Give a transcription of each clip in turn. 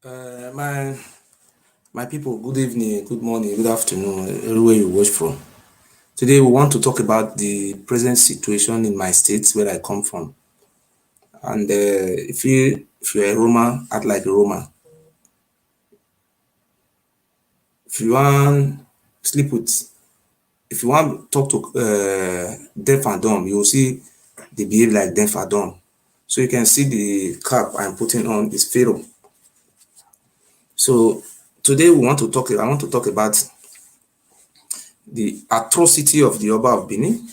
My people, good evening, good morning, good afternoon, everywhere you watch from. Today we want to talk about the present situation in my state where I come from. And if you're a Roma, act like a Roma. If you want sleep with, if you want talk to deaf and dumb, you will see they behave like deaf and dumb. So you can see the cap I'm putting on is Pharaoh. So today we want to talk. I want to talk about the atrocity of the Oba of Benin.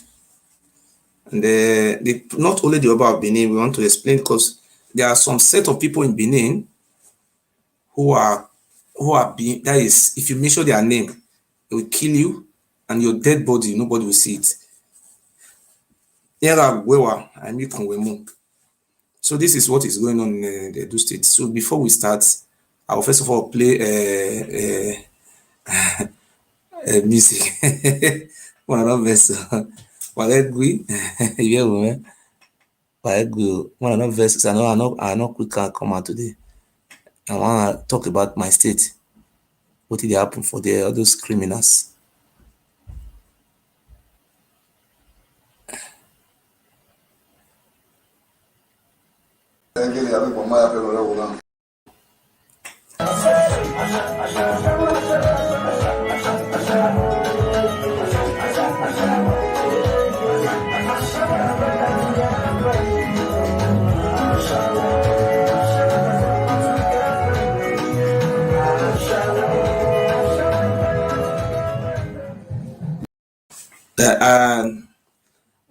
And not only the Oba of Benin, we want to explain because there are some set of people in Benin who are being, that is, if you mention their name, they will kill you and your dead body, nobody will see it. So this is what is going on in the Edo State. So before we start, I will first of all play music. One of verse. Walegui, yeah, woman. Walegui. One of verses. I know quick can come out today. I want to talk about my state. What did happen for all those criminals?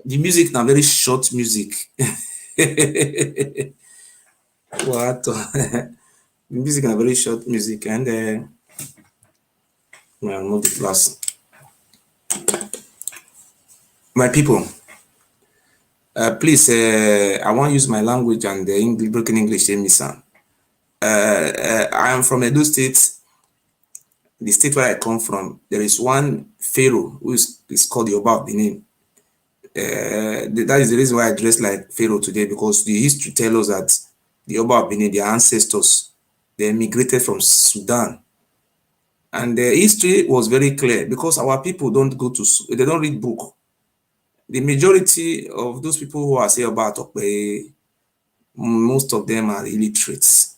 The music now very short music. What? The music now very short music, and I'll move the class. My people, please, I want to use my language and the broken English. I am from Edo State, the state where I come from. There is one pharaoh who is called the Oba of Benin. That is the reason why I dress like pharaoh today, because the history tells us that the Oba of Benin, their ancestors, they migrated from Sudan. And the history was very clear because our people don't go to, they don't read book. The majority of those people who are say about Okpe, most of them are illiterates.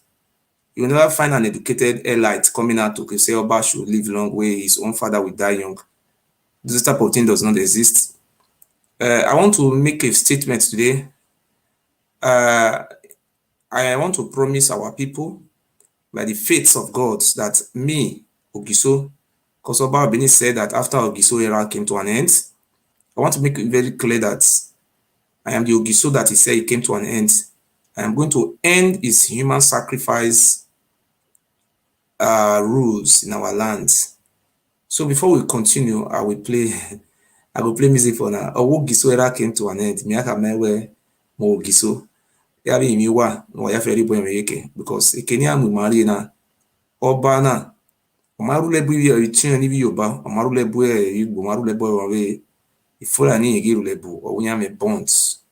You will never find an educated elite coming out to say Oba should live long way, his own father will die young. This type of thing does not exist. I want to make a statement today. I want to promise our people by the faith of God that me, Ogiso, because Oba of Benin said that after Ogiso era came to an end, I want to make it very clear that I am the Ogiso that he said he came to an end. I am going to end his human sacrifice rules in our land. So before we continue, I will play music for now. Ogiso era came to an end. Miaka mewe mo Ogiso. Ya bi mi wa no ya feri boy meke because ekeni amu mari na Oba na omarule bu bi otin ni bi Yoruba omarule bu Igbo omarule bu we Ifulani igirule bu owunya me bonds.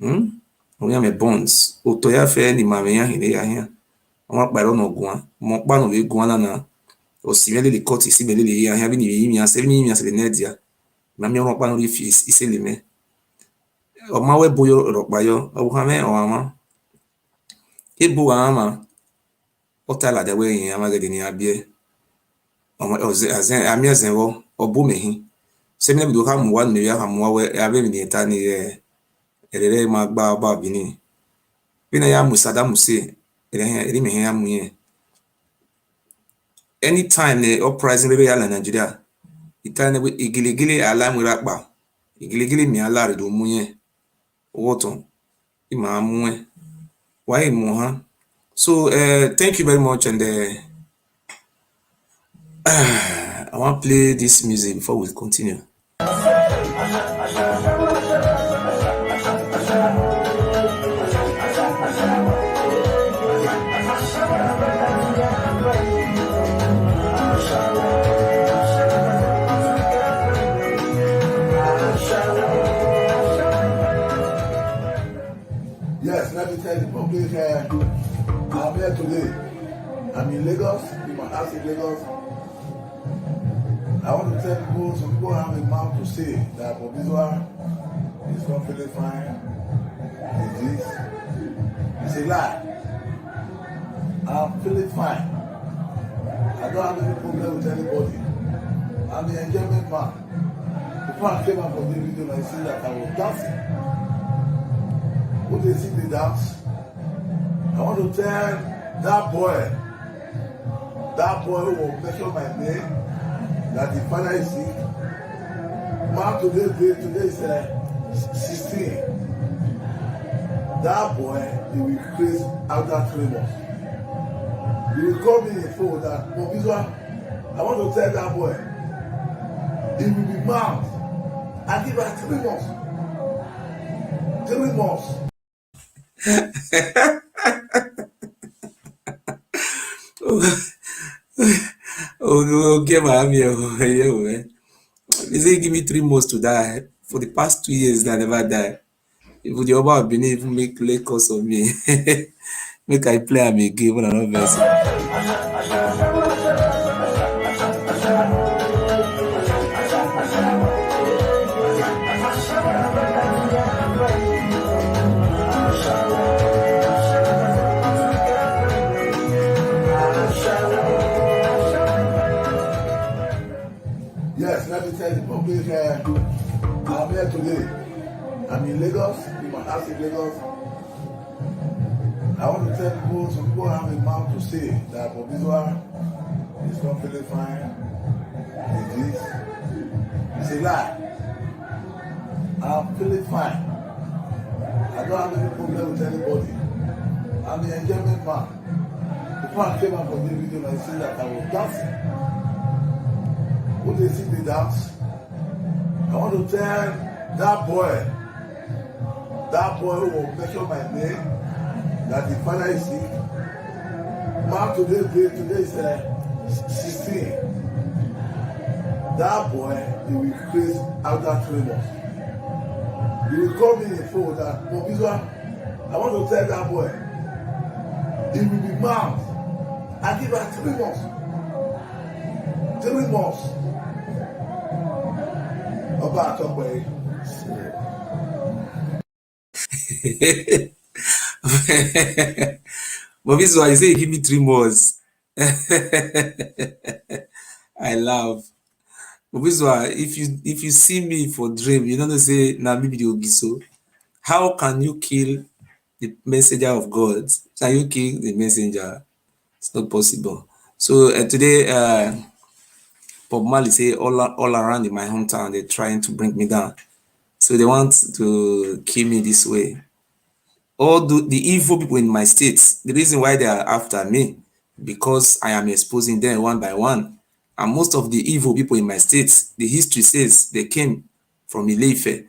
Owunya me bonds. Oto ya fe ni mame ya hine ya hia. Wọ́n pàrọ̀ ọ̀nà ọ̀gùn wa mọ̀ pàánù lè gun alánà òsìmẹ́lẹ̀ lè kọ́tì síbẹ̀lẹ̀ lè yí ahịa bí nìyí yìí àṣẹ ní yìí àṣẹ lè nẹ́ẹ̀dì ya màmí ọ̀rọ̀ pàánù rí fi ìṣe lè mẹ́ ọ̀ma wẹ́ bóyọ ọ̀rọ̀ pàyọ ọ̀wọ́ ha mẹ́ ọ̀hà má ebo wa ama ọ̀tá àlàdẹ̀wẹ̀ yìí amagẹ̀dẹ̀ ní abíẹ́ àmì ẹ̀zẹ̀ wọ ọ̀bù mẹ́hìn sẹ́mi ẹ̀bùdó ha mú wa nìyí ha mú wa wẹ́ abẹ́ mi nìyẹn ta ni ẹ̀rẹ̀rẹ̀ máa gbá Ọba of Benin bí náà yà mú Saddam Hussein anytime the uprising rere ala Nigeria itane we igiligili ala nwere akpa igiligili mi ala redo munye woto ima amwe why mu ha so thank you very much and I want to play this music before we continue. Yes, let me tell you, public, I'm here today I'm in Lagos, in my house in Lagos. I want to tell people, some people have a mouth to say that ewuare is not feeling fine. It's a lie. I'm feeling fine. I don't have any problem with anybody. I'm the enjoyment man. Before I came out for the video, I see that I was dancing. Who they see me dance? I want to tell that boy who will mention my name, that the father is sick. Mark today is 16. That boy, he will increase after 3 months. He will call me in the phone that, ewuare, I want to tell that boy, he will be mad. I give her 3 months. 3 months. Okay, mommy, they say give me 3 months to die. For the past 2 years, I never die. Even the Oba of Benin even make late cause of me. Make I play am again when I no vex. Yes, let me tell the public, I'm here today. I'm in Lagos, in my house in Lagos. I want to tell people, some people have a mouth to say that ewuare is not feeling fine. It's a lie. I'm feeling fine. I don't have any problem with anybody. I'm the enjoyment man. Before I came out for the video, I see that I was dancing. Who they see me dance? I want to tell that boy who will mention my name, that the father is sick. Mark today is 16. That boy, he will increase after 3 months. He will call me in the phone that, ewuare, I want to tell that boy, he will be mad. I give her 3 months. 3 months. Oba of Benin. But this one, you say you give me 3 months. I laugh. But this one, if you see me for dream, you don't say na me be the ogiso. How can you kill the messenger of God? Can you kill the messenger? It's not possible. So today, Bob Marley say all around in my hometown, they're trying to bring me down. So they want to kill me this way. All the evil people in my state, the reason why they are after me, because I am exposing them one by one. And most of the evil people in my state, the history says they came from Ile-Ife.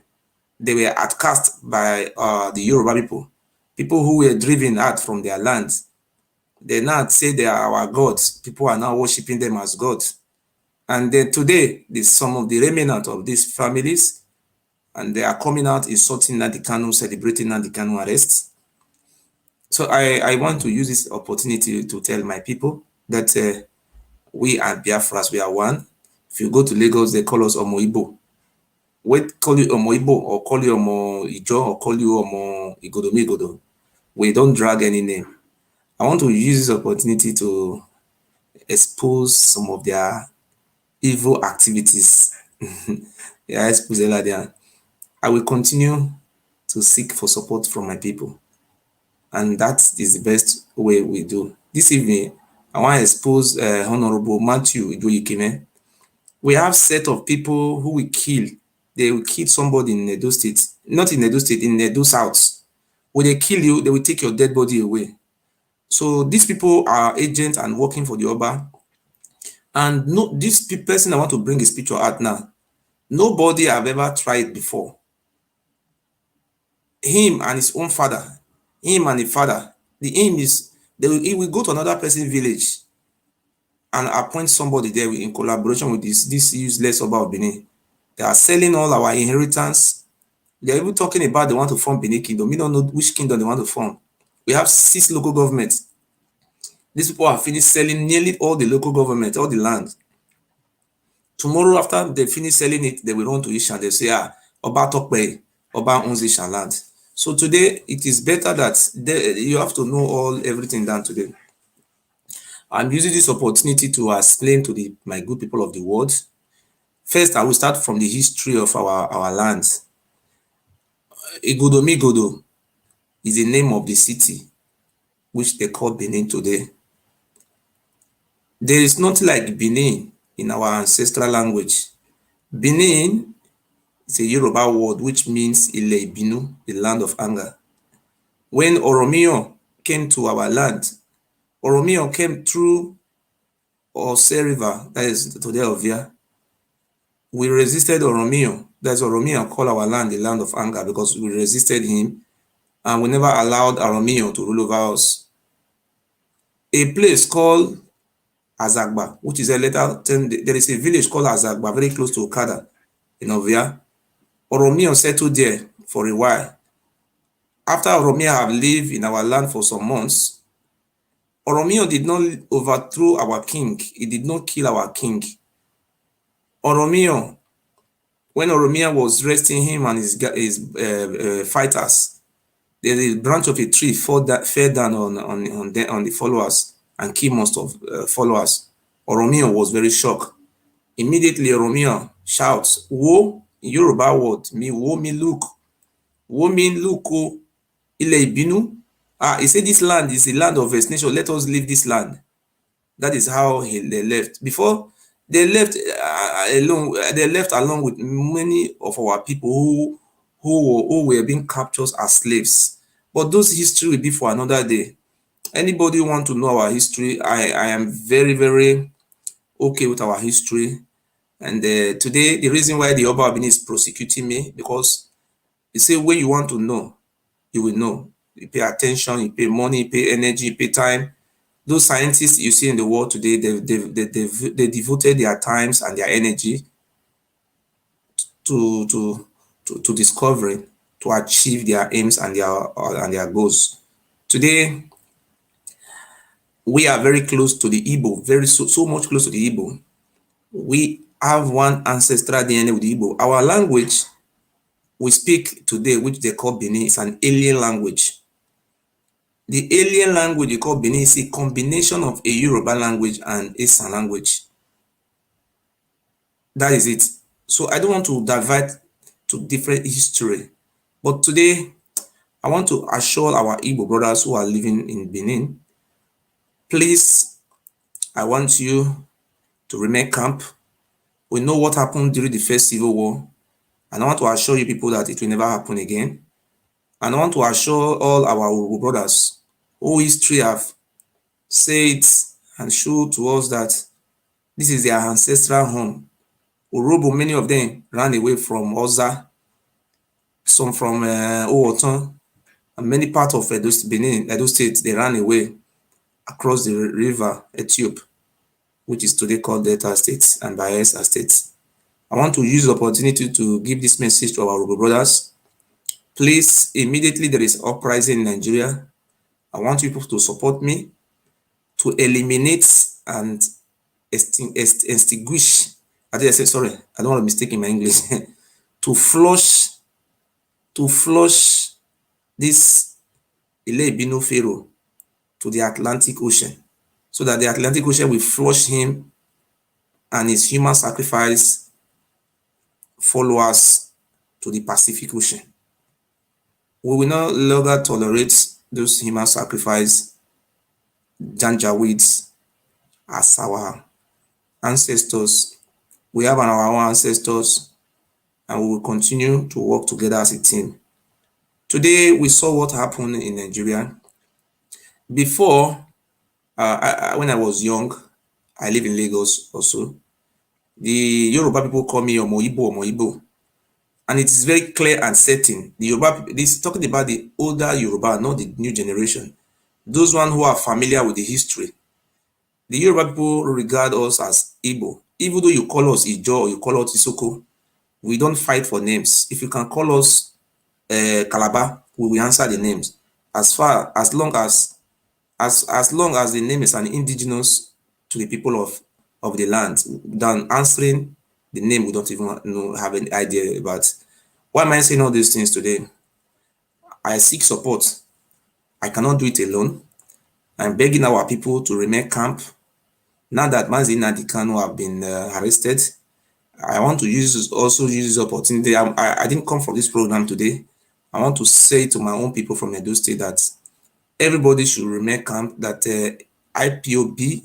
They were outcast by the Yoruba people who were driven out from their lands. They now say they are our gods. People are now worshiping them as gods. And then today, there's some of the remnant of these families, and they are coming out insulting Nnamdi Kanu, celebrating Nnamdi Kanu arrests. So I want to use this opportunity to tell my people that we are Biafras, we are one. If you go to Lagos, they call us Omo Igbo. Wait, call you Omo Igbo, or call you Omo Ijo, or call you Omo Igodo. We don't drag any name. I want to use this opportunity to expose some of their evil activities. Yeah, I expose there. I will continue to seek for support from my people. And that is the best way we do. This evening, I want to expose Honorable Mattew. We have set of people who will kill. They will kill somebody in Edo State. Not in Edo State, in Edo South. When they kill you, they will take your dead body away. So these people are agents and working for the Oba. And no, this person I want to bring his picture out now, nobody have ever tried before. Him and his own father, him and the father, the aim is he will go to another person's village and appoint somebody there in collaboration with this useless Oba of Benin. They are selling all our inheritance. They are even talking about they want to form Benin Kingdom. We don't know which kingdom they want to form. We have 6 local governments. These people have finished selling nearly all the local government, all the land. Tomorrow, after they finish selling it, they will run to Ishan. They say, Oba Tokpe, Oba owns Ishan land. So today, it is better that you have to know everything done today. I'm using this opportunity to explain to my good people of the world. First, I will start from the history of our lands. Igodomigodo is the name of the city which they call Benin today. There is nothing like Benin in our ancestral language. Benin is a Yoruba word which means Ile Ibinu, the land of anger. When Oromiyan came to our land, Oromiyan came through Ose River, that is today Ovia. We resisted Oromiyan. That's Oromiyan called our land the land of anger because we resisted him and we never allowed Oromiyan to rule over us. A place called Azagba, which is a later term, there is a village called Azagba, very close to Okada in Ovia. Oromiyan settled there for a while. After Oromiyan have lived in our land for some months, Oromiyan did not overthrow our king. He did not kill our king. Oromiyan, when Oromiyan was resting him and his fighters, the branch of a tree fell down on the followers and killed most of followers. Oromiyan was very shocked. Immediately, Oromiyan shouts, "Wo," in Yoruba word, wo mi look. Wo mean look, Ile Ibinu. He said this land is a land of vexation. Let us leave this land. That is how they left. Before they left along with many of our people who were being captured as slaves. But those history will be for another day. Anybody want to know our history? I am very, very okay with our history. And today, the reason why the Oba of Benin is prosecuting me, because he say when you want to know, you will know. You pay attention, you pay money, you pay energy, you pay time. Those scientists you see in the world today, they devoted their times and their energy to discovering, to achieve their aims and their goals. Today, we are very close to the Igbo, so much close to the Igbo. We have one ancestral DNA with the Igbo. Our language we speak today, which they call Benin, is an alien language. The alien language they call Benin is a combination of a Yoruba language and a San language. That is it. So I don't want to divert to different history. But today, I want to assure our Igbo brothers who are living in Benin, please, I want you to remain calm. We know what happened during the first civil war. And I want to assure you people that it will never happen again. And I want to assure all our Igbo brothers who history have said and showed to us that this is their ancestral home. Urobo, many of them ran away from Oza, some from Owoton, and many parts of Benin, Edo State, they ran away across the river Ethiopia, which is today called Delta State and Bayelsa State. I want to use the opportunity to give this message to our Igbo brothers. Please, immediately there is uprising in Nigeria. I want you people to support me to eliminate and extinguish. I don't want to mistake in my English. to flush this Ile Ibinu Pharaoh to the Atlantic Ocean, so that the Atlantic Ocean will flush him and his human sacrifice followers to the Pacific Ocean. We will no longer tolerate those human sacrifice Janjaweeds as our ancestors. We have our own ancestors and we will continue to work together as a team. Today, we saw what happened in Nigeria. Before, when I was young, I live in Lagos also. The Yoruba people call me Omo-Ibo. And it is very clear and certain. The Yoruba, this is talking about the older Yoruba, not the new generation. Those ones who are familiar with the history. The Yoruba people regard us as Igbo. Even though you call us Ijo or you call us Isoko, we don't fight for names. If you can call us Calabar, we will answer the names. As long as as long as the name is an indigenous to the people of the land, than answering the name we don't even know, have any idea about. Why am I saying all these things today? I seek support. I cannot do it alone. I'm begging our people to remain camp. Now that Mazi Nnamdi Kanu have been arrested, I want to also use this opportunity. I didn't come for this program today. I want to say to my own people from Edo State that everybody should remain calm, that IPOB,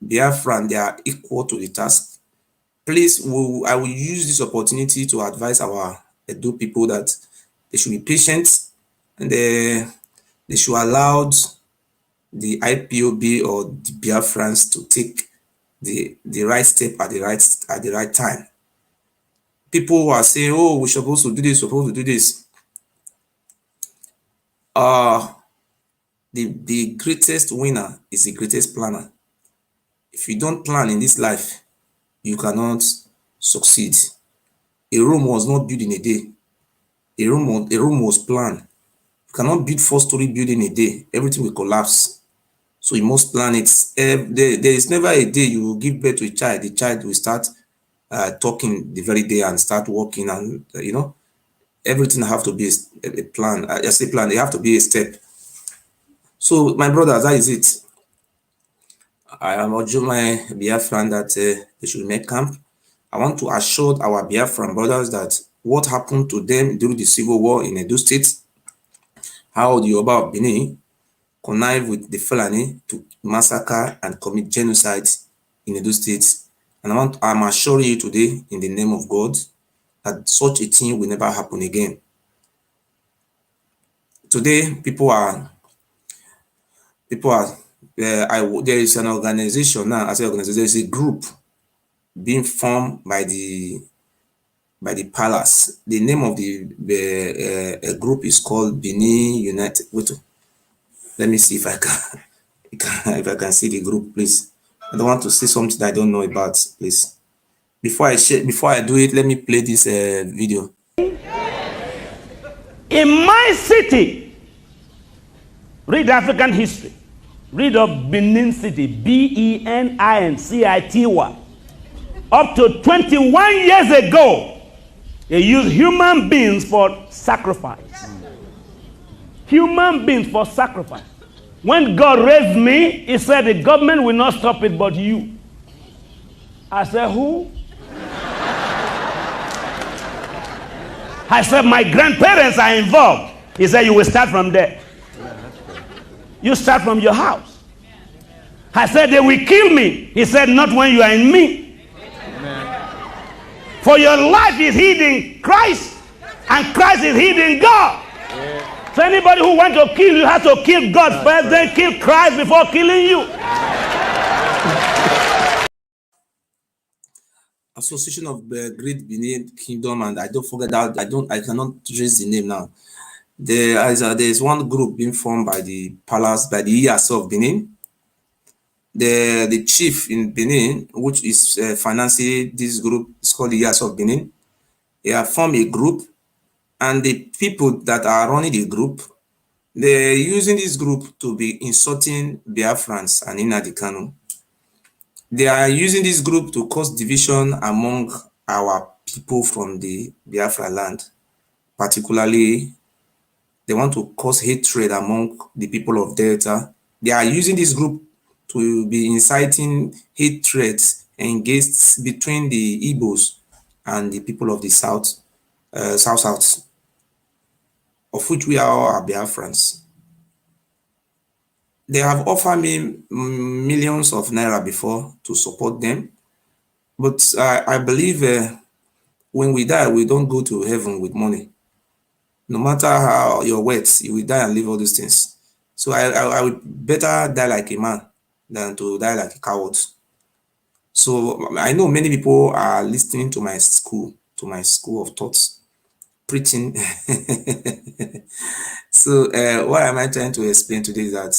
Biafran, they are equal to the task. Please, I will use this opportunity to advise our Edo people that they should be patient, and they should allow the IPOB or the Biafrans to take the right step at the right time. People who are saying, oh, we're supposed to do this, supposed to do this. The greatest winner is the greatest planner. If you don't plan in this life, you cannot succeed. A room was not built in a day. A room was planned. You cannot build 4-story building in a day. Everything will collapse. So you must plan it. There is never a day you will give birth to a child. The child will start talking the very day and start walking, and everything have to be a plan. I say plan. They have to be a step. So my brothers, that is it. I am urging my Biafran that they should make camp. I want to assure our Biafran brothers that what happened to them during the civil war in Edo State, how the Oba of Benin connive with the Fulani to massacre and commit genocide in Edo State. And I'm assuring you today, in the name of God, that such a thing will never happen again. Today, there is an organization now. As an organization, there is a group being formed by the palace. The name of the group is called Benin United. Wait, let me see if I can if I can see the group, please. I don't want to say something that I don't know about, please. Before I do it, let me play this video. In my city, read African history. Read of Benin City, BENINCITY. Up to 21 years ago, they used human beings for sacrifice. Human beings for sacrifice. When God raised me, he said the government will not stop it but you. I said, who? I said, my grandparents are involved. He said, you will start from there. You start from your house. I said, they will kill me. He said, not when you are in me. For your life is hid in Christ, and Christ is hid in God. So anybody who wants to kill you has to kill God first, then kill Christ before killing you. Association of the Great Benin Kingdom, and I don't forget that I cannot trace the name now. There is one group being formed by the palace, by the ewure of Benin. The chief in Benin, which is financing this group, is called the ewure of Benin. They have formed a group, and the people that are running the group, they're using this group to be insulting Biafrans and Nnamdi Kanu. They are using this group to cause division among our people from the Biafra land. Particularly, they want to cause hatred among the people of Delta. They are using this group to be inciting hatred against between the Igbos and the people of the South, of which we are all Biafrans. They have offered me millions of naira before to support them, but I believe when we die, we don't go to heaven with money. No matter how your words, you will die and leave all these things. So I would better die like a man than to die like a coward. So I know many people are listening to my school of thoughts, preaching. So what am I trying to explain today is that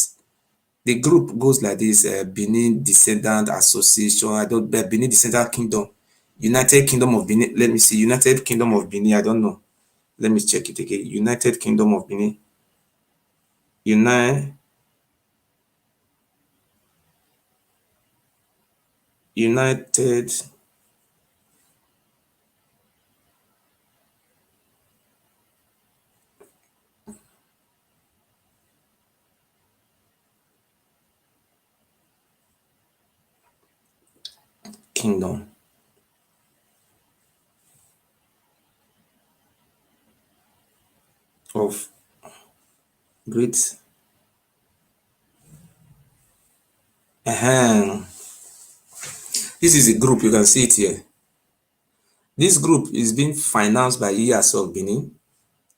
the group goes like this: Benin Descendant Association, Benin Descendant Kingdom, United Kingdom of Benin. Let me see, United Kingdom of Benin. I don't know. Let me check it again. United Kingdom of Benin. United Kingdom of Great. This is a group, you can see it here. This group is being financed by Ewure of Benin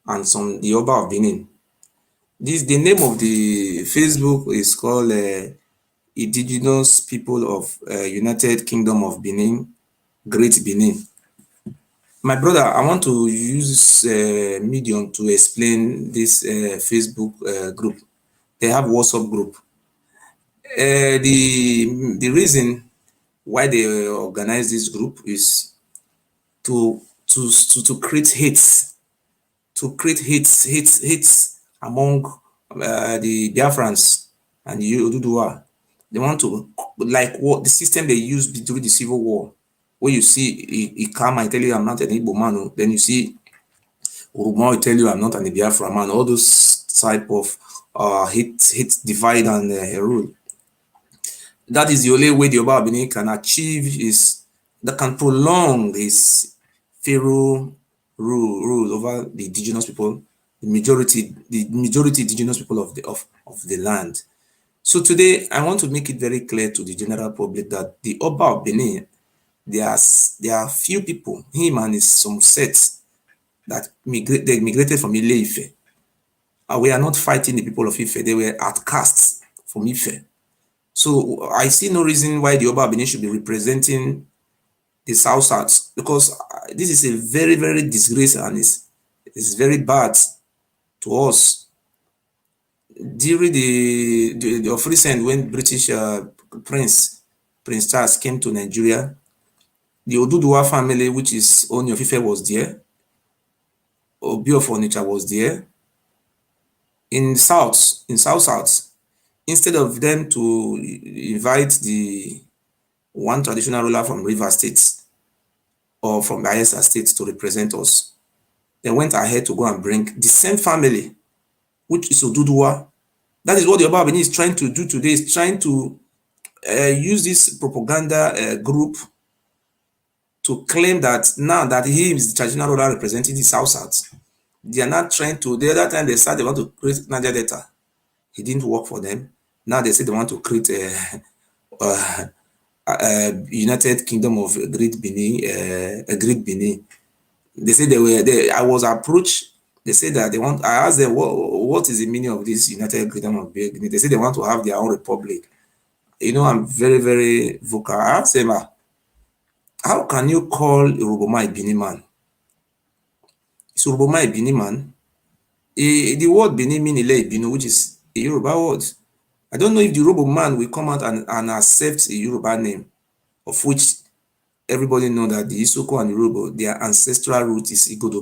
and the Oba of Benin. The name of the Facebook is called Indigenous People of United Kingdom of Benin, Great Benin. My brother, I want to use medium to explain this Facebook group. They have WhatsApp group. The reason why they organize this group is to create hates, hates among the Biafrans and the Oduduwa. They want to, like what the system they used during the Civil War, where you see a come and tell you I'm not an Igbo man, then you see Uruma will tell you I'm not an Biafra man. All those type of hate, divide and rule. That is the only way the Oba of Benin can achieve that can prolong his pharaoh rule over the indigenous people, the majority indigenous people of the land. So today I want to make it very clear to the general public that the Oba of Benin, there are few people, him and some sets that they migrated from Ile-Ife. We are not fighting the people of Ife, they were outcasts from Ife. So I see no reason why the Oba of Benin should be representing the South, because this is a very, very disgrace and it's very bad to us. During the of recent, when British Prince Charles came to Nigeria, the Oduduwa family, which is Ooni of Ife, was there. Oba of Benin was there. In South, instead of them to invite the one traditional ruler from River State or from the Bayelsa State to represent us, they went ahead to go and bring the same family, which is Oduduwa. That is what the Oba of Benin is trying to do today, is trying to use this propaganda group to claim that now that he is the traditional ruler representing the South. They are not trying to, the other time they said they want to create Niger Delta. It didn't work for them. Now they say they want to create a United Kingdom of Great Benin, Great Benin. They said I was approached. They said that they want. I asked them what is the meaning of this United Kingdom of Benin. They said they want to have their own republic. You know, I'm very, very vocal. I asked them, how can you call Uruboma a Benin man? Is Uruboma a Benin man? The word Benin means Ile Ibinu, which is a Yoruba word. I don't know if the Yoruba man will come out and accept a Yoruba name, of which everybody know that the Isoko and the Yoruba, their ancestral root is Igodo,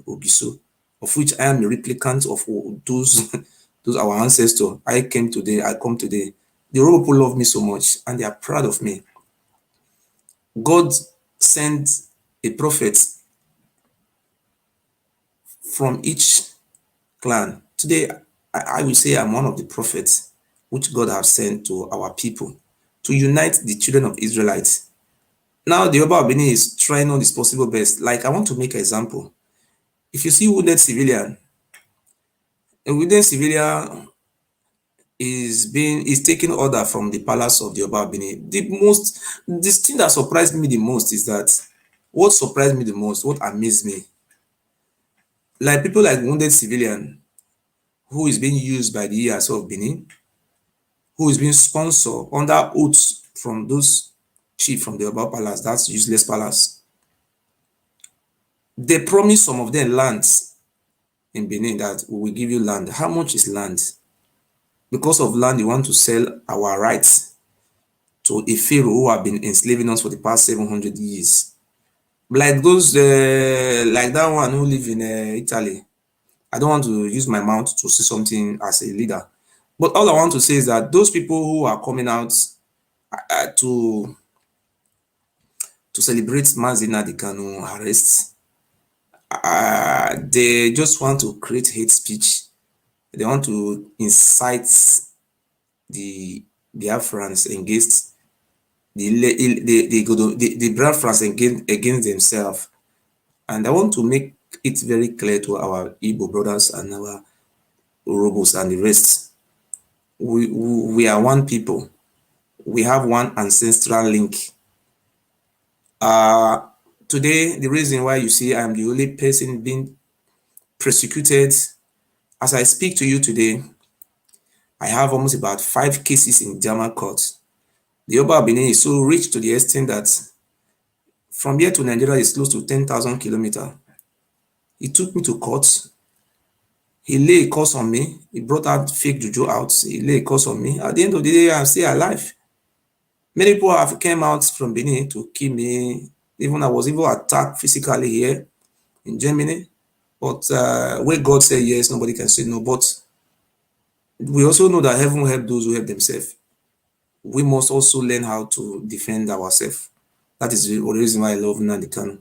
Ogiso, of which I am a replicant of those our ancestors. I come today. The Yoruba people love me so much and they are proud of me. God sent a prophet from each clan. Today, I will say I'm one of the prophets which God has sent to our people to unite the children of Israelites. Now, the Oba of Benin is trying all his possible best. Like, I want to make an example. If you see wounded civilian, a wounded civilian is taking order from the palace of the Oba of Benin. This thing that surprised me the most is that what surprised me the most, what amazed me, like people like wounded civilian who is being used by the Ewure of Benin, who is being sponsored under oaths from those chief from the Oba Palace, that's useless palace. They promise some of them lands in Benin, that we will give you land. How much is land? Because of land, you want to sell our rights to a pharaoh who have been enslaving us for the past 700 years. Like those, like that one who live in Italy. I don't want to use my mouth to say something as a leader. But all I want to say is that those people who are coming out to to celebrate Mazi Nnamdi Kanu arrest. They just want to create hate speech. They want to incite the Biafrans against the Biafrans against themselves. And I want to make it very clear to our Igbo brothers and our Urobos and the rest. We are one people. We have one ancestral link. Today, the reason why you see I'm the only person being persecuted, as I speak to you today, I have almost about 5 cases in German court. The Oba of Benin is so rich to the extent that from here to Nigeria is close to 10,000 kilometers. He took me to court. He lay a curse on me. He brought out fake juju out. He lay a curse on me. At the end of the day, I'm still alive. Many people have came out from Benin to kill me. Even I was even attacked physically here in Germany. But where God said yes, nobody can say no. But we also know that heaven will help those who help themselves. We must also learn how to defend ourselves. That is the reason why I love Nnamdi Kanu.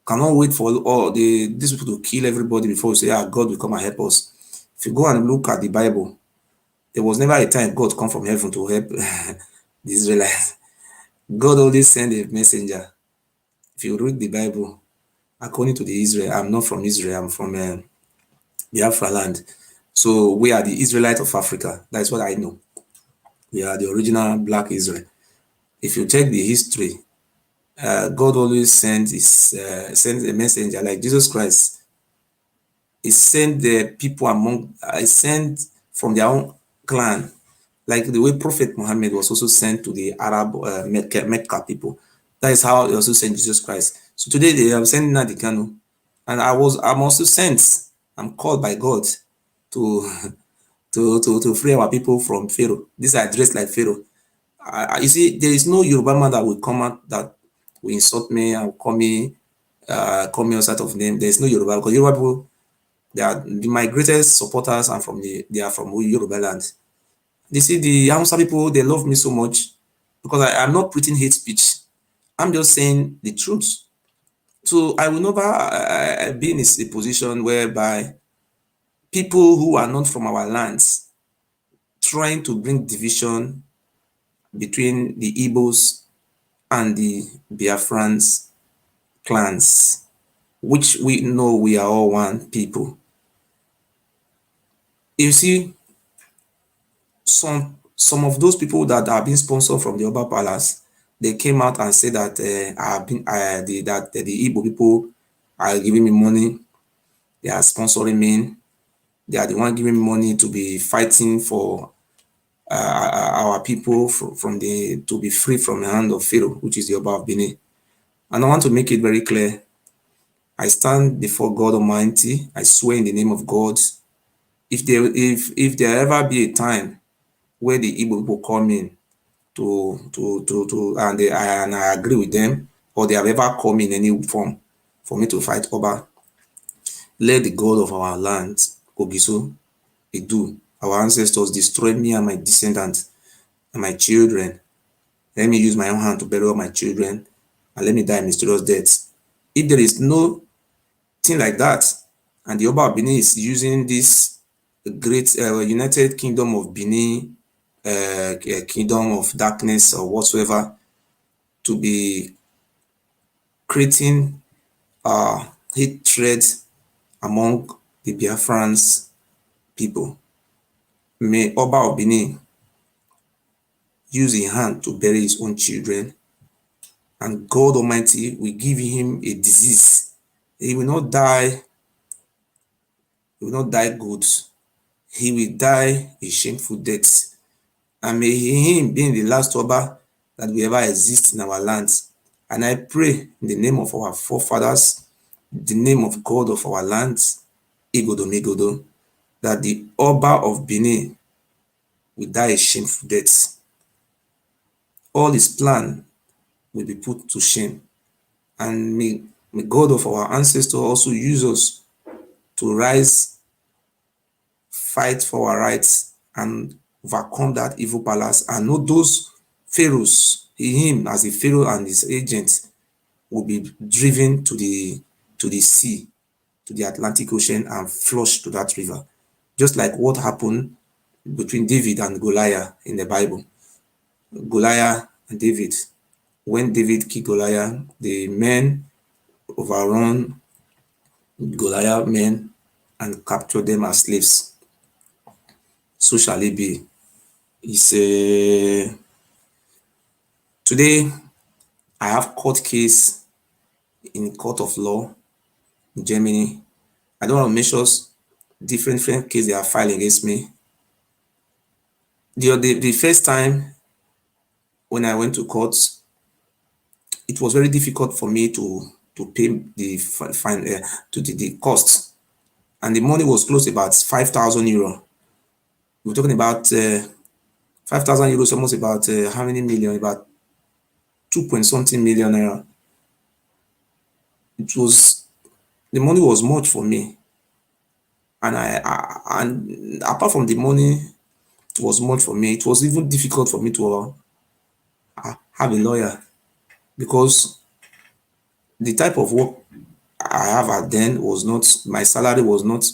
Cannot wait for all these people to kill everybody before we say, God will come and help us. If you go and look at the Bible, there was never a time God come from heaven to help the Israelites. God always sent a messenger. If you read the Bible, according to the Israel, I'm not from Israel, I'm from Biafra land. So we are the Israelites of Africa. That's what I know. We are the original black Israel. If you check the history, God always sends a messenger like Jesus Christ. He sent the people he sent from their own clan, like the way Prophet Muhammad was also sent to the Arab Mecca people. That is how he also sent Jesus Christ. So today they have sent Nnamdi Kanu, and I'm also sent. I'm called by God to to free our people from Pharaoh. These are dressed like Pharaoh. You see, there is no Yoruba man that will come out that will insult me and call me all sort of name. There is no Yoruba, because Yoruba people, my greatest supporters are they are from Yoruba land. You see, the Hausa people, they love me so much because I'm not putting hate speech. I'm just saying the truth. So I will never be in a position whereby people who are not from our lands trying to bring division between the Igbos and the Biafrans clans, which we know we are all one people. You see, some of those people that are being sponsored from the Oba Palace, they came out and said that the Igbo people are giving me money, they are sponsoring me, they are the one giving me money to be fighting for our people to be free from the hand of Pharaoh, which is the Oba of Benin. And I want to make it very clear. I stand before God Almighty. I swear in the name of God, if there ever be a time where the Igbo people come in and I agree with them, or they have ever come in any form for me to fight Oba, let the God of our land, Ogiso, Edo, our ancestors, destroy me and my descendants and my children. Let me use my own hand to bury all my children and let me die a mysterious death. If there is no thing like that, and the Oba of Benin is using this great United Kingdom of Benin, kingdom of darkness or whatsoever, to be creating hatred among the Biafrans people, may Oba of Benin use a hand to bury his own children, and God Almighty will give him a disease. He will not die. He will not die good. He will die a shameful death. And may him be the last Oba that will ever exist in our lands. And I pray in the name of our forefathers, the name of God of our lands, Igodo Megodo, that the Oba of Benin will die a shameful death. All his plan will be put to shame. And may God of our ancestors also use us to rise, fight for our rights, and overcome that evil palace, and know those pharaohs him as a pharaoh and his agents will be driven to the sea, to the Atlantic Ocean, and flushed to that river. Just like what happened between David and Goliath in the Bible. Goliath and David. When David killed Goliath, the men overrun Goliath men and captured them as slaves. So shall it be. It's today I have court case in court of law in Germany. I don't have measures, different cases they are filing against me. The first time when I went to court, it was very difficult for me to pay the fine to the cost, and the money was close to about 5,000 euro. We're talking about 5,000 euros, almost about how many million? About 2 point something million naira. The money was much for me, and and apart from the money was much for me, it was even difficult for me to have a lawyer, because the type of work I have at then was not, my salary was not,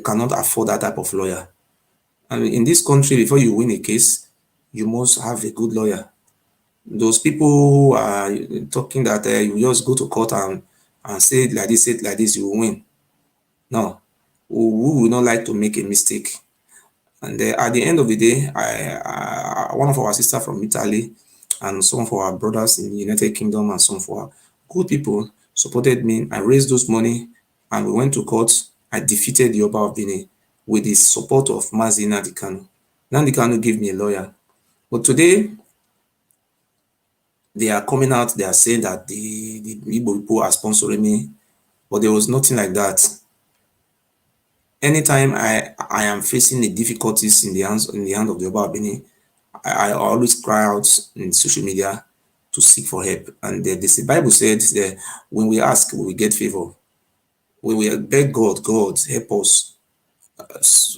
cannot afford that type of lawyer. I mean, in this country, before you win a case, you must have a good lawyer. Those people who are talking that you just go to court and say it like this, you will win. No, we will not like to make a mistake. And at the end of the day, one of our sisters from Italy and some of our brothers in the United Kingdom and some of our good people supported me. I raised those money and we went to court. I defeated the Oba of Benin with the support of Mazi Nnamdi Kanu. Nnamdi Kanu gave me a lawyer. But today, they are coming out, they are saying that the Igbo people are sponsoring me, but there was nothing like that. Anytime I am facing the difficulties in the hand of the Oba of Benin, I always cry out in social media to seek for help. And the Bible said that when we ask, we will get favor. When we beg God, God help us.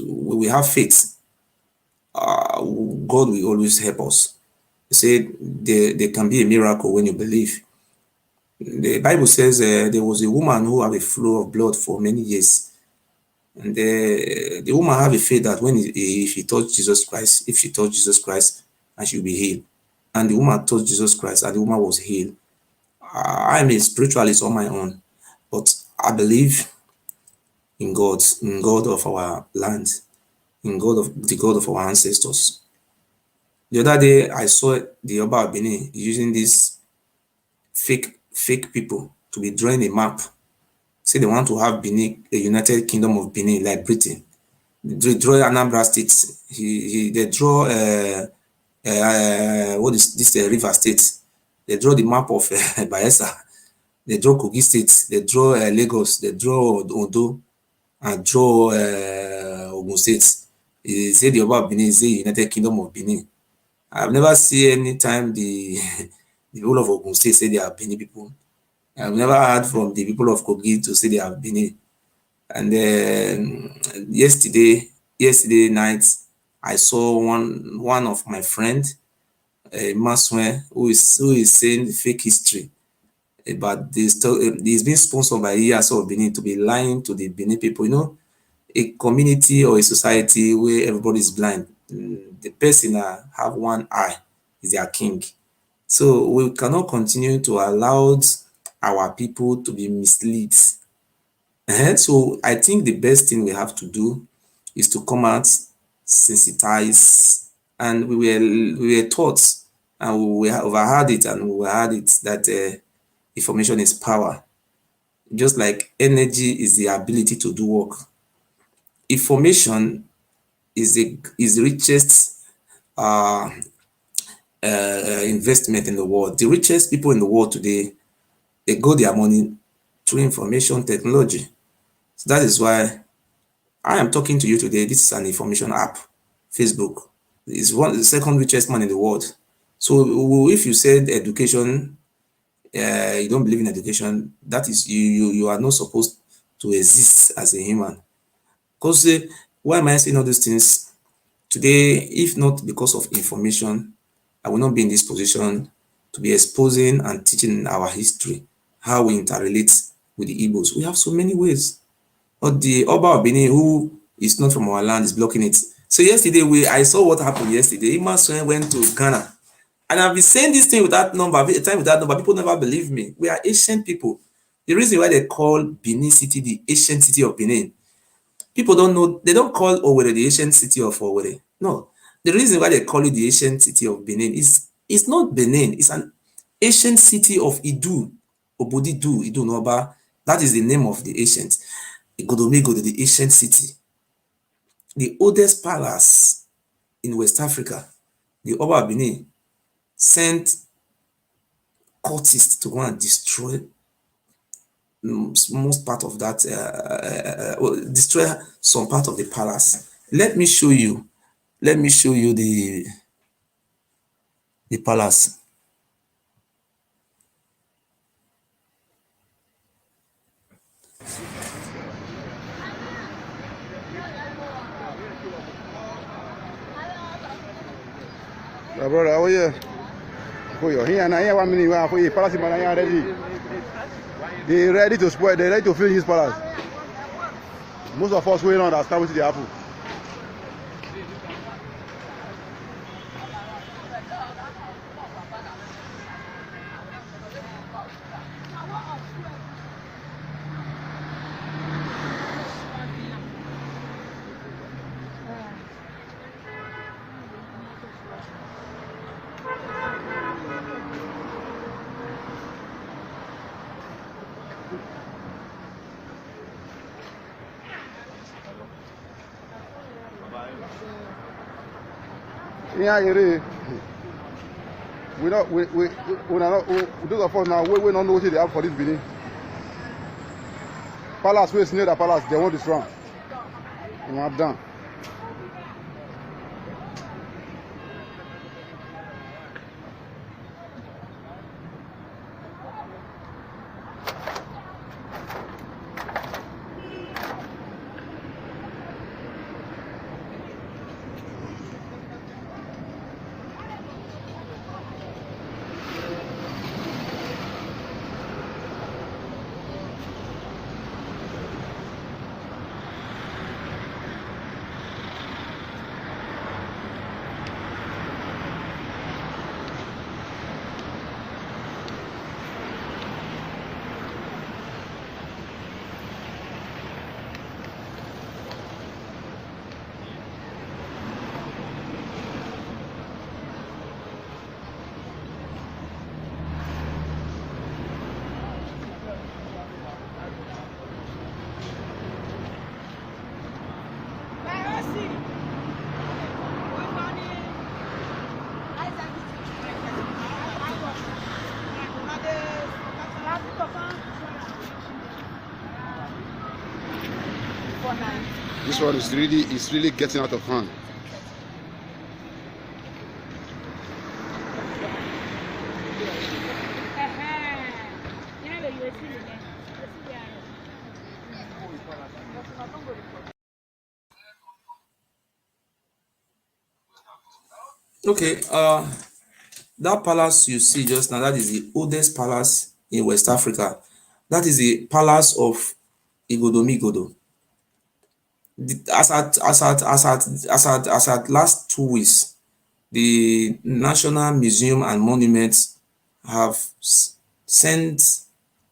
When we have faith, God will always help us. He said there can be a miracle when you believe. The Bible says there was a woman who had a flow of blood for many years. And the woman have a faith that if she touched Jesus Christ, and she'll be healed. And the woman touched Jesus Christ, and the woman was healed. I'm a spiritualist on my own, but I believe in God of our land, in the God of our ancestors. The other day, I saw the Oba of Benin using these fake people to be drawing a map. Say they want to have Benin, a United Kingdom of Benin, like Britain. They draw Anambra State. They draw what is this River State. They draw the map of Bayelsa. They draw Kogi State. They draw Lagos. They draw Ondo, and draw Ogun State. They say the Oba of Benin is the United Kingdom of Benin. I've never seen any time the people of Ogun State say they are Benin people. I've never heard from the people of Kogi to say they have Benin. And yesterday night, I saw one of my friend, Maswe, who is saying fake history about this. He's being sponsored by ESO of Benin to be lying to the Benin people. You know, a community or a society where everybody is blind. The person that have one eye is their king. So we cannot continue to allow our people to be misled. So I think the best thing we have to do is to come out, sensitize, and we were taught, and we overheard it, and we heard it that information is power. Just like energy is the ability to do work. Information is the richest investment in the world. The richest people in the world today, they got their money through information technology. So that is why I am talking to you today. This is an information app. Facebook is the second richest man in the world. So if you said education, you don't believe in education, that is you are not supposed to exist as a human. Because why am I saying all these things today? If not because of information, I will not be in this position to be exposing and teaching our history, how we interrelate with the Igbos. We have so many ways. But the Oba of Benin, who is not from our land, is blocking it. So yesterday, I saw what happened yesterday. Imasuen went to Ghana. And I've been saying this thing with that number, people never believe me. We are ancient people. The reason why they call Benin City the ancient city of Benin, people don't know, they don't call Ewure the ancient city of Owerri. No. The reason why they call it the ancient city of Benin is it's not Benin, it's an ancient city of Idu, Obodidu, Idu Noba. That is the name of the ancient. Igodomigodo, the ancient city. The oldest palace in West Africa, the Oba of Benin, sent cultists to go and destroy most part of that, destroy some part of the palace. Let me show you the palace. Brother, how are you? Here and here 1 minute for you. Palace man ready. They ready to spoil. They ready to finish this palace. Most of us waiting on understand what they happen. Yeah, we not those of us now we don't know what they have for this Benin. Palace, we near the palace, they want this wrong. You have done. This one is really getting out of hand. Okay, that palace you see just now, that is the oldest palace in West Africa. That is the palace of Igodomigodo. As at last 2 weeks, the National Museum and Monuments have sent,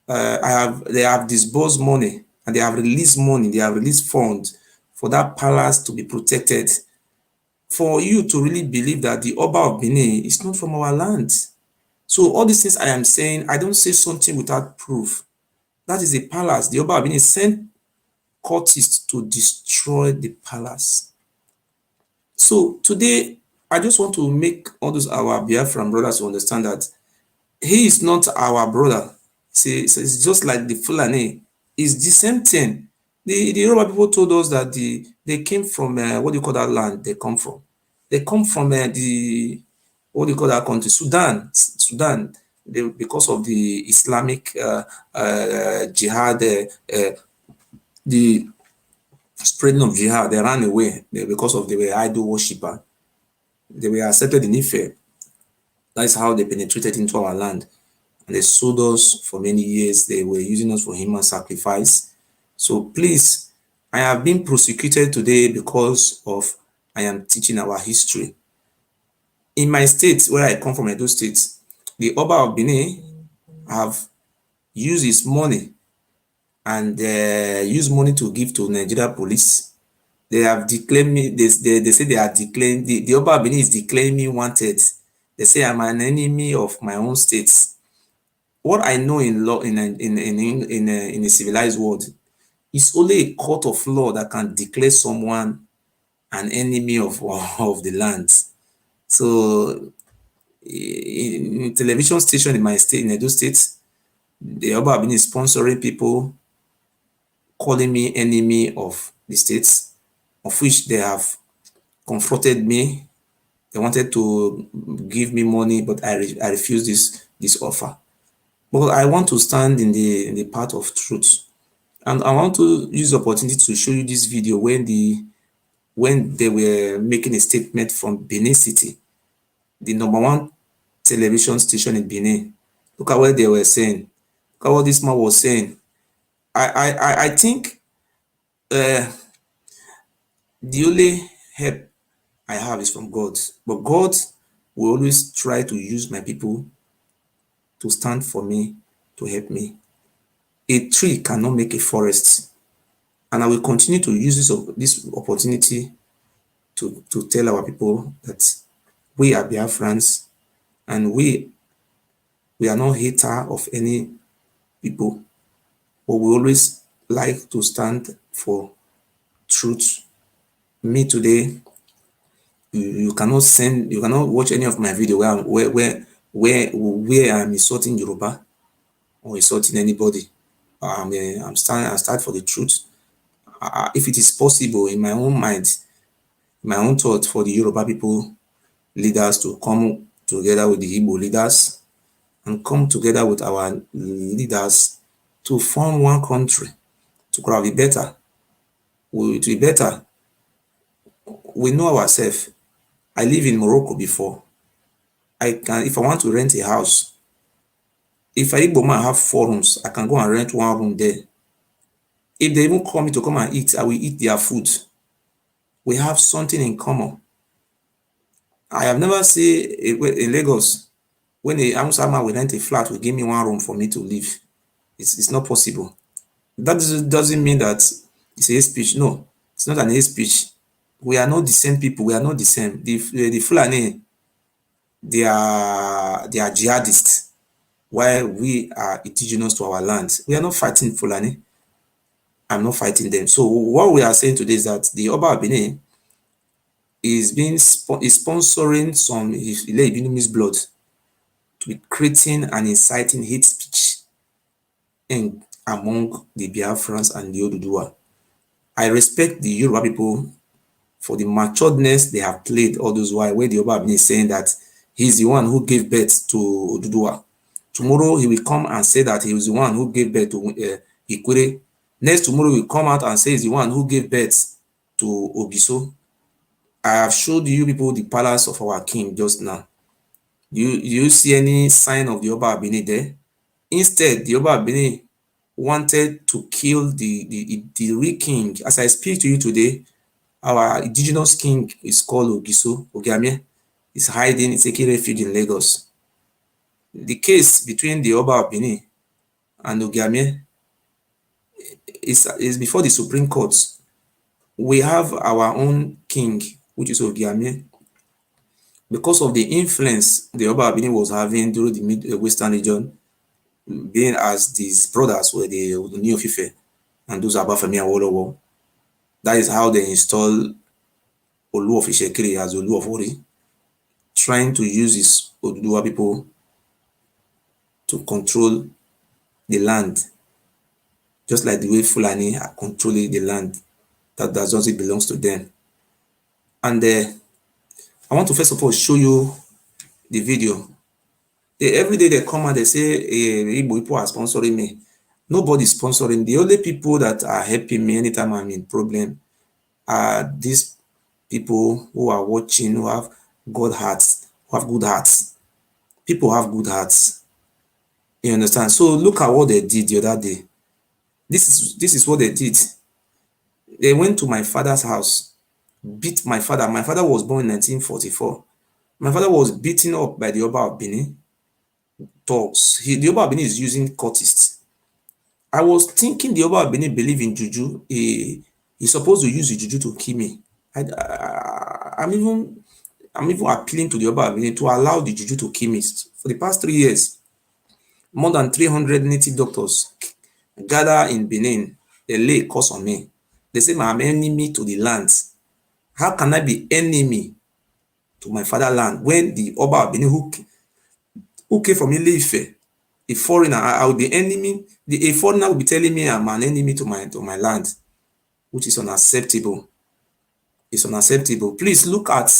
they have disbursed money and they have released money, they have released funds for that palace to be protected. For you to really believe that the Oba of Benin is not from our land. So all these things I am saying, I don't say something without proof. That is the palace. The Oba of Benin sent cultists to destroy the palace. So today, I just want to make all those our Biafran brothers to understand that he is not our brother. It's just like the Fulani. It's the same thing. The Yoruba people told us that they came from, what do you call that land they come from? They come from the, what do you call that country? Sudan. Because of the Islamic jihad, the spreading of jihad, they ran away because of they were idol worshiper. They were accepted in Ife. That's how they penetrated into our land. And they sold us for many years. They were using us for human sacrifice. So please, I have been prosecuted today because of I am teaching our history. In my state, where I come from, Edo State, the Oba of Benin have used his money and use money to give to Nigeria police. They have declared me, they say they are declaring, the Oba of Benin is declaring me wanted. They say I'm an enemy of my own state. What I know in law, in a civilized world, it's only a court of law that can declare someone an enemy of the land. So in television station in my state, in Edo State, the Oba of Benin is sponsoring people calling me enemy of the states, of which they have confronted me. They wanted to give me money, but I refused this offer. But I want to stand in the path of truth. And I want to use the opportunity to show you this video when they were making a statement from Benin City, the #1 television station in Benin. Look at what they were saying. Look at what this man was saying. I think the only help I have is from God. But God will always try to use my people to stand for me, to help me. A tree cannot make a forest. And I will continue to use this opportunity to tell our people that we are Biafrans and we are not hater of any people, but we always like to stand for truth. Me today, you cannot watch any of my video where I'm insulting Yoruba or insulting anybody. I stand for the truth. If it is possible in my own mind, my own thought, for the Yoruba people leaders to come together with the Igbo leaders and come together with our leaders to form one country to be better. To be better. We know ourselves. I live in Morocco before. If I want to rent a house, if I Igbo man have 4 rooms, I can go and rent 1 room there. If they even call me to come and eat, I will eat their food. We have something in common. I have never seen in Lagos when a Hausa man will rent a flat, will give me 1 room for me to live. It's not possible. That doesn't mean that it's a hate speech. No, it's not an hate speech. We are not the same people. We are not the same. The Fulani, they are jihadists, while we are indigenous to our land. We are not fighting Fulani. I'm not fighting them. So what we are saying today is that the Oba of Benin is sponsoring some Ile blood to be creating and inciting hate speech among the Biafrans and the Oduduwa. I respect the Yoruba people for the maturedness they have played all those while, where the Oba of Benin is saying that he's the one who gave birth to Oduduwa. Tomorrow he will come and say that he was the one who gave birth to ewure. Next tomorrow he will come out and say he's the one who gave birth to ogiso. I have showed you people the palace of our king just now. You see any sign of the Oba of Benin there? Instead, the Oba of Benin wanted to kill the real king. As I speak to you today, our indigenous king is called Ogiso, Ogiamie. Is hiding, is taking refuge in Lagos. The case between the Oba of Benin and Ogiamie is before the Supreme Court. We have our own king, which is Ogiamie. Because of the influence the Oba of Benin was having during the Mid-Western region, being as these brothers were the New of Ife and those Abafemi and Awolowo. That is how they installed Olu of Ishekiri as Olu of Ori, trying to use his Oduduwa people to control the land, just like the way Fulani are controlling the land that doesn't belong to them. And I want to first of all show you the video. Every day they come and they say, Igbo people are sponsoring me. Nobody's sponsoring. The only people that are helping me anytime I'm in problem are these people who are watching, who have good hearts, people have good hearts. You understand? So look at what they did the other day. This is what they did. They went to my father's house, beat my father. My father was born in 1944. My father was beaten up by the Oba of Benin thugs. The Oba of Benin is using cultists. I was thinking the Oba of Benin believe in juju. He's supposed to use the juju to kill me. I'm even appealing to the Oba of Benin to allow the juju to kill me. For the past 3 years, more than 300 native doctors gather in Benin. They lay a curse on me. They say I'm enemy to the land. How can I be enemy to my fatherland when the Oba of Benin who came from Ile-Ife, a foreigner, I will be enemy. A foreigner will be telling me I'm an enemy to my land, which is unacceptable. It's unacceptable. Please look at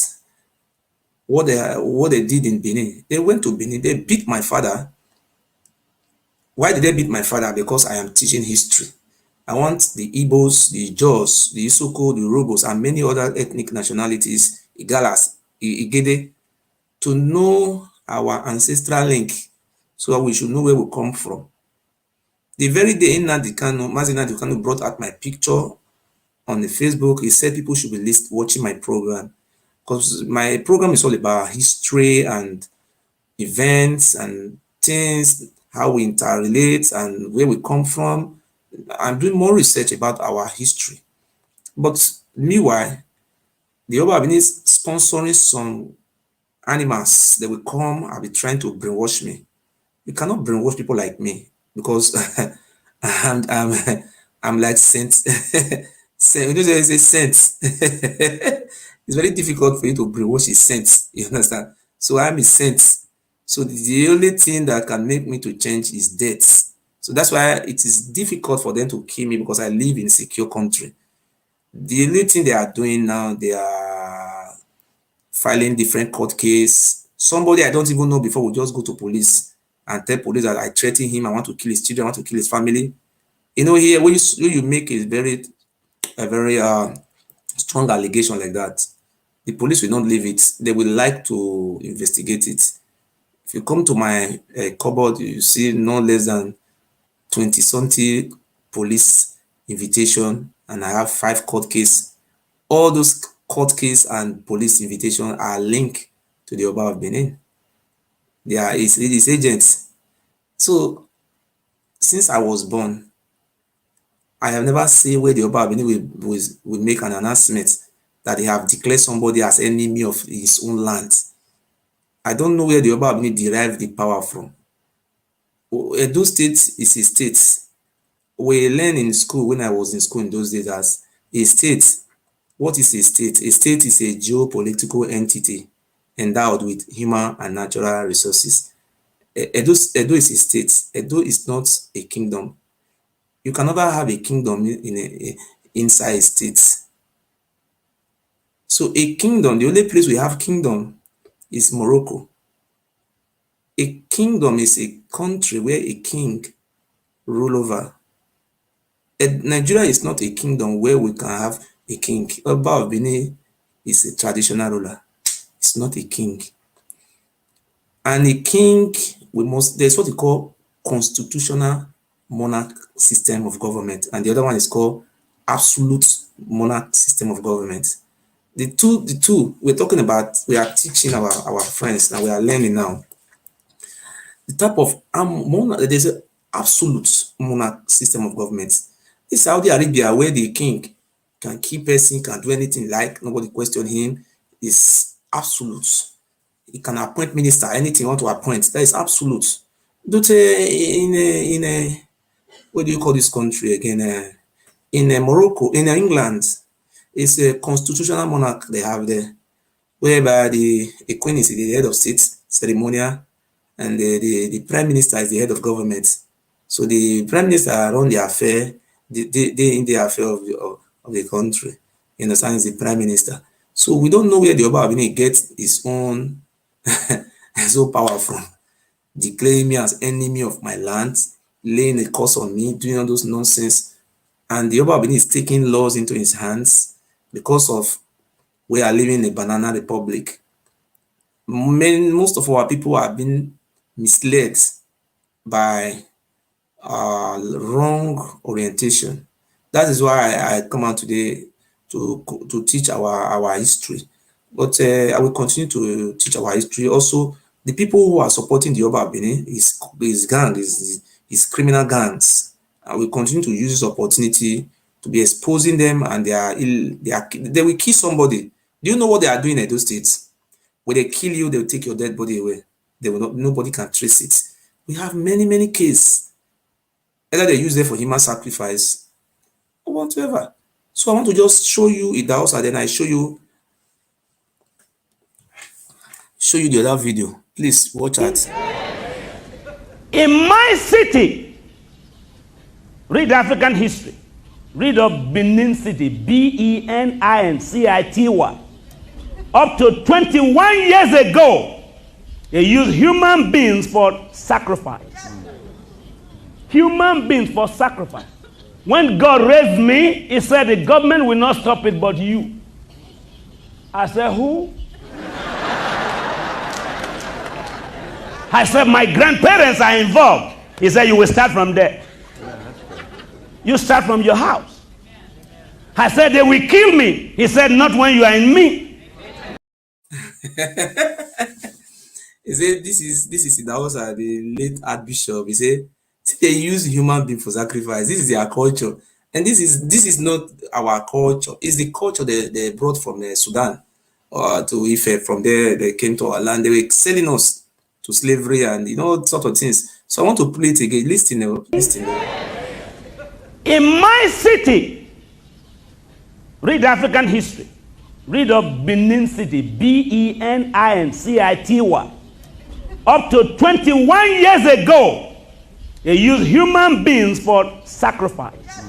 what they did in Benin. They went to Benin. They beat my father. Why did they beat my father? Because I am teaching history. I want the Igbos, the Jos, the Isoko, the Urhobos, and many other ethnic nationalities, Igalas, Igede, to know our ancestral link, so that we should know where we come from. The very day Nnamdi Kanu brought out my picture on the Facebook, he said people should be watching my program, because my program is all about history and events and things, how we interrelate and where we come from. I'm doing more research about our history. But meanwhile, the Oba of Benin is sponsoring some animals that will come and be trying to brainwash me. You cannot brainwash people like me, because I'm like saint. You know, there is a saint. It's very difficult for you to brainwash a saint. You understand? So I'm a saint. So the only thing that can make me to change is death. So that's why it is difficult for them to kill me, because I live in a secure country. The only thing they are doing now, they are filing different court case. Somebody I don't even know before will just go to police and tell police that I threaten him, I want to kill his children, I want to kill his family. You know, here when you make a very strong allegation like that, the police will not leave it. They will like to investigate it. If you come to my cupboard, you see no less than 20-something police invitation, and I have 5 court cases. All those court case and police invitation are linked to the Oba of Benin. They are his agents. So since I was born, I have never seen where the Oba of Benin will make an announcement that they have declared somebody as enemy of his own land. I don't know where the Oba of Benin derived the power from. Edo State is a state. We learn in school, when I was in school in those days, as a state. What is a state? A state is a geopolitical entity endowed with human and natural resources. Edo is a state. Edo is not a kingdom. You can never have a kingdom inside a state. So a kingdom, the only place we have kingdom is Morocco. A kingdom is a country where a king rule over. Nigeria is not a kingdom where we can have a king. Oba of Benin is a traditional ruler. It's not a king. And a king, there's what we call constitutional monarch system of government, and the other one is called absolute monarch system of government. The two we're talking about, we are teaching our friends now, we are learning now. The type of there's an absolute monarch system of government. This Saudi Arabia, where the king can keep person, can do anything, like nobody question him, is absolute. He can appoint minister, anything you want to appoint, that is absolute. But in what do you call this country again? In Morocco, in England, it's a constitutional monarch they have there, whereby the queen is the head of state, ceremonial, and the prime minister is the head of government. So the prime minister run the affair, they in the affair of the country. You understand, is the prime minister. So we don't know where the Oba of Benin gets his own so power from, declaring me as enemy of my land, laying a curse on me, doing all those nonsense. And the Oba of Benin is taking laws into his hands because of we are living in a banana republic. Most of our people have been misled by wrong orientation. That is why I come out today to teach our history. But I will continue to teach our history. Also, the people who are supporting the Oba of Benin is gang, is criminal gangs. I will continue to use this opportunity to be exposing them, and they will kill somebody. Do you know what they are doing in Edo State? When they kill you, they will take your dead body away. They will not, nobody can trace it. We have many cases. Either they use them for human sacrifice or whatever. So I want to just show you in the house, and then I show you the other video. Please watch it. In my city, read African history. Read of Benin City, Benin-city. Up to 21 years ago, they used human beings for sacrifice. Human beings for sacrifice. When God raised me, he said the government will not stop it but you. I said, who? I said, my grandparents are involved. He said, you will start from there. You start from your house. I said, they will kill me. He said, not when you are in me. He said, this is in the house of the late Archbishop. He said, see, they use human being for sacrifice. This is their culture. And this is not our culture. It's the culture they brought from Sudan to Ife. From there, they came to our land. They were selling us to slavery and sort of things. So I want to play it again. Listen. In my city, read African history. Read of Benin City, Benin-city. Up to 21 years ago, they used human beings for sacrifice.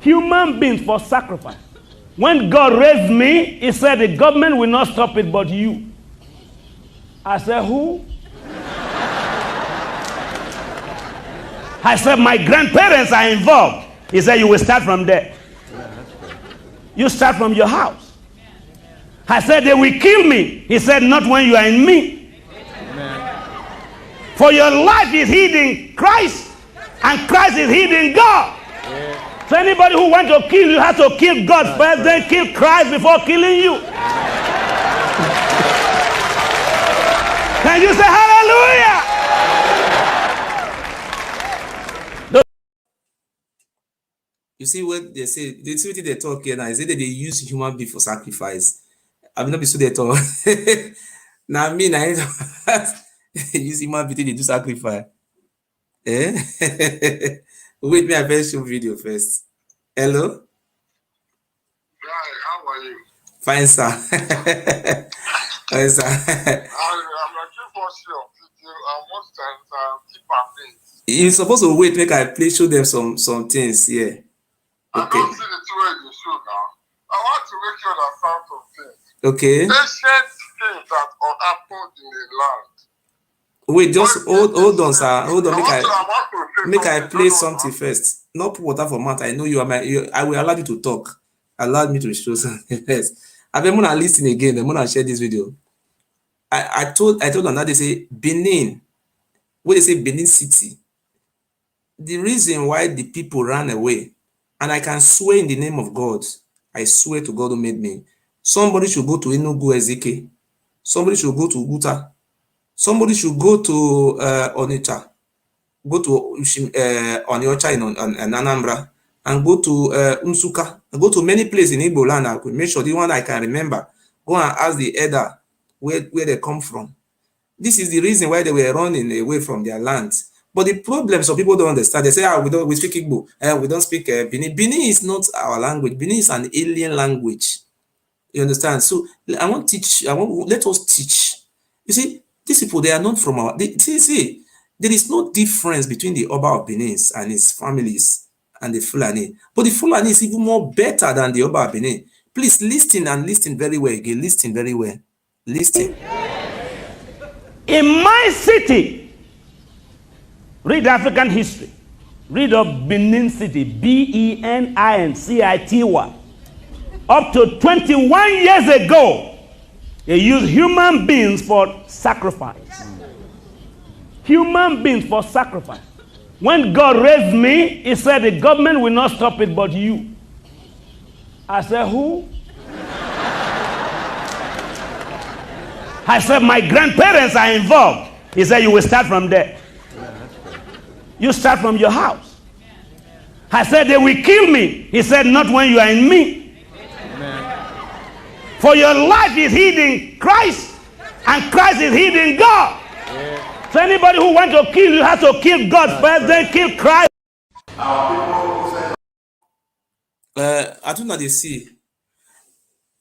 Human beings for sacrifice. When God raised me, he said the government will not stop it but you. I said, who? I said, my grandparents are involved. He said, you will start from there. You start from your house. I said, they will kill me. He said, not when you are in me. Amen. For your life is hid in Christ, and Christ is hid in God. Yeah. So anybody who wants to kill you has to kill God first, then kill Christ before killing you. Can you say hallelujah? You see what they say, the truth they talk here now is that they use human being for sacrifice. I will not be so they talk. Now me, I use human being to do sacrifice. Eh? Wait, me I first show video first. Hello? Hi, how are you? Fine, sir. Fine, sir. I'm looking for your video and most times keep our things. You're supposed to wait, make I please show them some things here. Yeah. I don't see the two way you show now. I want to make you understand some things. Okay. Ancient things that happened in the land. Wait, just hold on, sir. Hold on, make I play something first. Not put water for mouth. I know you are I will allow you to talk. Allow me to show something first. I've been gonna listen again. I'm gonna share this video. I told them that they say Benin. When they say Benin City, the reason why the people ran away, and I can swear in the name of God, I swear to God who made me, somebody should go to Enugu Ezeke, somebody should go to Uguta, somebody should go to Onitsha, go to Oniocha in Anambra, and go to Nsukka, and go to many places in Igbo land. I could make sure the one I can remember. Go and ask the elder where they come from. This is the reason why they were running away from their lands. But the problem, some people don't understand. They say, we speak Igbo, we don't speak Benin. Benin is not our language. Benin is an alien language. You understand? So let us teach. You see, these people, they are not from our, see, there is no difference between the Oba of Benin and his families and the Fulani. But the Fulani is even more better than the Oba of Benin. Please listen and listen very well again. Listen very well. Listen. In my city, read African history. Read of Benin City, Benin-city. Up to 21 years ago, they used human beings for sacrifice. human beings for sacrifice. When God raised me, he said the government will not stop it but you. I said, who? I said, my grandparents are involved. He said, you will start from there. You start from your house. I said, they will kill me. He said, not when you are in me. Amen. For your life is hid in Christ, and Christ is hid in God. Yeah. So anybody who wants to kill you has to kill God first, then kill Christ. I don't know they see.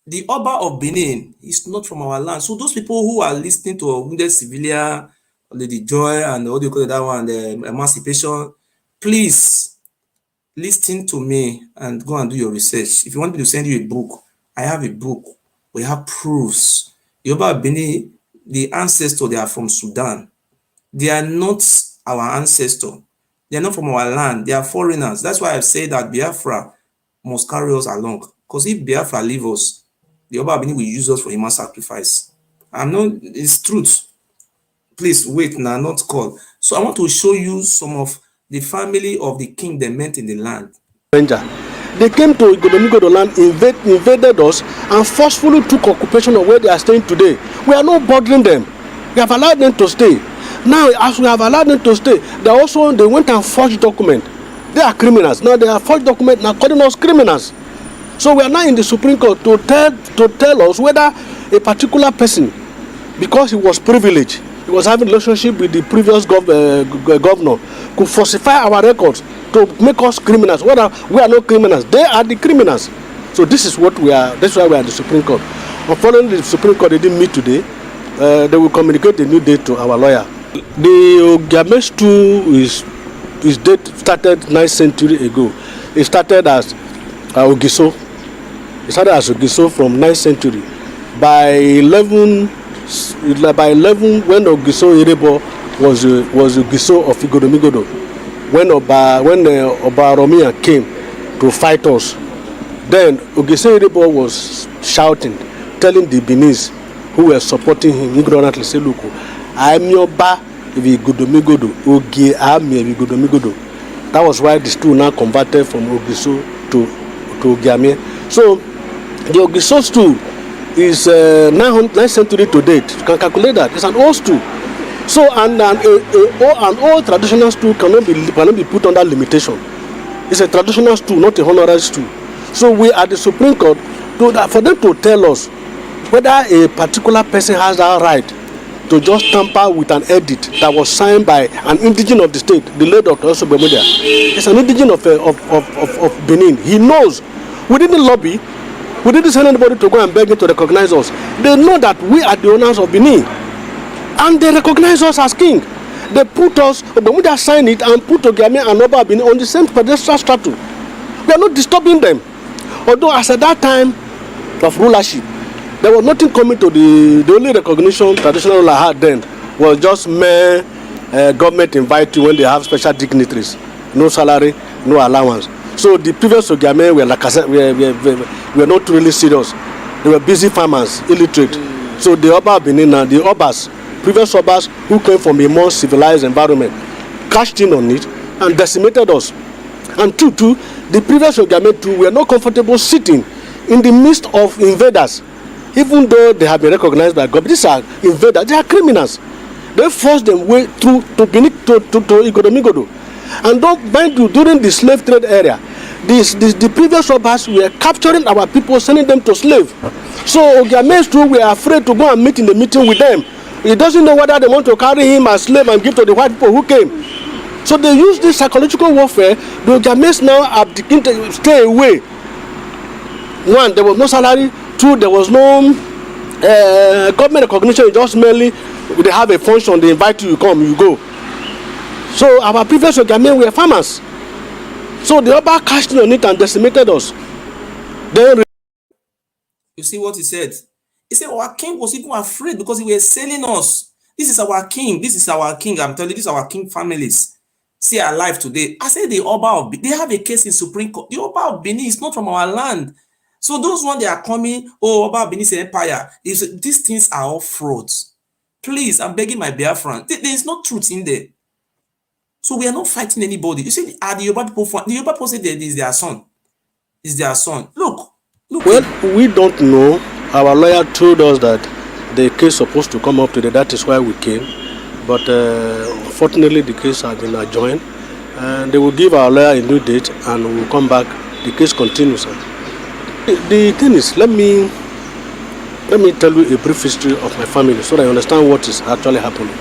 The Oba of Benin is not from our land. So those people who are listening to wounded civilian, Lady Joy, and what do you call that one, the emancipation, please listen to me and go and do your research. If you want me to send you a book, I have a book. We have proofs. The Oba of Benin, the ancestors, they are from Sudan. They are not our ancestor. They are not from our land. They are foreigners. That's why I say that Biafra must carry us along. Because if Biafra leave us, the Oba of Benin will use us for human sacrifice. It's truth. Please wait now, not call. So I want to show you some of the family of the king they met in the land. They came to Igodomigodo land, invaded us, and forcefully took occupation of where they are staying today. We are not bothering them. We have allowed them to stay. Now, as we have allowed them to stay, they went and forged documents. They are criminals. Now they are forged documents and calling us criminals. So we are now in the Supreme Court to tell us whether a particular person, because he was privileged, he was having a relationship with the previous governor, could falsify our records to make us criminals. We are not criminals. They are the criminals. So this is what we are. That's why we are at the Supreme Court. Unfortunately, the Supreme Court, they didn't meet today. They will communicate a new date to our lawyer. The his date started 9th century ago. It started as ogiso. It started as ogiso from 9th century. By 11, when ogiso Irebo was ogiso of Igodomigodo, when Oba Romia came to fight us, then ogiso Irebo was shouting, telling the Beninese who were supporting him ignorantly, say, look, I am your ba if Igodomigodo, Ogie Ami if Igodomigodo. That was why the stool now converted from ogiso to Ogiame. So the ogiso stool is 9th century to date. You can calculate that. It's an old stool. So an old traditional stool cannot be put under limitation. It's a traditional stool, not a honorary stool. So we are the Supreme Court for them to tell us whether a particular person has that right to just tamper with an edict that was signed by an indigenous of the state, the late Dr. Oba of Benin. It's an indigenous of Benin. He knows. We didn't lobby. We didn't send anybody to go and beg him to recognize us. They know that we are the owners of Benin. And they recognize us as king. They put us, Obamudia signed it and put Ogiame and Oba of Benin on the same pedestal statue. We are not disturbing them. Although as at that time of rulership, there was nothing coming to the only recognition traditional ruler had then was just mere government invite you when they have special dignitaries. No salary, no allowance. So the previous Ogiame were like I said, were not really serious. They were busy farmers, illiterate. So the Oba of Benin and the Obas, previous Obas who came from a more civilized environment, cashed in on it and decimated us. And two, the previous Ogiame too were not comfortable sitting in the midst of invaders, even though they have been recognized by God. These are invaders, they are criminals. They forced them way through to Igodomigodo. And don't mind you, during the slave trade area, the previous Obas were capturing our people, sending them to slave. So Ogiames too were afraid to go and meet in the meeting with them. He doesn't know whether they want to carry him as slave and give to the white people who came. So they use this psychological warfare. The Ogiames now have to stay away. One, there was no salary. Two, there was no government recognition. Just merely they have a function, they invite you, you come, you go. So our previous Ogiame were farmers. So the Oba cashed in on it and decimated us. Then you see what he said? He said our king was even afraid because he was selling us. This is our king. This is our king. I'm telling you, these are our king families. See alive today. I said the Oba of Benin, they have a case in Supreme Court. The Oba of Benin is not from our land. So those ones they are coming, oh, Oba of Benin is an empire. These things are all frauds. Please, I'm begging my Biafran. There is no truth in there. So we are not fighting anybody. You see, are the Yoruba people, the Yoruba people say that is their son. Is their son. Look. Well, we don't know. Our lawyer told us that the case supposed to come up today. That is why we came. But unfortunately, the case has been adjourned. And they will give our lawyer a new date and we will come back. The case continues. The thing is, let me tell you a brief history of my family so that I understand what is actually happening.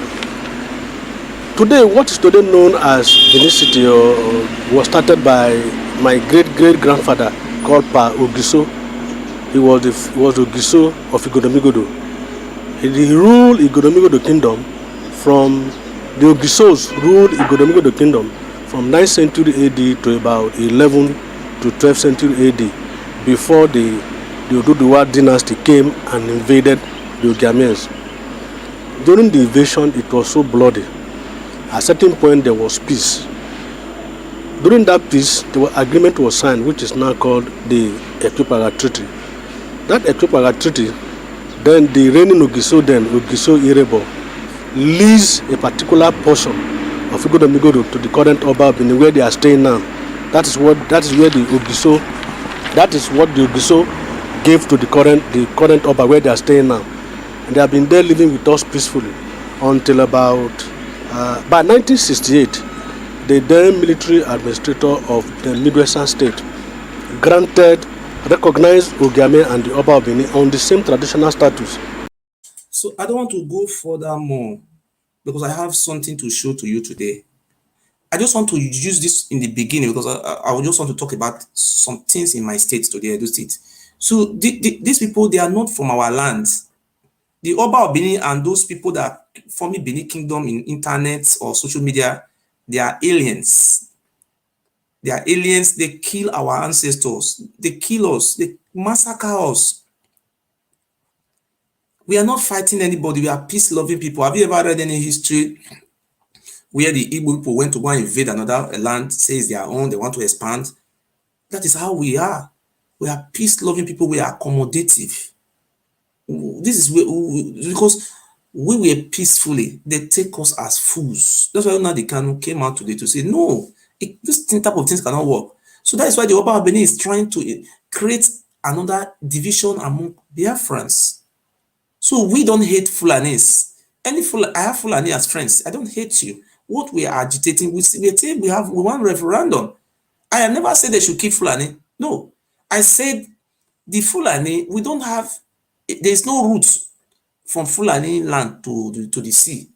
Today, what is today known as Benin City was started by my great-great-grandfather called Pa Ogiso. He was Ogiso of Igodomigodo. He ruled Igodomigodo Kingdom from the Ogisos ruled Igodomigodo Kingdom from 9th century AD to about 11th to 12th century AD before the Uduriyekemwen dynasty came and invaded the Ogiamens. During the invasion, it was so bloody. At a certain point, there was peace. During that peace, the agreement was signed, which is now called the Ewuare Treaty. That Ewuare Treaty, then the reigning Ogiso, Ogiso Irebo, leased a particular portion of Igodomigodo to the current Oba of Benin, where they are staying now. That is what the Ogiso gave to the current Oba, where they are staying now. And they have been there living with us peacefully until about by 1968, the then military administrator of the Midwestern state recognized Ogiame and the Oba of Benin on the same traditional status. So I don't want to go further more because I have something to show to you today. I just want to use this in the beginning because I would just want to talk about some things in my state today, Edo State. So these people, they are not from our land. The Oba of Benin and those people that form the Benin Kingdom in internet or social media, they are aliens. They are aliens. They kill our ancestors. They kill us. They massacre us. We are not fighting anybody. We are peace-loving people. Have you ever read any history where the Igbo people went to go and invade another land, say it's their own, they want to expand? That is how we are. We are peace-loving people. We are accommodative. This is because we were peacefully, they take us as fools. That's why now the Kanu came out today to say, no, this type of things cannot work. So that is why the Oba of Benin is trying to create another division among Biafrans. So we don't hate Fulanis. I have Fulani as friends. I don't hate you. What we are agitating, we want referendum. I have never said they should keep Fulani. No. I said the Fulani, we don't have, there's no route from Fulani land to the sea.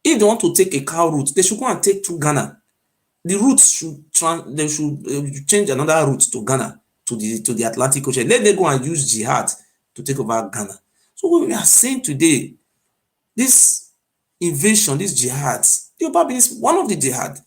If they want to take a cow route, they should go and take to Ghana. The routes they should change another route to Ghana, to the Atlantic Ocean. Let them go and use jihad to take over Ghana. So what we are saying today, this invasion, this jihad, the Oba is one of the jihad.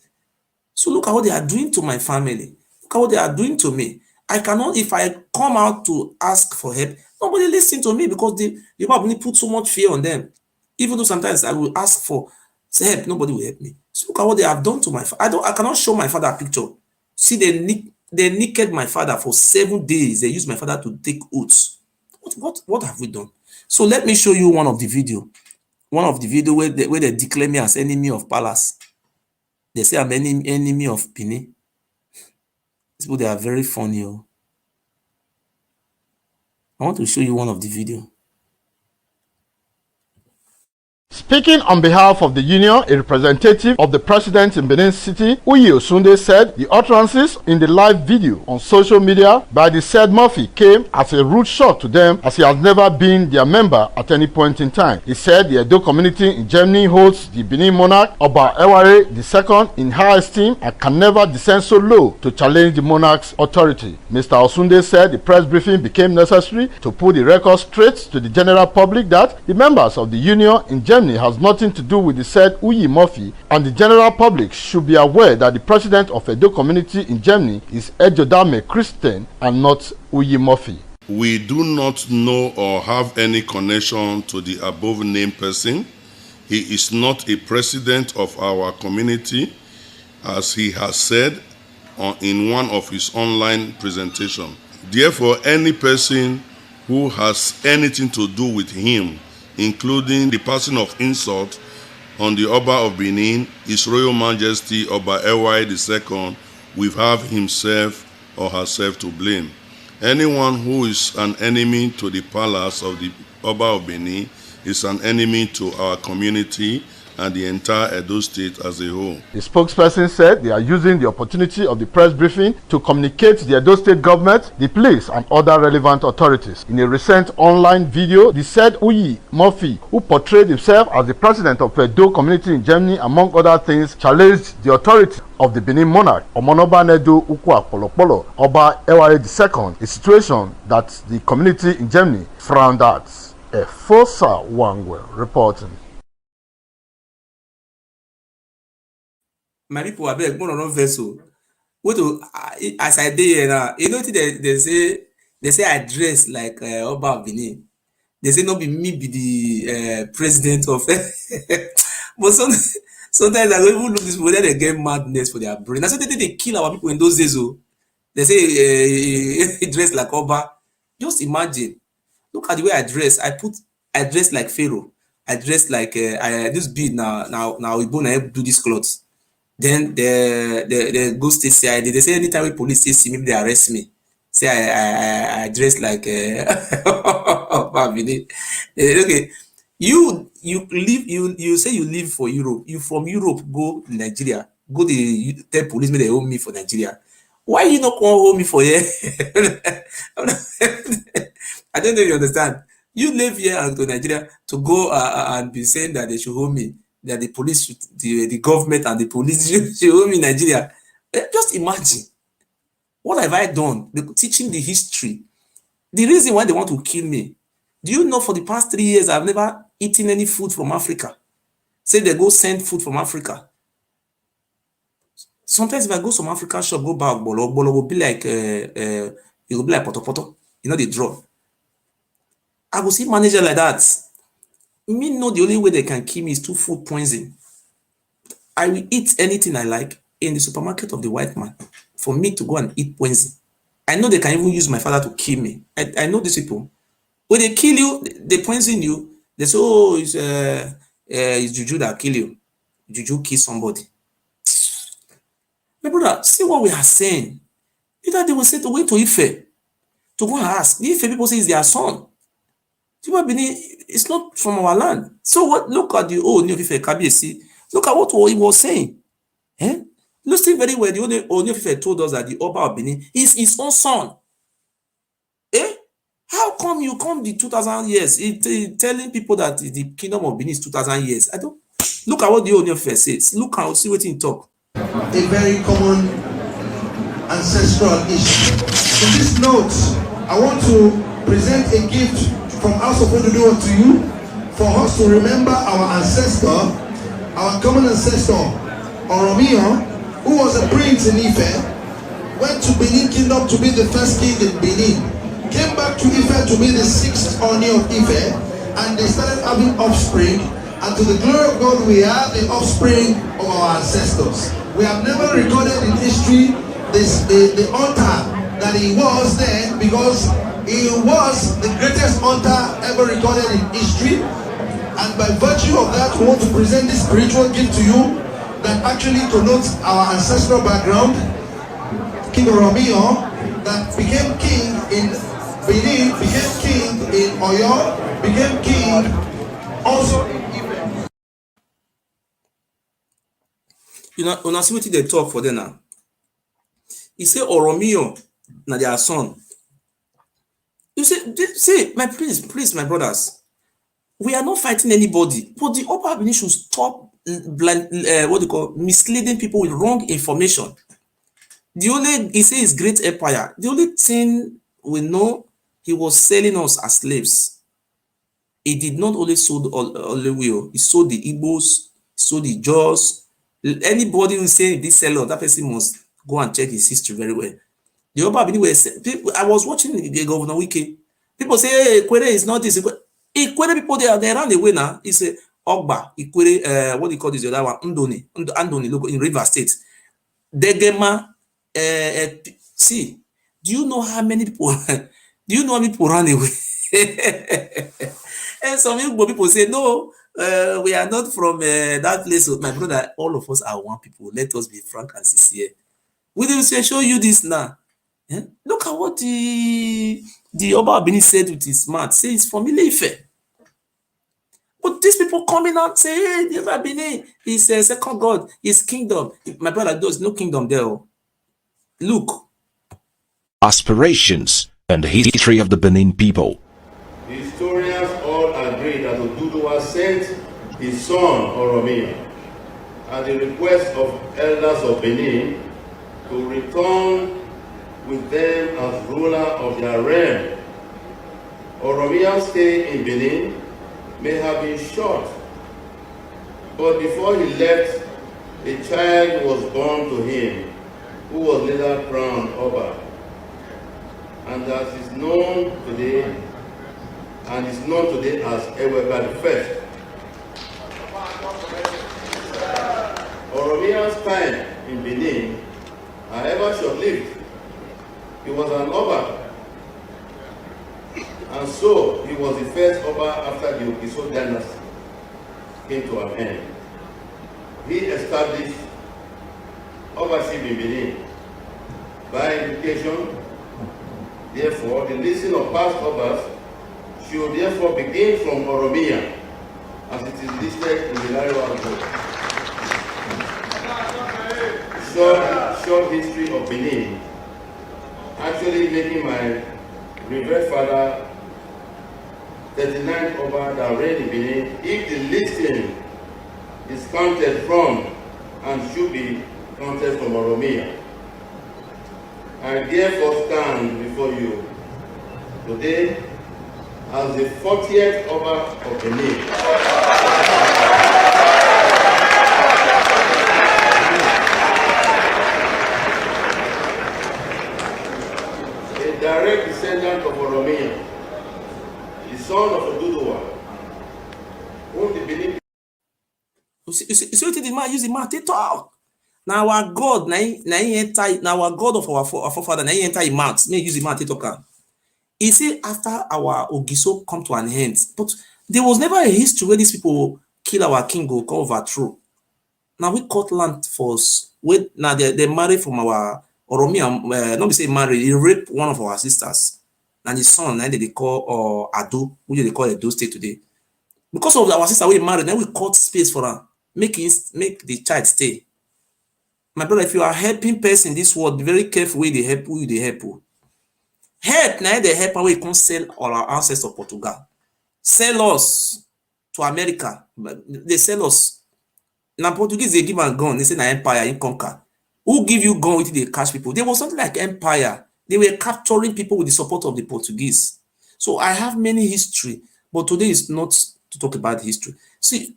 So look at what they are doing to my family. Look at what they are doing to me. I cannot, if I come out to ask for help, nobody listen to me because the Oba put so much fear on them. Even though sometimes I will ask for help, nobody will help me. So look at what they have done to my father. I cannot show my father a picture. See, they naked my father for 7 days. They used my father to take oaths. What have we done? So let me show you one of the video. One of the video where they declare me as enemy of palace. They say I'm enemy of Benin. These people, they are very funny. Oh. I want to show you one of the video. Speaking on behalf of the union, a representative of the president in Benin City, Osunde, said the utterances in the live video on social media by the said Murphy came as a rude shock to them, as he has never been their member at any point in time. He said the Edo community in Germany holds the Benin monarch, Oba Ewure II, in high esteem and can never descend so low to challenge the monarch's authority. Mr. Osunde said the press briefing became necessary to put the record straight to the general public that the members of the union in Germany has nothing to do with the said Uyi Murphy, and the general public should be aware that the president of Edo community in Germany is Ejodame Christian and not Uyi Murphy. We do not know or have any connection to the above named person. He is not a president of our community, as he has said in one of his online presentations. Therefore, any person who has anything to do with him including the passing of insult on the Oba of Benin, His Royal Majesty Oba Ewure II, will have himself or herself to blame. Anyone who is an enemy to the palace of the Oba of Benin is an enemy to our community and the entire Edo State as a whole. The spokesperson said they are using the opportunity of the press briefing to communicate to the Edo State government, the police, and other relevant authorities. In a recent online video, the said Uyi Murphy, who portrayed himself as the president of Edo community in Germany, among other things, challenged the authority of the Benin monarch, Omonoba Nedo Ukwa Polopolo, Oba Ewure II, a situation that the community in Germany frowned at. Efosa Wangwe reporting. My people are beg, more vessel. What to as I did here now, you know, they say I dress like Oba of Benin. They say not be me be the president of but sometimes I don't even look this people, they get madness for their brain. That's why they kill our people in those days. Oh. They say he dressed like Oba. Just imagine. Look at the way I dress. I dress like Pharaoh. I dress like this bead now we born I do this clothes. Then the go state CID. They say anytime the police see me, they arrest me. Say I dress like okay. You say you live for Europe. You from Europe go Nigeria. Go the tell police me they owe me for Nigeria. Why you not come hold me for here? I don't know if you understand. You live here and to Nigeria to go and be saying that they should hold me. That the police, the government and the police should hold me in Nigeria. Just imagine. What have I done? Teaching the history. The reason why they want to kill me. Do you know for the past 3 years, I've never eaten any food from Africa. Say they go send food from Africa. Sometimes if I go some African shop, go back, bolo will be like, it will be like poto. You know, they draw. I will see manager like that. Me know the only way they can kill me is through food poison. I will eat anything I like in the supermarket of the white man for me to go and eat poison. I know they can even use my father to kill me. I know these people. When they kill you, they poison you. They say, oh, it's juju that kill you. Juju kill somebody. My brother, see what we are saying. Either they will say to wait to Ife to go and ask. The Ife people say it's their son. It's not from our land. So what? Look at the old New Ife Kabiyesi. Look at what he was saying. Listen very well. The old New Ife told us that the Oba of Benin is his own son. How come you come the 2,000 years telling people that the kingdom of Benin is 2,000 years? I don't. Look at what the old New Ife says. Look and see what he talk. A very common ancestral issue. In this note, I want to present a gift from House of Ogido to you for us to remember our ancestor, our common ancestor, Oromio, who was a prince in Ife, went to Benin Kingdom to be the first king in Benin, came back to Ife to be the 6th Oni of Ife, and they started having offspring, and to the glory of God, we are the offspring of our ancestors. We have never recorded in history the altar that he was then, because he was the greatest hunter ever recorded in history, and by virtue of that, we want to present this spiritual gift to you that actually connotes our ancestral background. King Oromio, that became king in Benin, became king in Oyo, became king also in Ife. You know, see what they talk for them now. He say Oromio, na their son. You say, please, my brothers, we are not fighting anybody, but the Oba of Benin should stop misleading people with wrong information. He say his great empire. The only thing we know, he was selling us as slaves. He did not only sold Olewi, he sold the Igbos, sold the Jaws. Anybody who say this seller, that person must go and check his history very well. The Oba of Benin I was watching the Governor Wike. People say, hey, Ekwere is not this. Ekwere people, they ran away now. He say, Ogba, Ekwere, what do you call this? The other one, Andoni, look in River State. Degema, see, do you know how many people ran away? And some Igbo people say, no, we are not from that place. My brother, all of us are one people. Let us be frank and sincere. We will say, show you this now. Eh? Look at what the Oba of Benin said with his mouth. Say it's from Ile-Ife. But these people coming out say, hey, the Oba of Benin is a second god, his kingdom. My brother, there's no kingdom there. Look. Aspirations and history of the Benin people. Historians all agree that Oduduwa sent his son Oromia at the request of elders of Benin to return with them as ruler of their realm. Oromia's stay in Benin may have been short, but before he left, a child was born to him who was later crowned Oba, and as is known today, as Ewure first. Oromia's time in Benin, however short-lived, he was an Oba, and so he was the first Oba after the Ogiso dynasty came to an end. He established Obaship in Benin by invitation. Therefore, the listing of past Obas should therefore begin from Oromia, as it is listed in the Lariwa book. Short history of Benin, actually making my revered father 39th Oba that reigned in Benin, if the listing is counted from and should be counted from Oromia. I therefore stand before you today as the 40th Oba of Benin. A direct descendant of Oromia, the son of Oduduwa, whom the Benin. You see what the man use the mouth to talk. Now our God, now our God of our forefather, now he enter his mouth. May use the mouth to talk. He say after our Ogiso come to an end, but there was never a history where these people kill our king or come overthrow. Now we cut land for us. Now they marry from our Oromia. Not be say marry, he raped one of our sisters, and his son. Now they call Ado, which they call Edo State today. Because of our sister we married, then we cut space for her, make the child stay. My brother, if you are helping person in this world, be very careful where they help who they help. Help now they help and we can sell all our ancestors of Portugal. Sell us to America. They sell us. Now Portuguese they give a gun, they say na empire in conquer. Who give you gun with they catch people? There was something like empire. They were capturing people with the support of the Portuguese. So I have many history, but today is not to talk about history. See,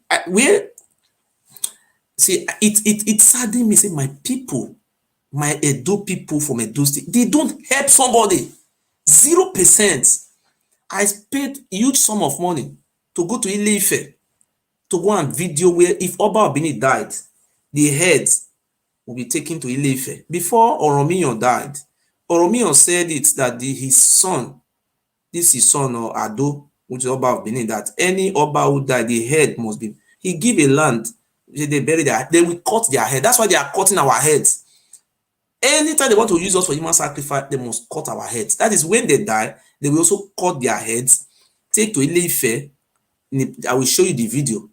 it saddened me. Say my people, my Edo people from Edo State, they don't help somebody. 0%. I paid huge sum of money to go to Ile-Ife to go and video where if Oba of Benin died, the heads will be taken to Ile-Ife. Before Oromiyan died, Oromiyan said it that his son or Ado, which is Oba of Benin, that any Oba who died, the head must be. He give a land. They bury their. They will cut their head. That's why they are cutting our heads. Anytime they want to use us for human sacrifice, they must cut our heads. That is when they die, they will also cut their heads, take to Ile-Ife. I will show you the video.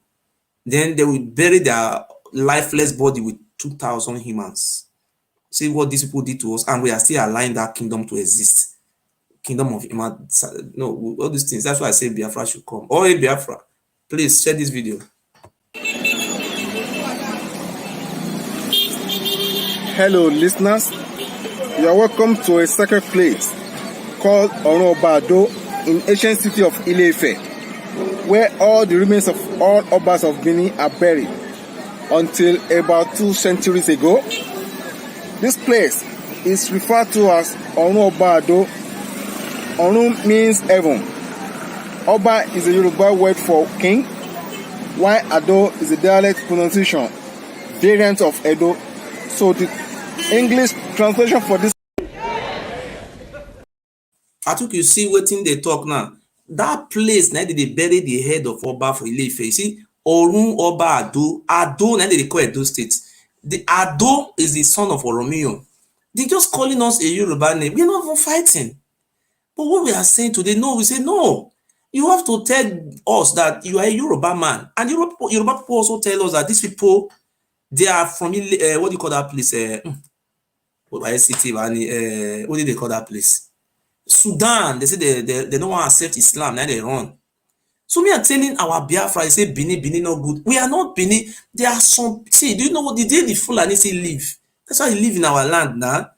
Then they will bury their lifeless body with 2,000 humans. See what these people did to us, and we are still allowing that kingdom to exist. Kingdom of human. No, all these things. That's why I say Biafra should come. Oh, hey, Biafra, please share this video. Hello, listeners. You are welcome to a sacred place called Oba in ancient city of Ile-Ife, where all the remains of all Obas of Benin are buried until about 2 centuries ago. This place is referred to as Oba. Onu means heaven. Oba is a Yoruba word for king, while Ado is a dialect pronunciation variant of Edo. So the English translation for this. I think you see what they talk now. that place now they bury the head of Oba for Ile-Ife. You see, Orun Oba Ado now they call Edo State. The Ado is the son of Oromiyo. They're just calling us a Yoruba name. We're not even fighting. But what we are saying today, no, we say no. You have to tell us that you are a Yoruba man. And Yoruba people also tell us that these people, they are from, what do you call that place? What did they call that place? Sudan. They say they don't want to accept Islam, now they run. So we are telling our Biafra, say Benin not good. We are not Benin. There are some, see, do you know what the day the Fulani say live? That's why they live in our land now.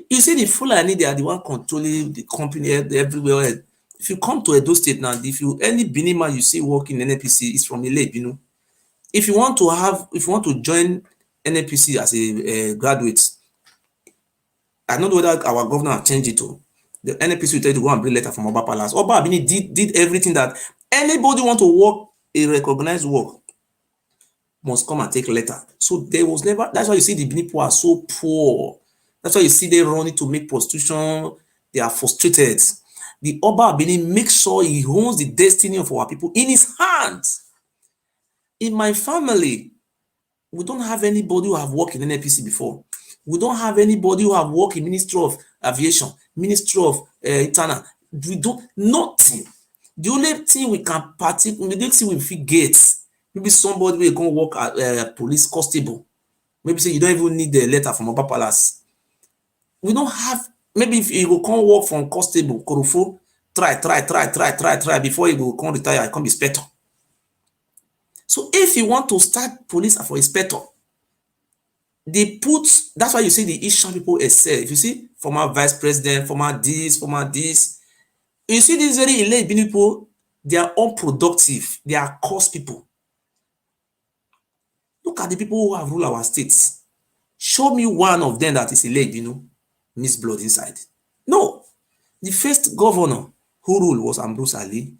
You see the Fulani, they are the one controlling the company everywhere. If you come to Edo State now, any Benin man you see working in NPC is from Ile, you know. If you want to join NPC as a graduate, I don't know whether our governor have changed it to. The NPC will tell you to go and bring letter from Oba Palace. Oba of Benin did everything that anybody want to work a recognized work must come and take letter. So there was never. That's why you see the Benin people are so poor. That's why you see they running to make prostitution. They are frustrated. The Oba of Benin makes sure he owns the destiny of our people in his hands. In my family, we don't have anybody who have worked in NPC before. We don't have anybody who have worked in Ministry of Aviation, Ministry of Internal. We don't, nothing. The only thing we can the only thing we forget, maybe somebody will go work at police constable. Maybe say you don't even need the letter from Oba Palace. We don't have, maybe if you go come work from constable, Korofo, try before you go come retire, come inspector. So if you want to start police for inspector, they put, that's why you see the Ishan people excel. If you see former vice president, former this, you see these very elite people, they are unproductive, they are cost people. Look at the people who have ruled our states. Show me one of them that is elite, miss blood inside. No. The first governor who ruled was Ambrose Ali.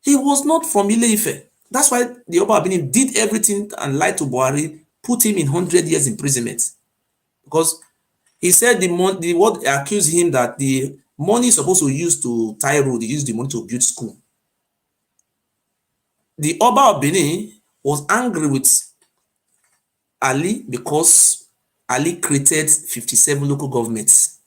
He was not from Ile-Ife. That's why the Oba of Benin did everything and lied to Buhari, put him in 100 years imprisonment. Because he said the what accused him that the money supposed to use to tie road, he used the money to build school. The Oba of Benin was angry with Ali because Ali created 57 local governments.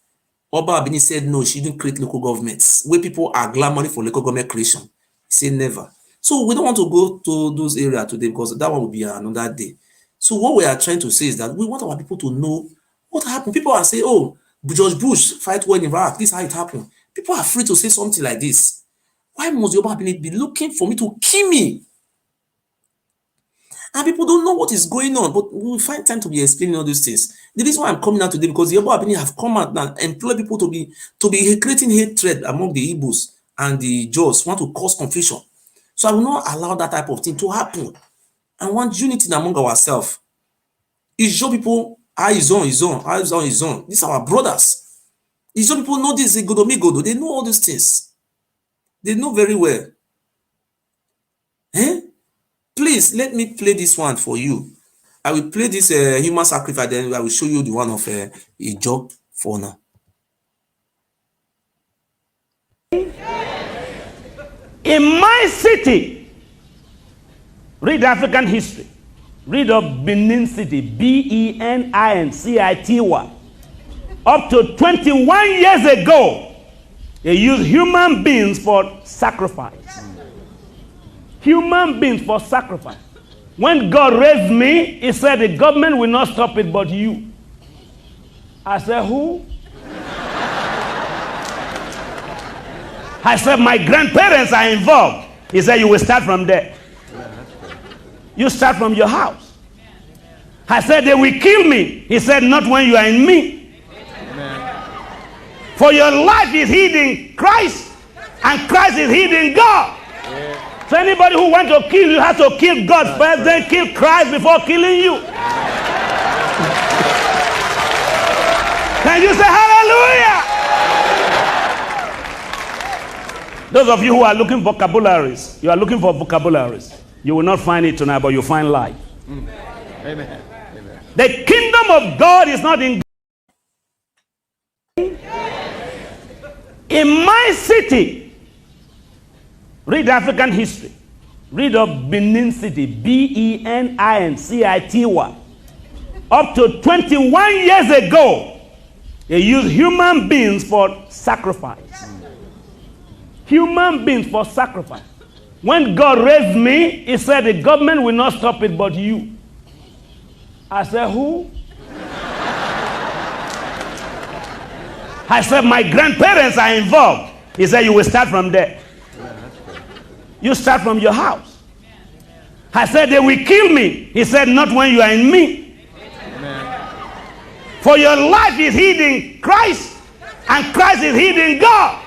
Oba of Benin said no, she didn't create local governments where people are clamoring for local government creation. He said never. So we don't want to go to those areas today because that one will be another day. So what we are trying to say is that we want our people to know what happened. People are saying, oh, George Bush fight war in Iraq, this is how it happened. People are free to say something like this. Why must the Oba of Benin be looking for me to kill me? And people don't know what is going on, but we will find time to be explaining all these things. The reason why I'm coming out today because the Oba of Benin have come out and employ people to be creating hatred among the Igbos and the Jaws, want to cause confusion. So I will not allow that type of thing to happen. I want unity among ourselves. Ijo people, eyes on. These are our brothers. Ijo people know this, Godo. They know all these things. They know very well. Please, let me play this one for you. I will play this human sacrifice, then I will show you the one of Ijo for now. In my city, read African history. Read of Benin City, Benin-City. Up to 21 years ago, they used human beings for sacrifice. Human beings for sacrifice. When God raised me, he said the government will not stop it but you. I said, who? I said, my grandparents are involved. He said, you will start from there. You start from your house. I said, they will kill me. He said, not when you are in me. Amen. For your life is hid in Christ, and Christ is hid in God. Yeah. So anybody who wants to kill you has to kill God first, then kill Christ before killing you. Can you say hallelujah? Those of you who are looking for vocabularies, you are looking for vocabularies. You will not find it tonight, but you'll find life. Amen. Amen. The kingdom of God is not in. In my city, Read African history. Read of Benin City, B-E-N-I-N-C-I-T-Y. Up to 21 years ago, they used human beings for sacrifice. Human beings for sacrifice. When God raised me, he said the government will not stop it but you. I said, who? I said, my grandparents are involved. He said, you will start from there. You start from your house. I said, they will kill me. He said, not when you are in me. For your life is hid in Christ, and Christ is hid in God.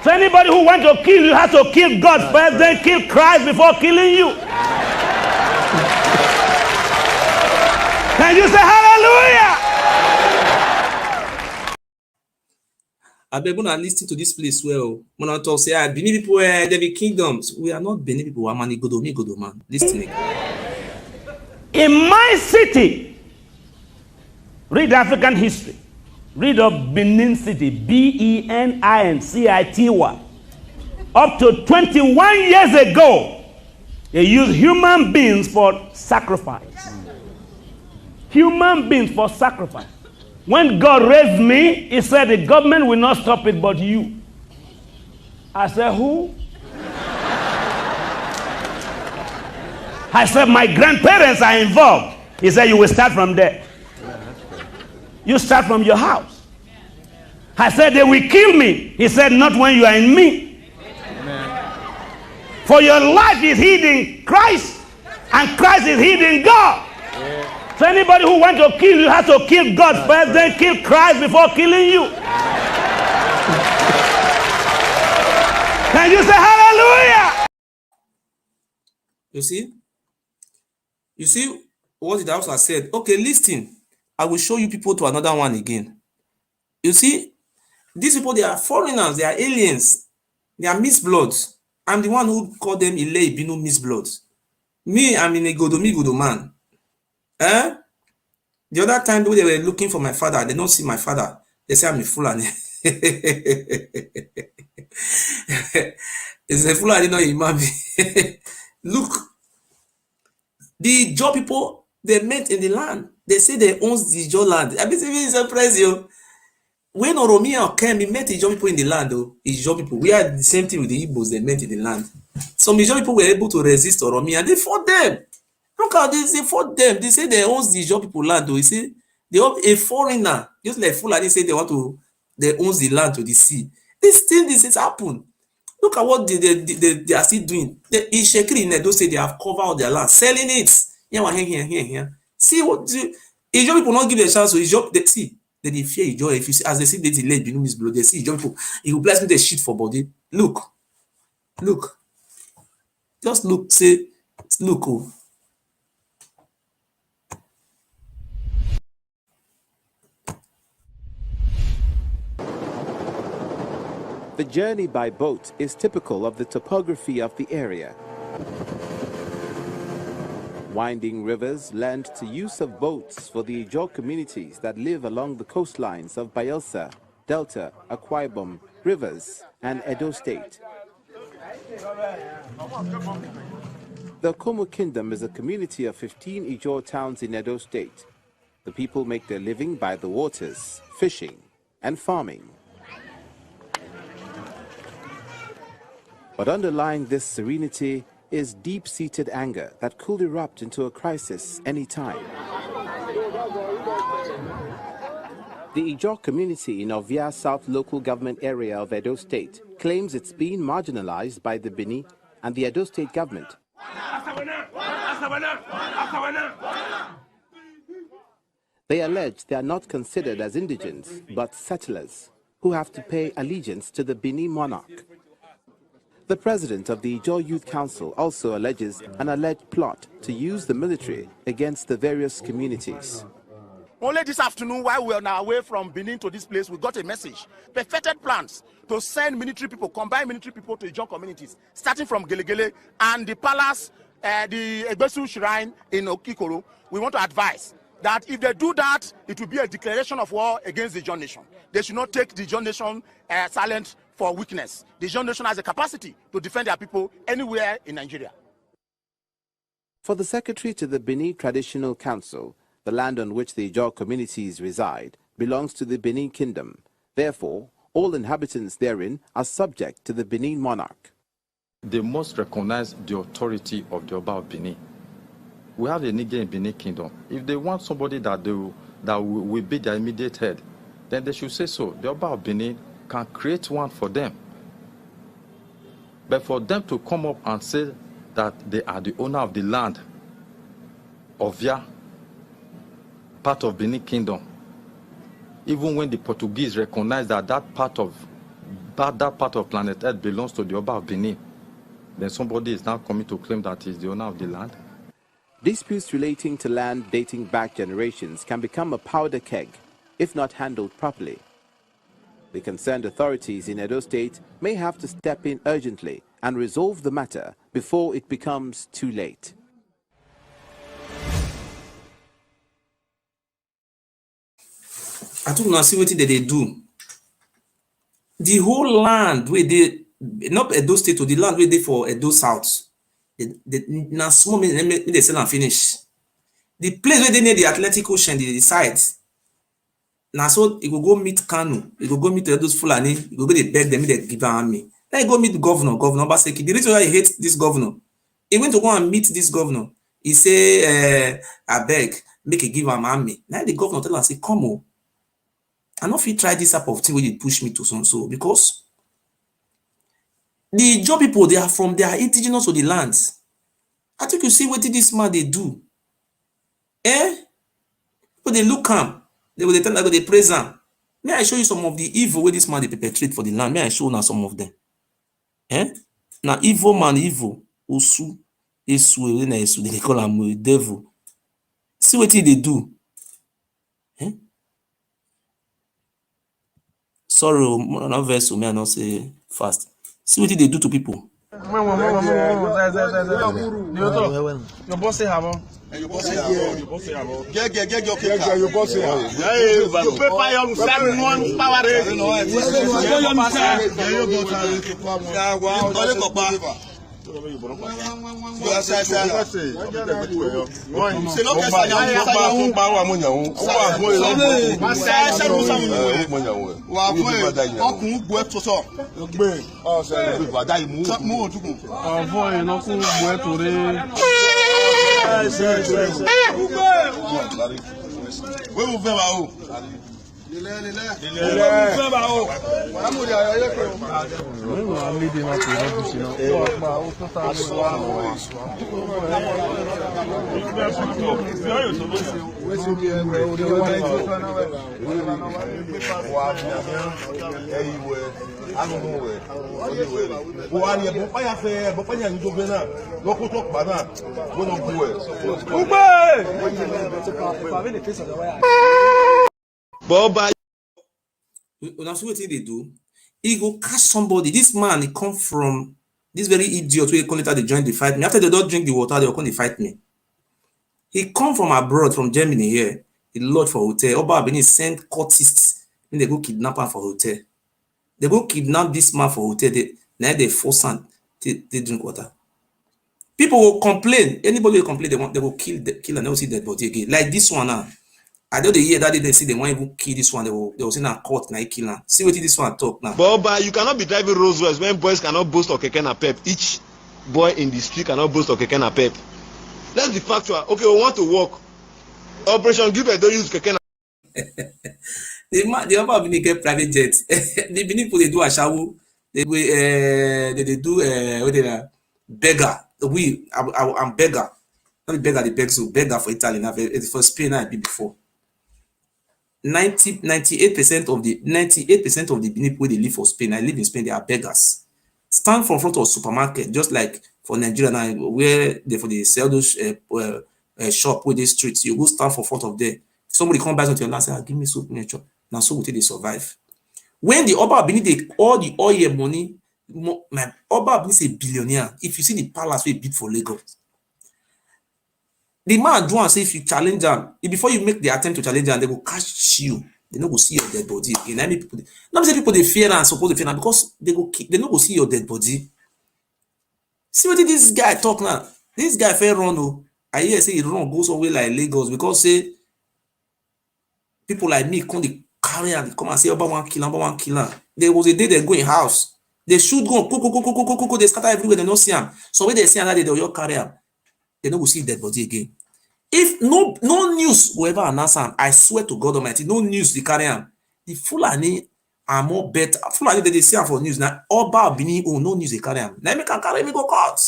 So anybody who wants to kill you has to kill God first, then kill Christ before killing you. Can you say hallelujah? I beg you listen to this place well. When I talk, say, Benin people, they be kingdoms. We are not Benin people. I'm an Igodo man. Listen. In my city, read African history. Read of Benin City, B-E-N-I-N-C-I-T-Y. Up to 21 years ago, they used human beings for sacrifice. Human beings for sacrifice. When God raised me, he said the government will not stop it but you. I said, who? I said, my grandparents are involved. He said, you will start from there. You start from your house. I said, they will kill me. He said, not when you are in me. For your life is hid in Christ, and Christ is hid in God. So anybody who wants to kill you has to kill God first, then kill Christ before killing you. Can you say hallelujah? You see? You see what the house has said? Okay, listen. I will show you people to another one again. You see, these people, they are foreigners, they are aliens, they are misbloods. I'm the one who called them Ile Ibinu misbloods. Me, I'm in a Godo man. The other time they were looking for my father, they don't see my father. They say I'm a Fulani. It's a Fulani, not a Imam. Look, the Joe people, they met in the land. They say they own the Joe land. I mean, it's surprised you. When Oromia came, he met the Joe people in the land. The Joe people, we had the same thing with the Igbos. They met in the land. Some Joe people were able to resist Oromia. They fought them. Look how they fought them. They say they own the Joe people land. You see, they own a foreigner, just like Fulani say they own the land to the sea. This is happen. Look at what they are still doing. In Shekiri in Edo State, they have covered all their land, selling it. Here. See what the Ijo people not give a chance to Ijo. They see, they fear Ijo. If you see, as they see, they delay Benin is blood. They see Ijo people. He will bless me the shit for body. Look, just look. Say, look. Oh. The journey by boat is typical of the topography of the area. Winding rivers lend to use of boats for the Ijo communities that live along the coastlines of Bayelsa, Delta, Akwa Ibom, Rivers, and Edo State. The Komo Kingdom is a community of 15 Ijo towns in Edo State. The people make their living by the waters, fishing, and farming. But underlying this serenity is deep-seated anger that could erupt into a crisis any time. The Ijo community in Ovia South local government area of Edo State claims it's being marginalized by the Benin and the Edo State government. They allege they are not considered as indigents, but settlers who have to pay allegiance to the Benin monarch. The president of the Ijo Youth Council also alleges an alleged plot to use the military against the various communities. Only this afternoon, while we are on our way from Benin to this place, we got a message. Perfected plans to send military people, combine military people to Ijo communities, starting from Gelegele and the palace, the Egbesu Shrine in Okikoro. We want to advise that if they do that, it will be a declaration of war against the Ijo nation. They should not take the Ijo nation silent for weakness. The Ijaw nation has a capacity to defend their people anywhere in Nigeria. For the Secretary to the Benin Traditional Council, the land on which the Ijaw communities reside belongs to the Benin Kingdom. Therefore, all inhabitants therein are subject to the Benin monarch. They must recognize the authority of the Oba of Benin. We have a Niger in Benin Kingdom. If they want somebody that will be their immediate head, then they should say so. The Oba of Benin can create one for them. But for them to come up and say that they are the owner of the land of Ovia, part of Benin Kingdom, even when the Portuguese recognize that that part of planet Earth belongs to the Oba of Benin, then somebody is now coming to claim that he's the owner of the land. Disputes relating to land dating back generations can become a powder keg if not handled properly. The concerned authorities in Edo State may have to step in urgently and resolve the matter before it becomes too late. I told you, see what they do. The whole land where they, not Edo State, or the land where they for Edo South, now small they sell and finish. The place where they near the Atlantic Ocean, they decide. Now so you go meet Kanu, you go meet those Fulani, you go they beg them, they give an army. Then you go meet the governor Obaseki. The reason why he hates this governor, he went to go and meet this governor. He say, I beg, make a give an army. Now the governor tell him, say, come on. I know if you try this type of thing where you push me to so because the Ijaw people, they are from their indigenous of the lands. I think you see what this man they do. But they look calm. They will tell like they praise him. May I show you some of the evil where this man they perpetrate for the land? May I show now some of them? Now evil man, evil. Osu, Esu, they call him devil. See what they do. Sorry, not verse, may I not say fast. See what they do to people. Your boss say have your boss say have. Get your boss say have. You prepare your sermon power. When I see what they do, he go catch somebody. This man, he come from this very idiot where he call it they join the fight me. After they don't drink the water, they will come to fight me. He come from abroad, from Germany here. He lodge for hotel. Oba of Benin send cultists and they go kidnap him for hotel. They go kidnap this man for hotel. They force him to drink water. People will complain. Anybody will complain. They will kill and they will see dead body again. Like this one now. I don't hear that they say they want to kill this one. They will say now court now kill now. See what this one talk now. But you cannot be driving Rolls Royce when boys cannot boast of keke napep. Each boy in the street cannot boast of keke napep. Let's be factual. Okay, we want to work. Operation Give don't use keke napep. The Oba of Benin get private jets. The Benin people they do ashawu. They do what they beggar. I'm beggar. Not beggar the beg so beggar for Italy now for Spain I be before. 98% of the Benin people they live for Spain. I live in Spain. They are beggars. Stand from front of supermarket, just like for Nigeria now, where they sell those shop with these streets. You go stand for front of there. If somebody come back to your land, say, give me soup in your now so they survive. When the Oba of Benin all the oil money, my Oba of Benin is a billionaire. If you see the palace we bid for Lagos. The man do and say if you challenge them, before you make the attempt to challenge them, they will catch you they no go see your dead body again. I mean, people, not say people they fear and suppose they fear because they no go see your dead body. See what did this guy talk now? This guy fair run. Oh, I hear say he run go somewhere like Lagos because say people like me come they carry and come and say Oba one killer. There was a day they go in house. They shoot gun, go, they scatter everywhere, they no see him. So when they see another day, they'll all carry him. They no go see dead body again. If no news will ever announce him, I swear to God Almighty, no news they carry him. The Fulani are more better. Fulani they see him for news now. Oba of Benin, oh no news they carry him. Now me can carry me go court.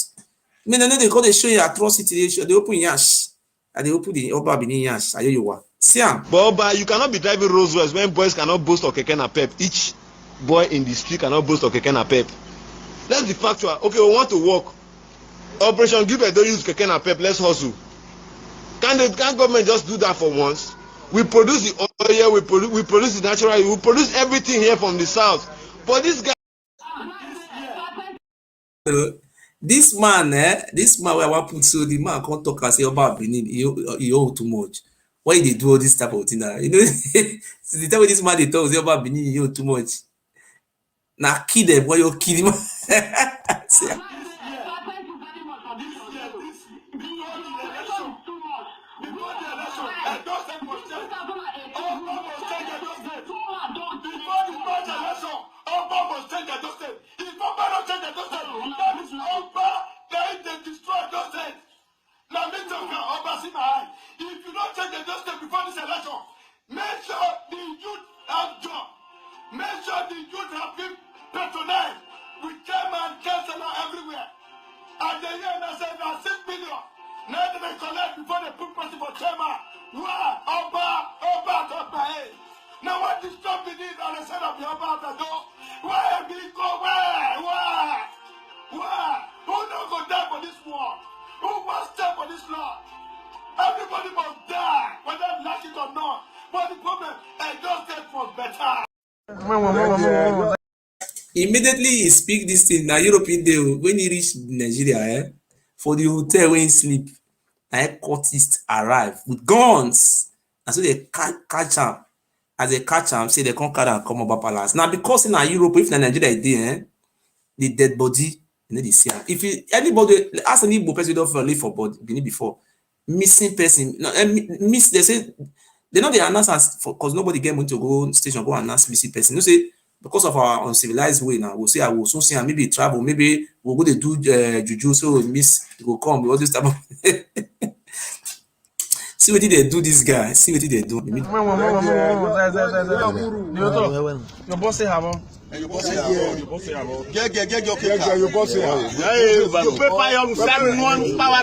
Me no they go they show you atrocity. They open yash. And they open the Oba of Benin yash. Ayo you wa. See him. But Oba, you cannot be driving Rolls Royce when boys cannot boast of keke napep. Each boy in the street cannot boast of keke napep. Let's be factual. Okay, we want to work. Operation Give Edo use keke napep. Let's hustle. Can government just do that for once? We produce the oil, we produce the natural, we produce everything here from the south. But this guy, this man where I want put so the man can't talk and say about Benin, he owe too much. Why they do all this type of thing now? You know, since the time when this man they talk say about Benin, he owe too much. Now kill them, why you kill him? If you don't change the Edo State before this election, make sure the youth have job. Make sure the youth have been patronized with chairman, councillor everywhere. And the year I said that 6 billion. Now they collect before they put person for chairman. Why? Oba got my head. Now what this job we did on the side of the Oba of the door? Why we go? Why? Who don't go die for this war? Who must stand for this law? Everybody must die, whether they like it or not. But the problem, Edo State was better. Immediately he speak this thing. Now European day when he reach Nigeria, for the hotel when he sleep, cultists arrive with guns, and so they catch him. As they catch him, say they can't carry and come over palace. Now because in Europe, if Nigeria is there, the dead body, you know they see him. If anybody ask any person don't live for body before. Missing person, no, miss. They say they know they announce us because nobody get money to go station go announce missing person. You say because of our uncivilized way now, we'll say I will soon see and maybe travel, maybe we'll go to do juju, so miss will come all this type of. See what did they do this guy? See what did they do? Your boss say how? Your boss say how? Get your boss say how? You pay for your one power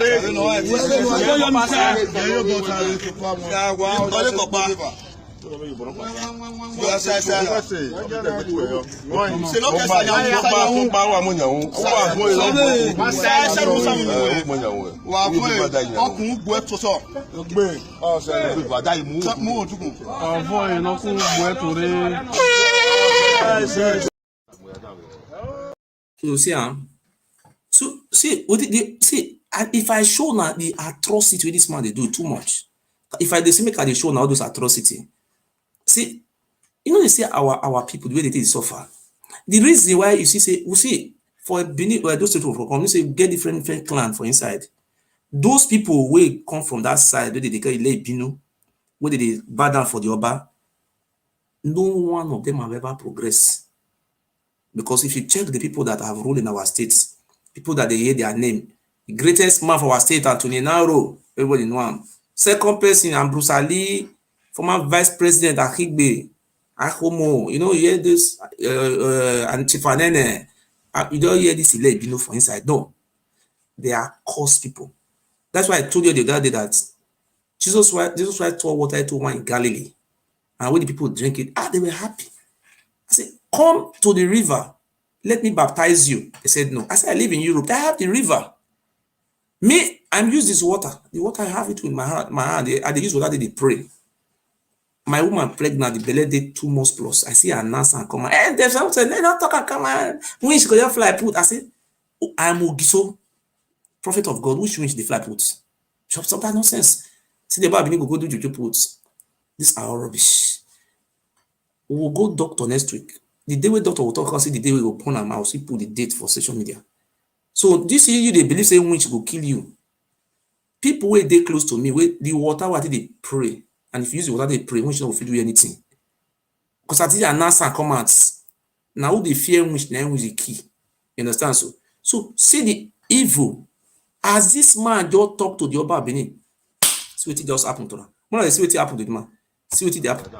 You see, so see what did see? If I show now the atrocity this man they do too much. If I just make they show now all those atrocity, see, you know they say our people the way they did suffer. The reason why you see we see for Benin or those people from you say get different clan for inside. Those people will come from that side where they call it Binu, where they bow down for the Oba. No one of them have ever progressed. Because if you check the people that have ruled in our states, people that they hear their name, the greatest man for our state, Anthony Nauro, everybody know him. Second person, Ambrose Ali, former vice president, Akigbe, Ahomo, you know, you hear this, and Chifanene, you don't hear this, you know, for inside. No, they are cursed people. That's why I told you the other day that Jesus Christ told water to wine in Galilee. And when the people drink it, they were happy. I said, come to the river. Let me baptize you. They said, no. I said, I live in Europe. I have the river. Me, I'm use this water. The water, I have it in my hand. They use water, they pray. My woman pregnant, the belly did 2 months plus. I see her nurse and come. And there's something, they don't talk and come on. When she go fly put, I said, oh, I'm Ogiso, prophet of God. Which the fly put? Sometimes nonsense. See the Bible, go do juju put. These are all rubbish. We will go doctor next week. The day where doctor will talk, see the day we will put am, I will see put the date for social media. So this you they believe say witch go kill you. People where they close to me, where the water what they pray, and if you use the water they pray, witch not will do anything. Because I think an answer come out. Now who they fear witch, now who the key. You understand? So see the evil as this man just talk to the Oba of Benin. See what just happened to him. When I see what happened to the man, see what happened.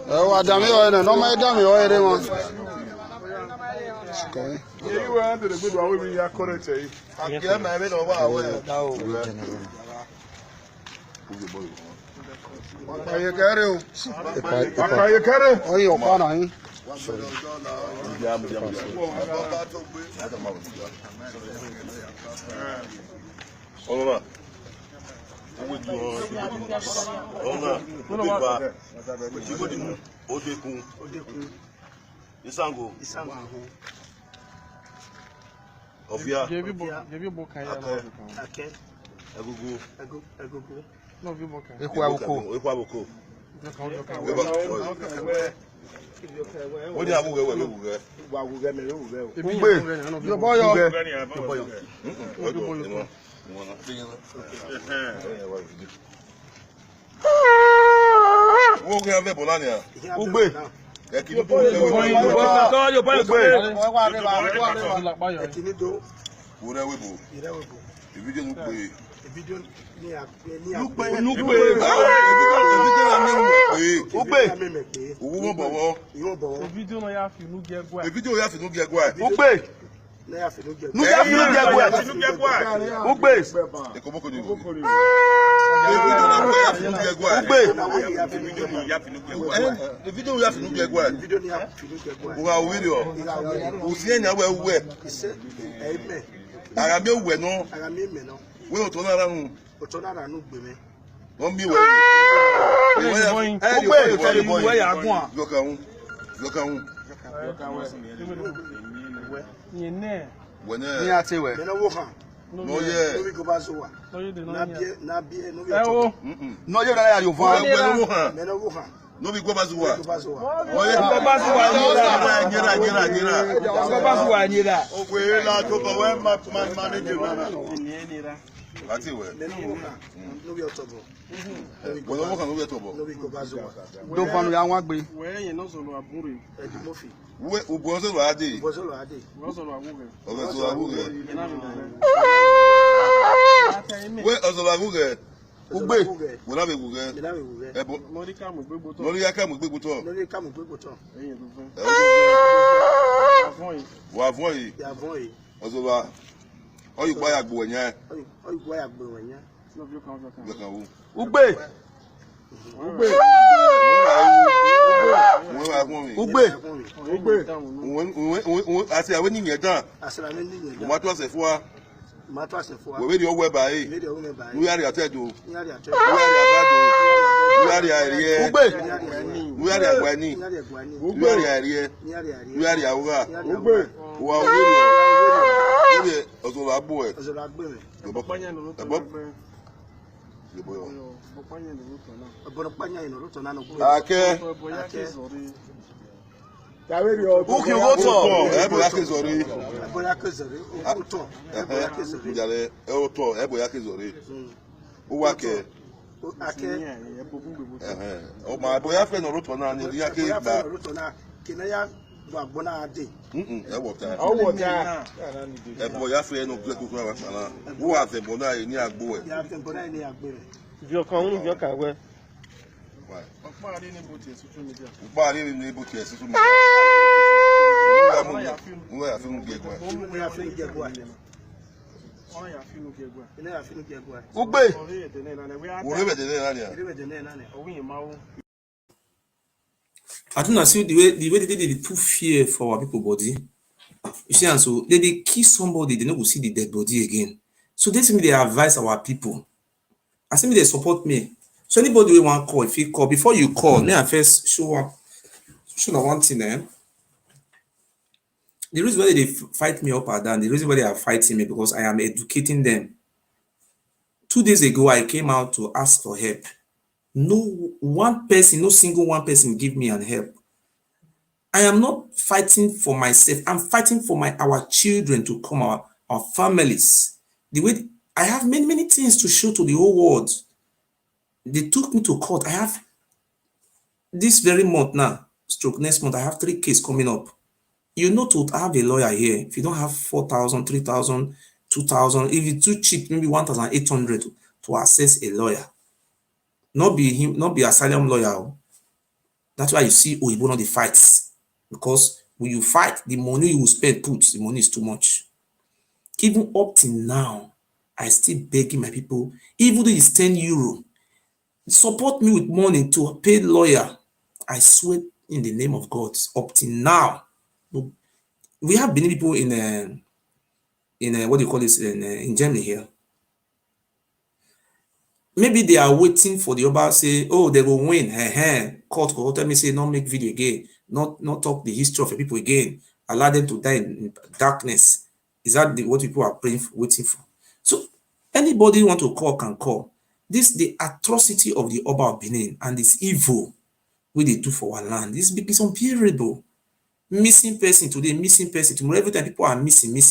Adami oye no ma edami oye de mo. You were the good one we are correct. I get my men over away. Aye kare o. Aye kare. Oye o pa na yin. Olma. Odekun. Isango. Ofia. Egugu. Ekwaboko. Odi abuge we. Ugbe. Yo boyo. Wo gbe ave bolania. Ugbe. No be go bazuwa. Ogwe la to go when man manage na. Ati we. No be otobo. Wo no kan no be otobo. No be go bazuwa. Do fanu ya wan gbe. We yin no so lo abure. Edimofi. We ugbo so lo ade. Ugbo so lo ade. Ugbo so lo abure. Ogo so abure. We ozo lo abure. Ugbe. Wo na be guge. Ebo. Lórí ká mo gbegbo to. Eyin do fun. Wa avon yi. Ya avon yi. Ozo ba. Oyi gba ya gbo wen. Oyi gba ya gbo wen. No bi o kan wo. Ugbe. Ugbe. Ugbe. Ati awe ni yen dan. Asira ni yen dan. Mo ma to ase fun wa. We di owo eba yi. We are atedo. We are area. Ugbe. We are agwani. We are area. We are awura. Ugbe. Wa owiri. We ozo la bo e. Ozo la gbe me. Ebo panya no to. Ebo yo. Bo panya no to na. Ebo panya no to na no. Ake. Uki woto. Ebo yake zori. Ebo yake zori. Oto. Ebo yake zori. Njale oto ebo yake zori. Uwake. Ake. O ma ebo yake no roto na ni yake gba. Roto na kina ya gbagbo na ade. Ebo ta. Owo ta. Ebo yake no gbe kuku wa sana. Wo ate bo na ni agbo e. Ya ate bo na ni agbo e. Vi o kan unu vi o ka we. Upari ni buti esi tu mi. Mo ya fi nu gegwa. Mo ya fi nu gegwa. Ugbe. Wo be de na ni. I don't know, see the way they put fear for our people body. You see, and so they kill somebody, they no go see the dead body again. So they say me they advise our people. I say me they support me. So anybody we want call, if you call, before you call, may I first show one thing then. The reason why they fight me up and down, the reason why they are fighting me because I am educating them. 2 days ago, I came out to ask for help. No one person, no single one person give me an help. I am not fighting for myself. I'm fighting for our children to come, our families. The way I have many things to show to the whole world. They took me to court. I have this very month now, stroke next month, I have 3 cases coming up. You know, to have a lawyer here, if you don't have 4,000, 3,000, 2,000, if it's too cheap, maybe 1,800 to access a lawyer. Not be him, not be asylum lawyer. That's why you see Oyibo not the fights. Because when you fight, the money you will spend, the money is too much. Even up till now, I still begging my people, even though it's 10 euro, support me with money to pay lawyer. I swear in the name of God, up till now, we have many people in what do you call this, in Germany here. Maybe they are waiting for the Oba say, oh, they will win. Court will tell me say, not make video again, not talk the history of the people again, allow them to die in darkness. Is that what people are praying for, waiting for? So anybody want to call can call. This the atrocity of the Oba of Benin and this evil what they do for our land. This is unbearable. Missing person today, missing person tomorrow. Every time people are missing. And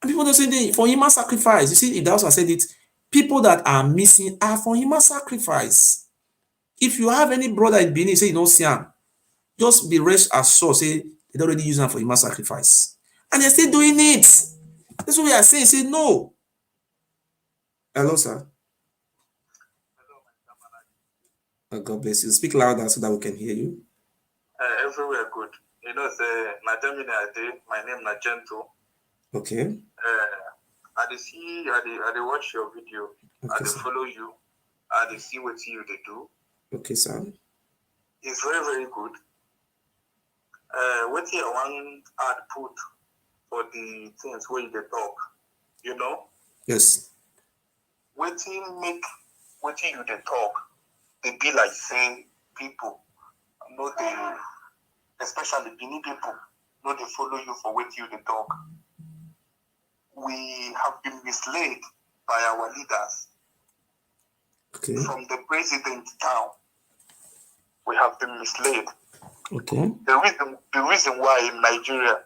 people don't say they for human sacrifice. You see, it also said it. People that are missing are for human sacrifice. If you have any brother in Benin, say you don't see him, just be rest assured, say they already use them for human sacrifice. And they're still doing it. That's what we are saying. Say no. Hello, sir. Oh, God bless you. Speak louder so that we can hear you. Everywhere good. You know, say Germany I did. My name is Gentle. Okay. I see. I watch your video. Okay, I follow you. I see what you they do. Okay, sir. It's very very good. What you want add put for the things where they talk, you know? Yes. What you make, what you they talk, they be like saying people, no they, especially Benin people, no they follow you for what you they talk. We have been misled by our leaders. Okay. From the president down, we have been misled. Okay. The reason why in Nigeria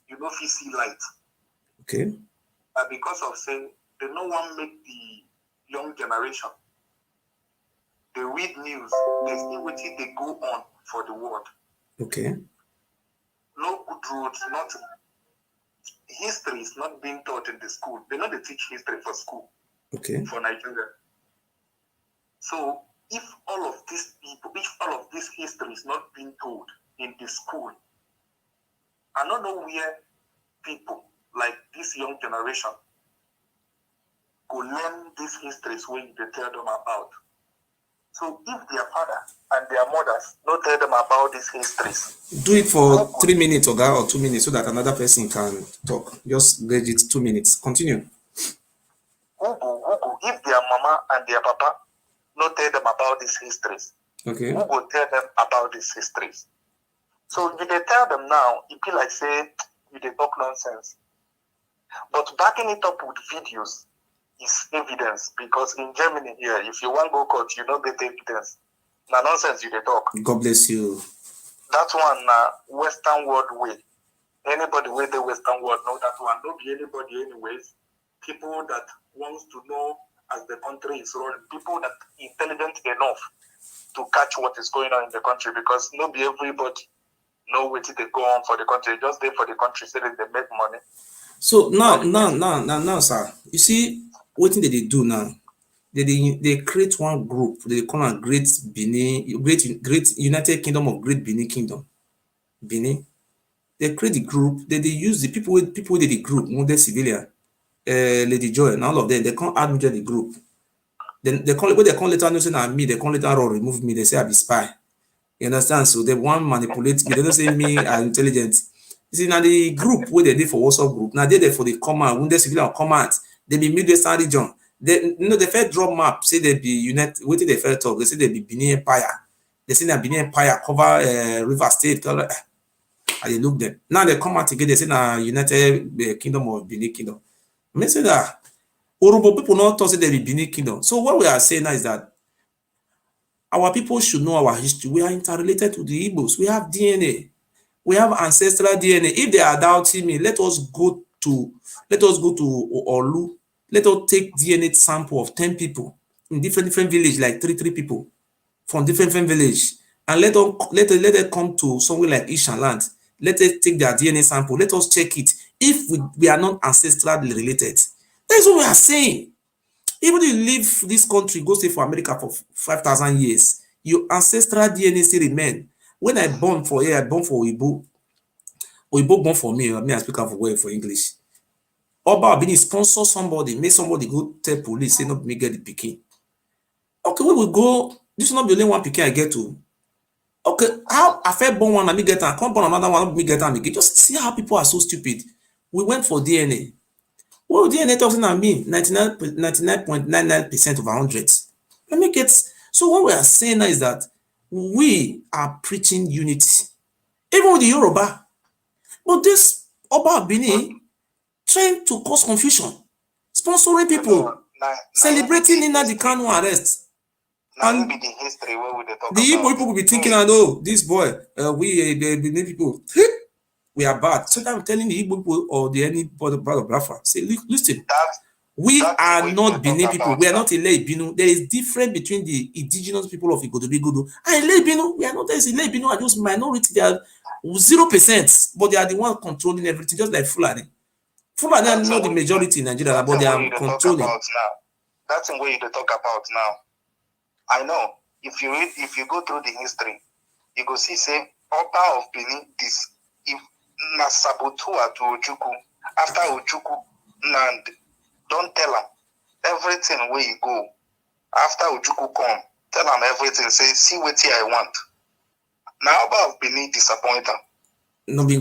you don't see light. Okay. Because of saying they no one make the young generation. They read news, they see what they go on for the world. Okay. No good roads, nothing. History is not being taught in the school. They know they teach history for school. Okay. For Nigeria. So if all of these people, if all of this history is not being told in the school, I don't know where people like this young generation go learn these histories when they tell them about. So if their father and their mothers don't tell them about these histories, do it for 3 minutes or 2 minutes so that another person can talk. Just get it 2 minutes. Continue. If their mama and their papa not tell them about these histories, okay, who will tell them about these histories? So if they tell them now, it be like say you they talk nonsense. But backing it up with videos is evidence, because in Germany here, if you want to go court, you don't get evidence. Now nonsense you they talk. God bless you. That one Western world way. Anybody with the Western world know that one. Don't be anybody anyways. People that wants to know as the country is running. People that intelligent enough to catch what is going on in the country, because not be everybody know what they go on for the country. Just there for the country so that they make money. So now, sir, you see what thing they do now. They create one group. They call it Great Benin, Great United Kingdom of Great Benin Kingdom. Benin. They create the group. They use the people with the group, the civilian, Lady Joy, and all of them. They can't add me to the group. Then they call later no say na me. They call later or remove me. They say I be spy. You understand? So they want manipulate me. They don't say me are intelligent. You see, now the group where they did for WhatsApp group, now they there for the command, wounded civilian command, they be Midwestern region. They they first drop map, say they be unit, what did they first talk? They say they be Benin Empire. They say that Benin Empire cover River State. And they look them. Now they come out together, they say na United Kingdom of Benin Kingdom. I mean say that Urubo people not talk say they be Benin Kingdom. So what we are saying now is that Our people should know our history. We are interrelated to the Igbos. We have DNA. We have ancestral DNA. If they are doubting me, let us go to Olu. Let us take DNA sample of 10 people in different village, like three people from different village, and let them come to somewhere like Ishan land. Let us take their DNA sample. Let us check it. If we are not ancestrally related, that's what we are saying. Even if you leave this country, go stay for America for 5,000 years, your ancestral DNA still remain. When I born for here, I born for Oyibo. Oyibo born for me. I speak out for English. Oba of Benin sponsor somebody, make somebody go tell police, say no me get the pikin. Okay, we will go. This will not be only one pikin I get to. Okay, how I first born one and me get am, come born another one, me get am again. Just see how people are so stupid. We went for DNA. Well, DNA talks na me 99.99% of 100. Let me get. So what we are saying now is that we are preaching unity, even with the Yoruba. But this Oba of Benin trying to cause confusion, sponsoring people, celebrating Nnamdi Kanu arrest. And the Igbo people will be thinking, oh, this boy, we Benin people, we are bad. So I'm telling the Igbo people or the any part of Biafra, say, listen, we are not Benin people. We are not Ile Ibinu. There is difference between the indigenous people of Igodo and Ile Ibinu. We are not. There is Ile Ibinu are just minority. They are 0%, but they are the ones controlling everything, just like Fulani. Fulani are not the majority in Nigeria, but they are controlling. That's the way you talk about now. I know if you go through the history, you go see say Oba of Benin this if na sabotua to Ojukwu after Ojukwu Nand don't tell him everything where you go after Ojukwu come tell him everything say see what I want. Now Oba of Benin disappoint him. No, we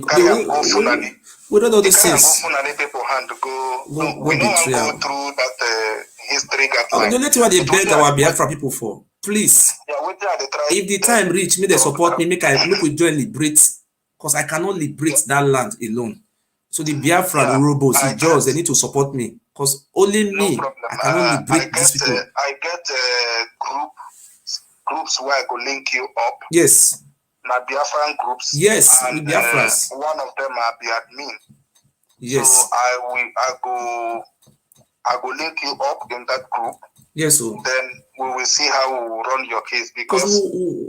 don't know these things. People hand go we don't go through that history guideline. The only thing they beg our Biafra people for, please, if the time reach, me they support me, make we join liberate, because I cannot liberate that land alone. So the Biafra, the Robos, the Jaws, they need to support me, because only me, I cannot liberate these people. I get groups where I go link you up. Yes. Na Biafran groups. Yes, and Biafras. One of them are the admin. Yes. So I go link you up in that group. Yes, sir. Then we will see how we will run your case, because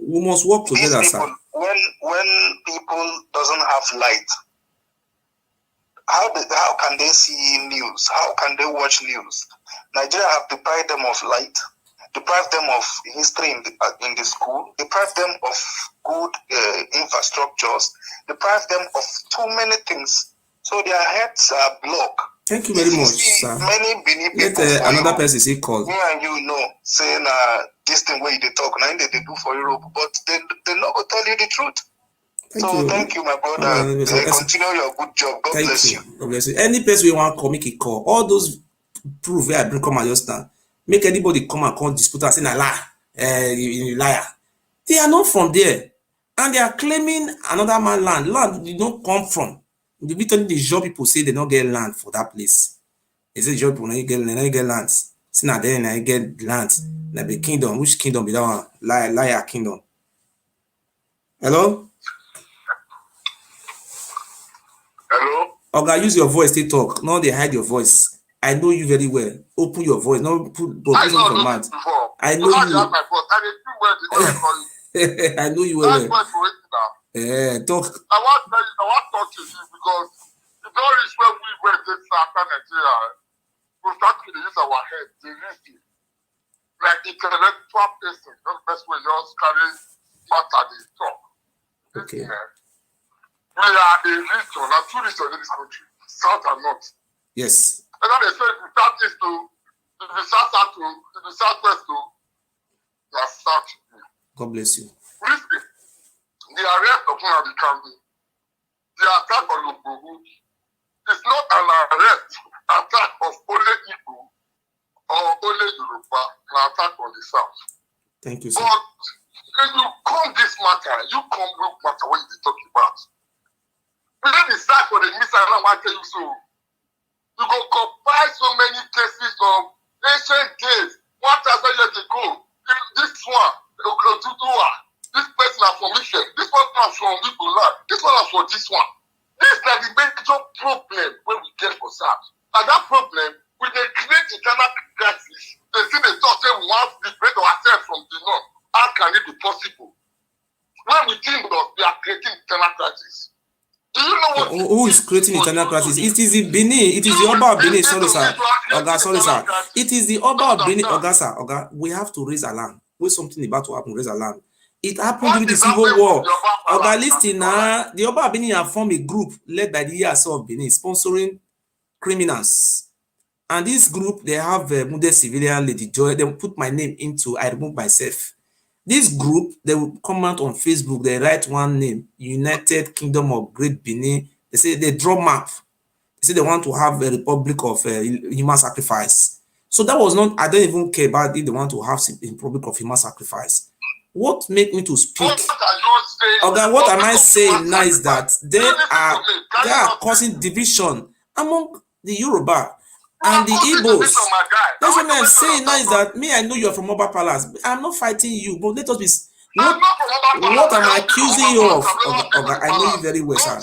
we must work together, people, sir. When people doesn't have light, how can they see news? How can they watch news? Nigeria have deprived them of light, deprived them of history in the school, deprived them of good infrastructures, deprived them of too many things. So their heads are blocked. Thank you very much, sir. Many Benin Let people another person say call. Me and you know, saying this thing where they talk, now they do for Europe, but they not going to tell you the truth. Thank you, my brother. Continue your good job. God bless you. God bless you. Any person we want to call, make a call. All those proof where I bring come and just stand. Make anybody come and dispute and say, "Na lie, you liar." They are not from there, and they are claiming another man land. Land they don't come from. The job people say they don't get land for that place. They say job people get land. See now then I get land. Like the kingdom, which kingdom be that one? Liar kingdom. Hello? Hello? Oga, use your voice to talk. No, they hide your voice. I know you very well. Open your voice. No put from mouth. I know you. I know you well. Talk. I want to talk to you because the very reach when we went to Nigeria, we start to use our head, the reason. Like intellectual person, not the best way just carry matter they talk. Okay. We are a region, and two regions in this country, South and North. Yes. And then they say if you start east to, if you start south to, if you southwest to, you are south. God bless you. Listen, the arrest of Nnamdi Kanu, the attack on Ogbogu, is not an attack of only Igbo or only Yoruba, an attack on the South. Thank you, sir. But if you come this matter, you come look matter what you talk about. We don't decide for the missile, I want to tell you so. You go compile so many cases of ancient days, 1,000 years ago. This one, This person is from Michel. This one is from Nicola. This one is for this one. This is the major problem when we get for SARS. And that problem, we they create internal crisis. They see the thought say we want to liberate ourselves from the norm. How can it be possible? When we think of we are creating internal crisis. Do you know what? Who is creating internal crisis? It is in Benin. It is the Oba of Benin. Sorry, sir. Oga, sorry, sir. It is the Oba of Benin. Oga, sir. Oga, we have to raise alarm. When something about to happen, raise alarm. It happened during the Civil War. Oga, listen now. The Oba of Benin have formed a group led by the Ancestral of Benin, sponsoring criminals. And this group, they have Mude civilian Lady Joy. They will put my name into. I remove myself. This group, they will come out on Facebook. They write one name, United Kingdom of Great Benin. They say they draw map. They say they want to have a republic of human sacrifice. So that was not. I don't even care about it. They want to have a republic of human sacrifice. What make me to speak? Okay, what am I saying now is that they are causing division among the Yoruba and the Igbos. That's what I'm saying now is that me, I know you're from Oba Palace. I'm not fighting you, but let us be. What am I accusing you of? Okay, I know you very well, sir.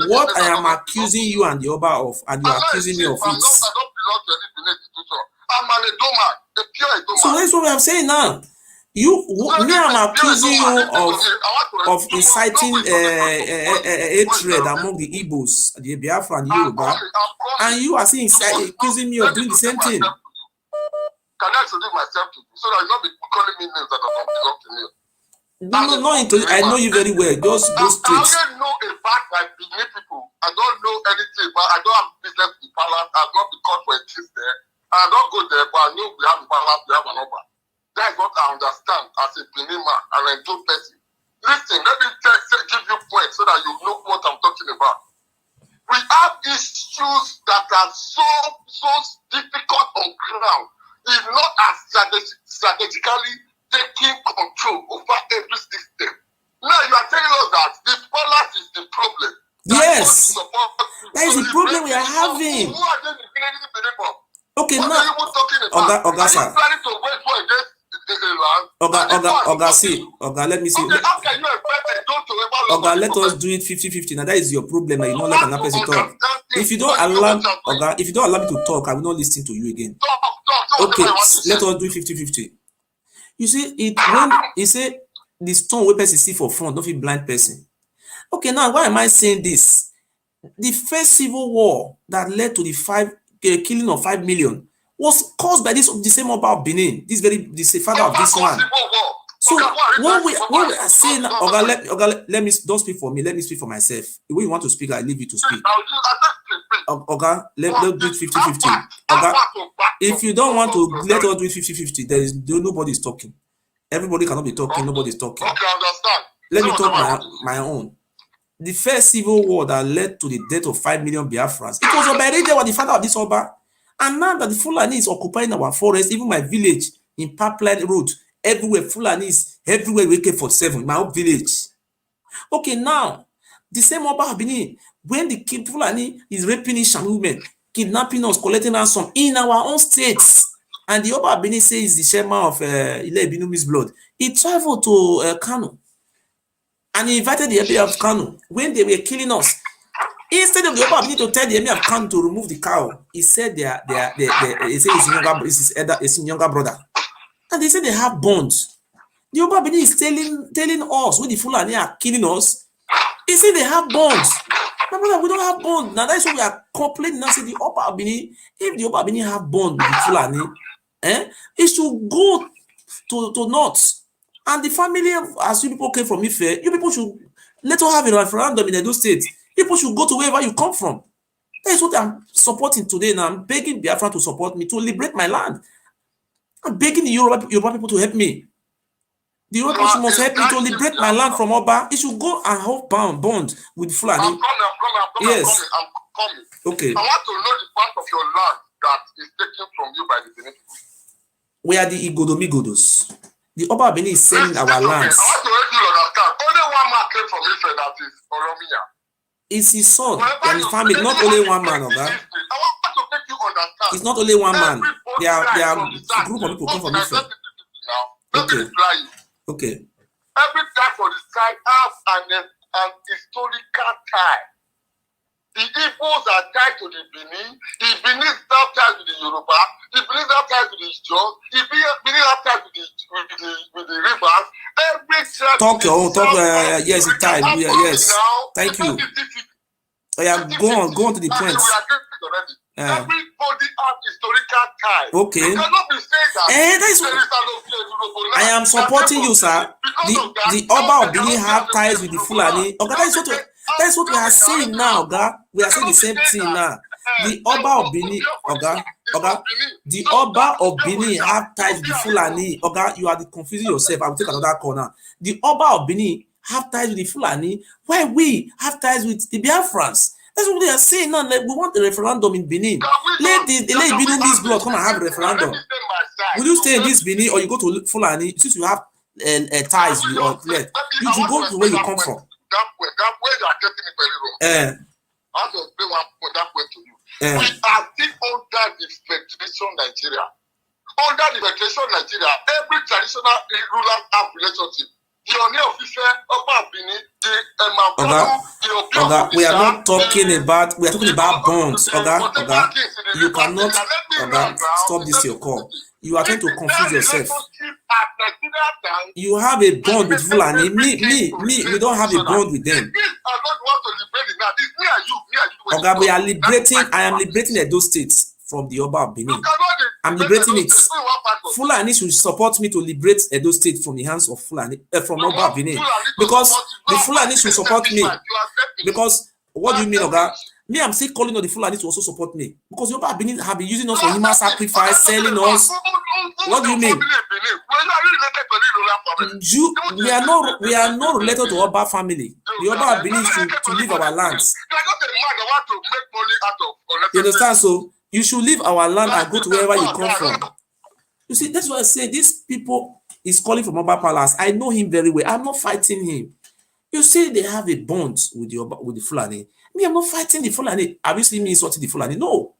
What I am accusing you and the Oba of, and you are accusing me of it. So that's what I'm saying now. I'm accusing you of inciting hatred among the Igbos, the Biafra and the Yoruba, and you are saying accusing me of doing the same thing. Can I introduce myself to you so that you're not be calling me names that don't belong to me? I know you very well. Just go straight. I only know about my Benin people. I don't know anything about. I don't have business in palace. I've not been caught for a case there. I don't go there, but I know we have a palace, we have an Oba. That's what I understand as a Benin man and a good person. Listen, let me give you points so that you know what I'm talking about. We have issues that are so difficult on ground. If not as strategically taking control over every system. Now you are telling us that the palace is the problem. Yes, that is the problem we are having. Who are they defending the Benin? Okay, what now, are you even talking about? Oga, sir. Are you planning to wait for this? Oga, let me see. Okay, how can you expect a don't to ever Oga, let us do it 50-50. Now that is your problem. You don't let another person talk. If you don't allow me to talk, I will not listen to you again. Okay, let us do it 50-50. You see, when he say the stone wey person see for front, don't feel blind person. Okay, now why am I saying this? The first civil war that led to the killing of 5 million was caused by the same Oba of Benin, the father of this one. So when we are saying, Oga, let me don't speak for me. Let me speak for myself. The way you want to speak, I leave you to speak. Oga, let's do it 50-50. Oga, if you don't want to let us do it 50-50, nobody is talking. Everybody cannot be talking. Nobody is talking. Okay, I understand. Let me talk my own. The first civil war that led to the death of 5 million Biafrans, it was Oba Edo was the father of this Oba. And now that the Fulani is occupying our forest, even my village in Pipeline Road, everywhere Fulani is, everywhere we AK-47, my own village. Okay, now, the same Oba of Benin, when the Fulani is raping Ishan women, kidnapping us, collecting ransom in our own states, and the Oba of Benin says the chairman of Ile Ibinumi's blood, he traveled to Kano, and he invited the Emir of Kano when they were killing us. Instead of the Oba of Benin to tell the Emir of Kano to remove the cow, he said he said his younger brother. And they said they have bonds. The Oba of Benin is telling us when the Fulani are killing us, he said they have bonds. My brother, we don't have bonds. Now that's why we are complaining. Now say the Oba of Benin, if the Oba of Benin have bond with the Fulani, it should go to north. And the family, as you people came from Ife, you people should let us have a referendum in Edo State. People should go to wherever you come from. That is what I'm supporting today. Now I'm begging Biafra to support me to liberate my land. I'm begging the Yoruba people to help me. The Yoruba people must help me to liberate my land from Oba. It should go and hold bond with Fulani. I'm coming. Yes. I'm coming. Okay. I want to know the part of your land that is taken from you by the Benin people. We are the Igodomigodos. The Oba of Benin is selling our lands. I want to make you understand. Only one man came from Israel, that is Oromia. It's his son and his family, not only one man, Oga. I want to make you understand. It's not only one man. There are a group of people come from Israel. Let me reply you. Okay. Every tribe for the side has an historical tie. The Igbos are tied to the Benin. The Benin is now tied to the Yoruba. The Benin is now tied to the jjof. The Benin is now tied with the rivers. Every tribe. Talk your own. Talk. Yes, it's tied. Yes. Thank you. Oh, yeah, go on to the point. Everybody has historical ties. Okay. You cannot be saying that I am supporting you, sir. The Oba of Benin have ties with the Fulani. Okay, that is what we are saying now, Oga. We are saying the same thing now. The Oba of Benin, Oga, the Oba of Benin have ties with the Fulani. Oga, you are confusing yourself. I will take another corner. The Oba of Benin have ties with the Fulani, while we have ties with the Biafrans. That's what they are saying now. Like, we want a referendum in Benin. Let Benin this blood come and have a referendum. Will you stay in this Benin or you go to Fulani since you have ties with or you should go to where you come from. That way you are getting it very wrong. I want to explain that way to you. We are still under the Federation Nigeria. Under the Federation Nigeria, every traditional ruler have relationship. The Oni official, Oba of Benin, Oga, we are not talking about, we are talking about bonds. Oga, you cannot, Oga, stop this your call. You are trying to confuse yourself. You have a bond with Fulani. Me, we don't have a bond with them. Oga, we are liberating, I am liberating Edo State from the Oba of Benin. I'm liberating it. Fulani should support me to liberate Edo State from the hands of Fulani, from Oba of Benin. Because the Fulani should support me. Because, what do you mean, Oga? Me, I'm still calling on the Fulani to also support me. Because the Oba of Benin have been using us for human sacrifice, selling us. What do you mean? We are not related to Oba family. The Oba of Benin to leave our lands. You understand? So you should leave our land and go to wherever you come from. You see, that's what I say. These people is calling from Oba Palace. I know him very well. I'm not fighting him. You see, they have a bond with the Fulani. Me, I'm not fighting the Fulani. Have you seen me insulting the Fulani? No.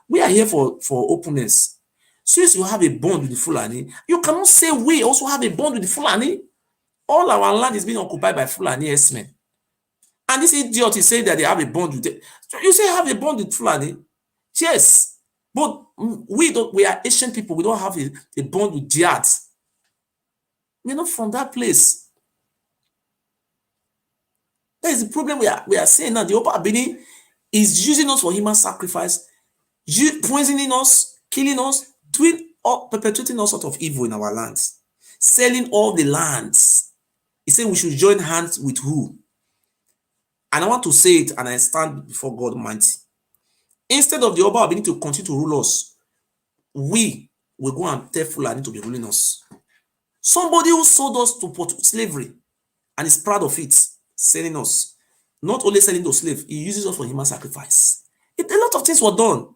We are here for openness. Since you have a bond with the Fulani, you cannot say we also have a bond with the Fulani. All our land is being occupied by Fulani S-men. And this idiot is saying that they have a bond with them. So you say have a bond with Fulani? Yes. But we are Asian people. We don't have a bond with jihad. We're not from that place. That is the problem we are saying now. The Oba of Benin is using us for human sacrifice, poisoning us, killing us, perpetuating all sorts of evil in our lands, selling all the lands. He said we should join hands with who? And I want to say it, and I stand before God Almighty. Instead of the Oba of Benin to continue to rule us, we will go and tell Fulani to be ruling us. Somebody who sold us to slavery and is proud of it, selling us. Not only selling to slaves, he uses us for human sacrifice. A lot of things were done.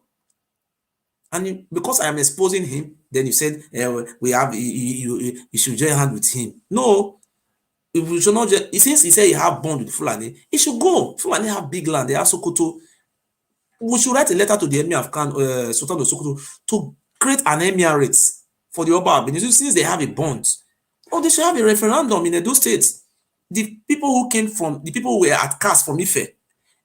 And because I am exposing him, then you said you should join hand with him. No, we should not. Since he said he have bond with Fulani, he should go. Fulani have big land. They have Sokoto. We should write a letter to the Emir of Sultan of Sokoto to create an emirate for the Oba of Benin. Since they have a bond, they should have a referendum in Edo State. The people who were at cast from Ife,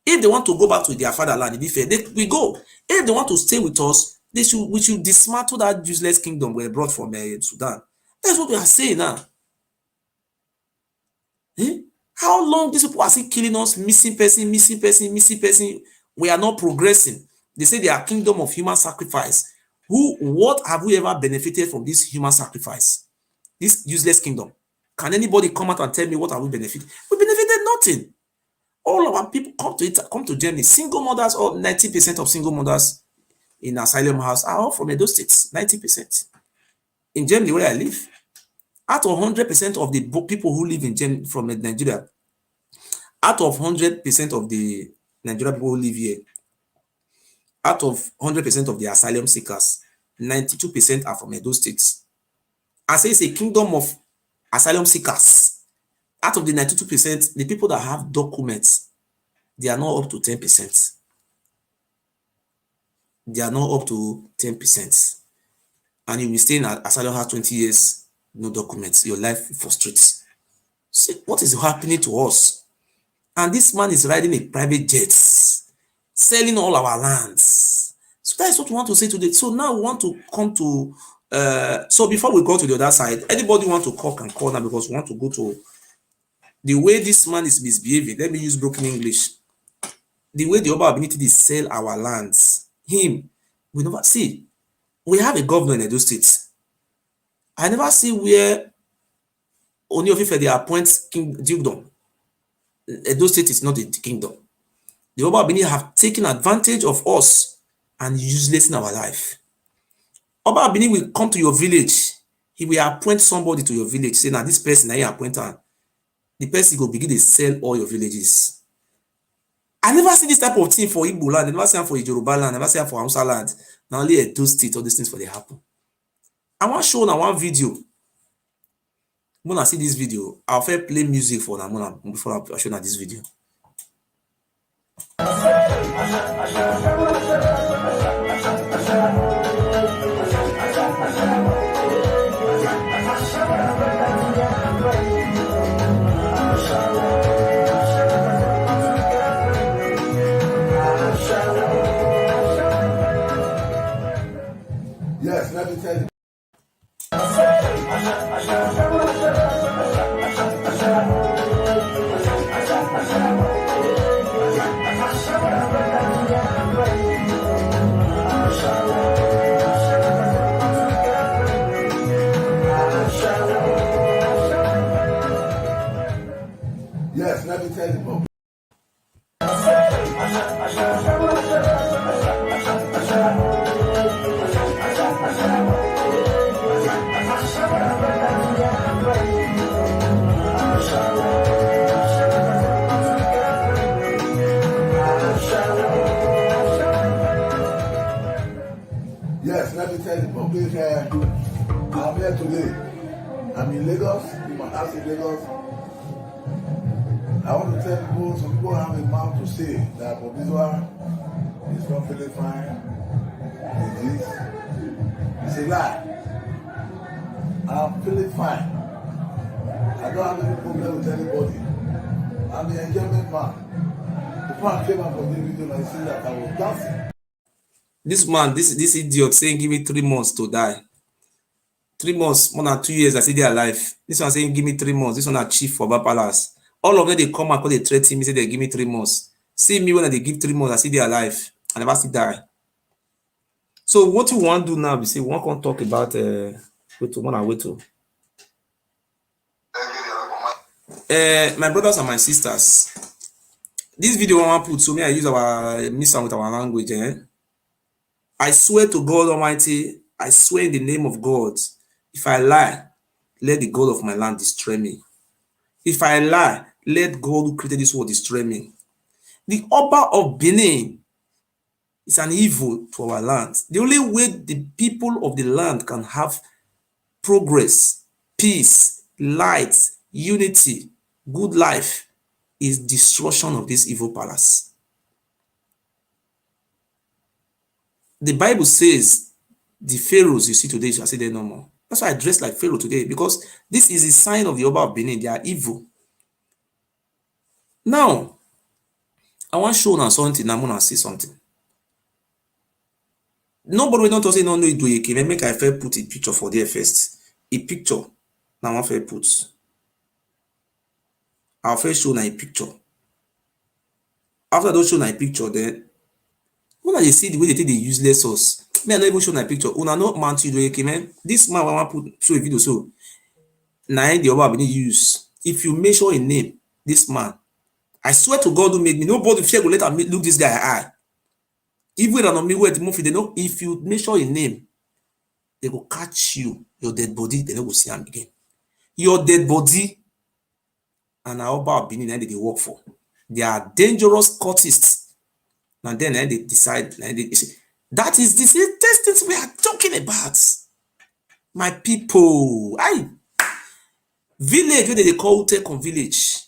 if they want to go back to their fatherland in Ife, we go. If they want to stay with us, we should dismantle that useless kingdom we brought from Sudan. That's what we are saying now. How long these people are still killing us, missing person? We are not progressing. They say they are kingdom of human sacrifice. What have we ever benefited from this human sacrifice? This useless kingdom. Can anybody come out and tell me what have we benefited? We benefited nothing. All of our people come to Germany. Single mothers, or 90% of single mothers in asylum house are all from Edo State. 90%. In Germany, where I live, out of 100% of the people who live in Germany from Nigeria, out of 100% of the Nigerian people who live here, out of 100% of the asylum seekers, 92% are from Edo State. I say it's a kingdom of asylum seekers. Out of the 92%, the people that have documents, they are not up to 10%. They are not up to 10%. And you will stay in asylum house 20 years. no documents, your life frustrates. See what is happening to us. And this man is riding a private jet, selling all our lands. So that is what we want to say today. So now we want to come to, so before we go to the other side, anybody want to call can call now, because we want to go to the way this man is misbehaving. Let me use broken English. The way the Oba of Benin did sell our lands, him, we never see. We have a governor in Edo State. I never see where Oni of Ife they appoint king dukedom. Edo State is not a kingdom. The Oba of Benin have taken advantage of us and useless in our life. Oba of Benin will come to your village. He will appoint somebody to your village. Say, now this person, now he appoint her. The person will begin to sell all your villages. I never see this type of thing for Igbo land. I never see it for Yoruba land. I never see it for Hausa land. Now only Edo State, all these things for they happen. I want to show now one video. When I see this video, I'll first play music for now before I show now this video. Yes, let me tell you. Yes, let me tell you. Yes, let me tell you, public, I'm here today. I'm in Lagos, in my house in Lagos. I want to tell people, some people have a mouth to say that Obizwa is not feeling fine. It is. It's a lie. I'm feeling fine. I don't have any problem with anybody. I'm the enjoyment man. Before I came out from the video, I see that I was dancing. This man, this idiot saying give me 3 months to die. 3 months, more than 2 years, I see they alive. This one saying give me 3 months. This one a chief for Oba Palace. All of them they come and call they threaten me, say they give me 3 months. See me when they give 3 months, I see they alive. I never see die. So what you want to do now? We say we want to talk about my brothers and my sisters. This video I want to put, so me I use our mix with our language. I swear to God Almighty, I swear in the name of God, if I lie, let the God of my land destroy me. If I lie, let God who created this world destroy me. The Oba of Benin is an evil to our land. The only way the people of the land can have progress, peace, light, unity, good life is destruction of this evil palace. The Bible says the pharaohs you see today shall see them no more. That's why I dress like Pharaoh today, because this is a sign of the Oba of Benin. They are evil. Now, I want to show now something. I'm going to say something. Nobody will not say no uduriyekemwen. Make I fair put a picture for there first. A picture. Now I fair put. I'll first show now a picture. After I don't show now a picture, then when I see the way they take the useless us, me I not even show my picture. Una no man to uduriyekemwen. This man I want to show a video so. Now the Oba Benin use. If you measure a name, this man, I swear to God who made me, nobody fear go let me look this guy eye. Even on me where the movie, they know if you measure a name, they will catch you, your dead body, they will see him again. Your dead body and Oba of Benin they work for. They are dangerous cultists. And then they decide, that is the things we are talking about. My people, village where they call Tekon village.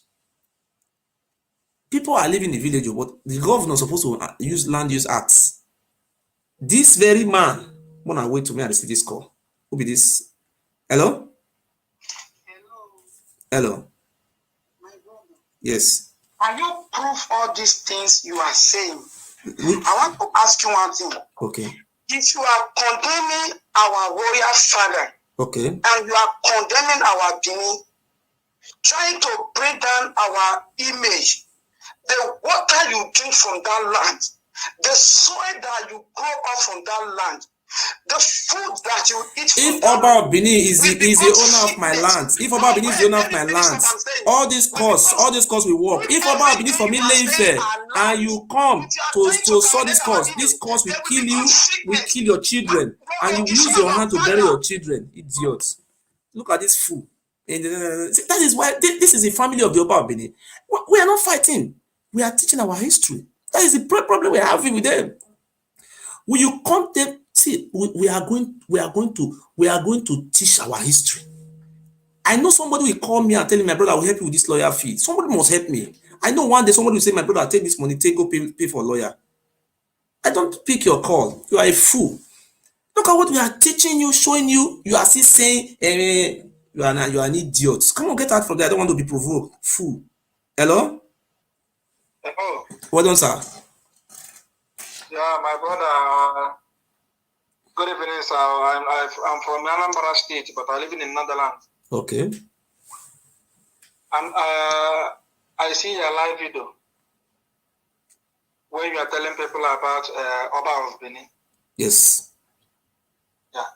People are living in the village, but the governor is supposed to use land use acts. This very man, when I wait to me at the city call, who be this? Hello? Hello. Yes. Can you prove all these things you are saying? I want to ask you one thing. Okay. If you are condemning our warrior father, okay, and you are condemning our Benin, trying to bring down our image, the water you drink from that land, the soil that you grow up from that land, the food that you eat from if that Oba of Benin is the owner of my land, if Oba of Benin is the owner of my land, all these costs will work. If Oba of Benin is from Ile-Ife and you come to solve this cost will kill you, will kill your children, and you use your hand to bury your children. Idiots. Look at this fool. And that is why this is the family of the Oba of Benin. We are not fighting. We are teaching our history. That is the problem we are having with them. Will you come them? See, we are going to teach our history. I know somebody will call me and tell me, my brother, I will help you with this lawyer fee. Somebody must help me. I know one day somebody will say, my brother, take this money, go pay for a lawyer. I don't pick your call. You are a fool. Look at what we are teaching you, showing you. You are still saying, you are an idiot. Come on, get out from there. I don't want to be provoked. Fool. Hello? Hello. Well done, sir. Yeah, my brother. Good evening, sir. I'm from Anambra State, but I live in the Netherlands. Okay. And I see your live video where you are telling people about Oba of Benin. Yes. Yeah.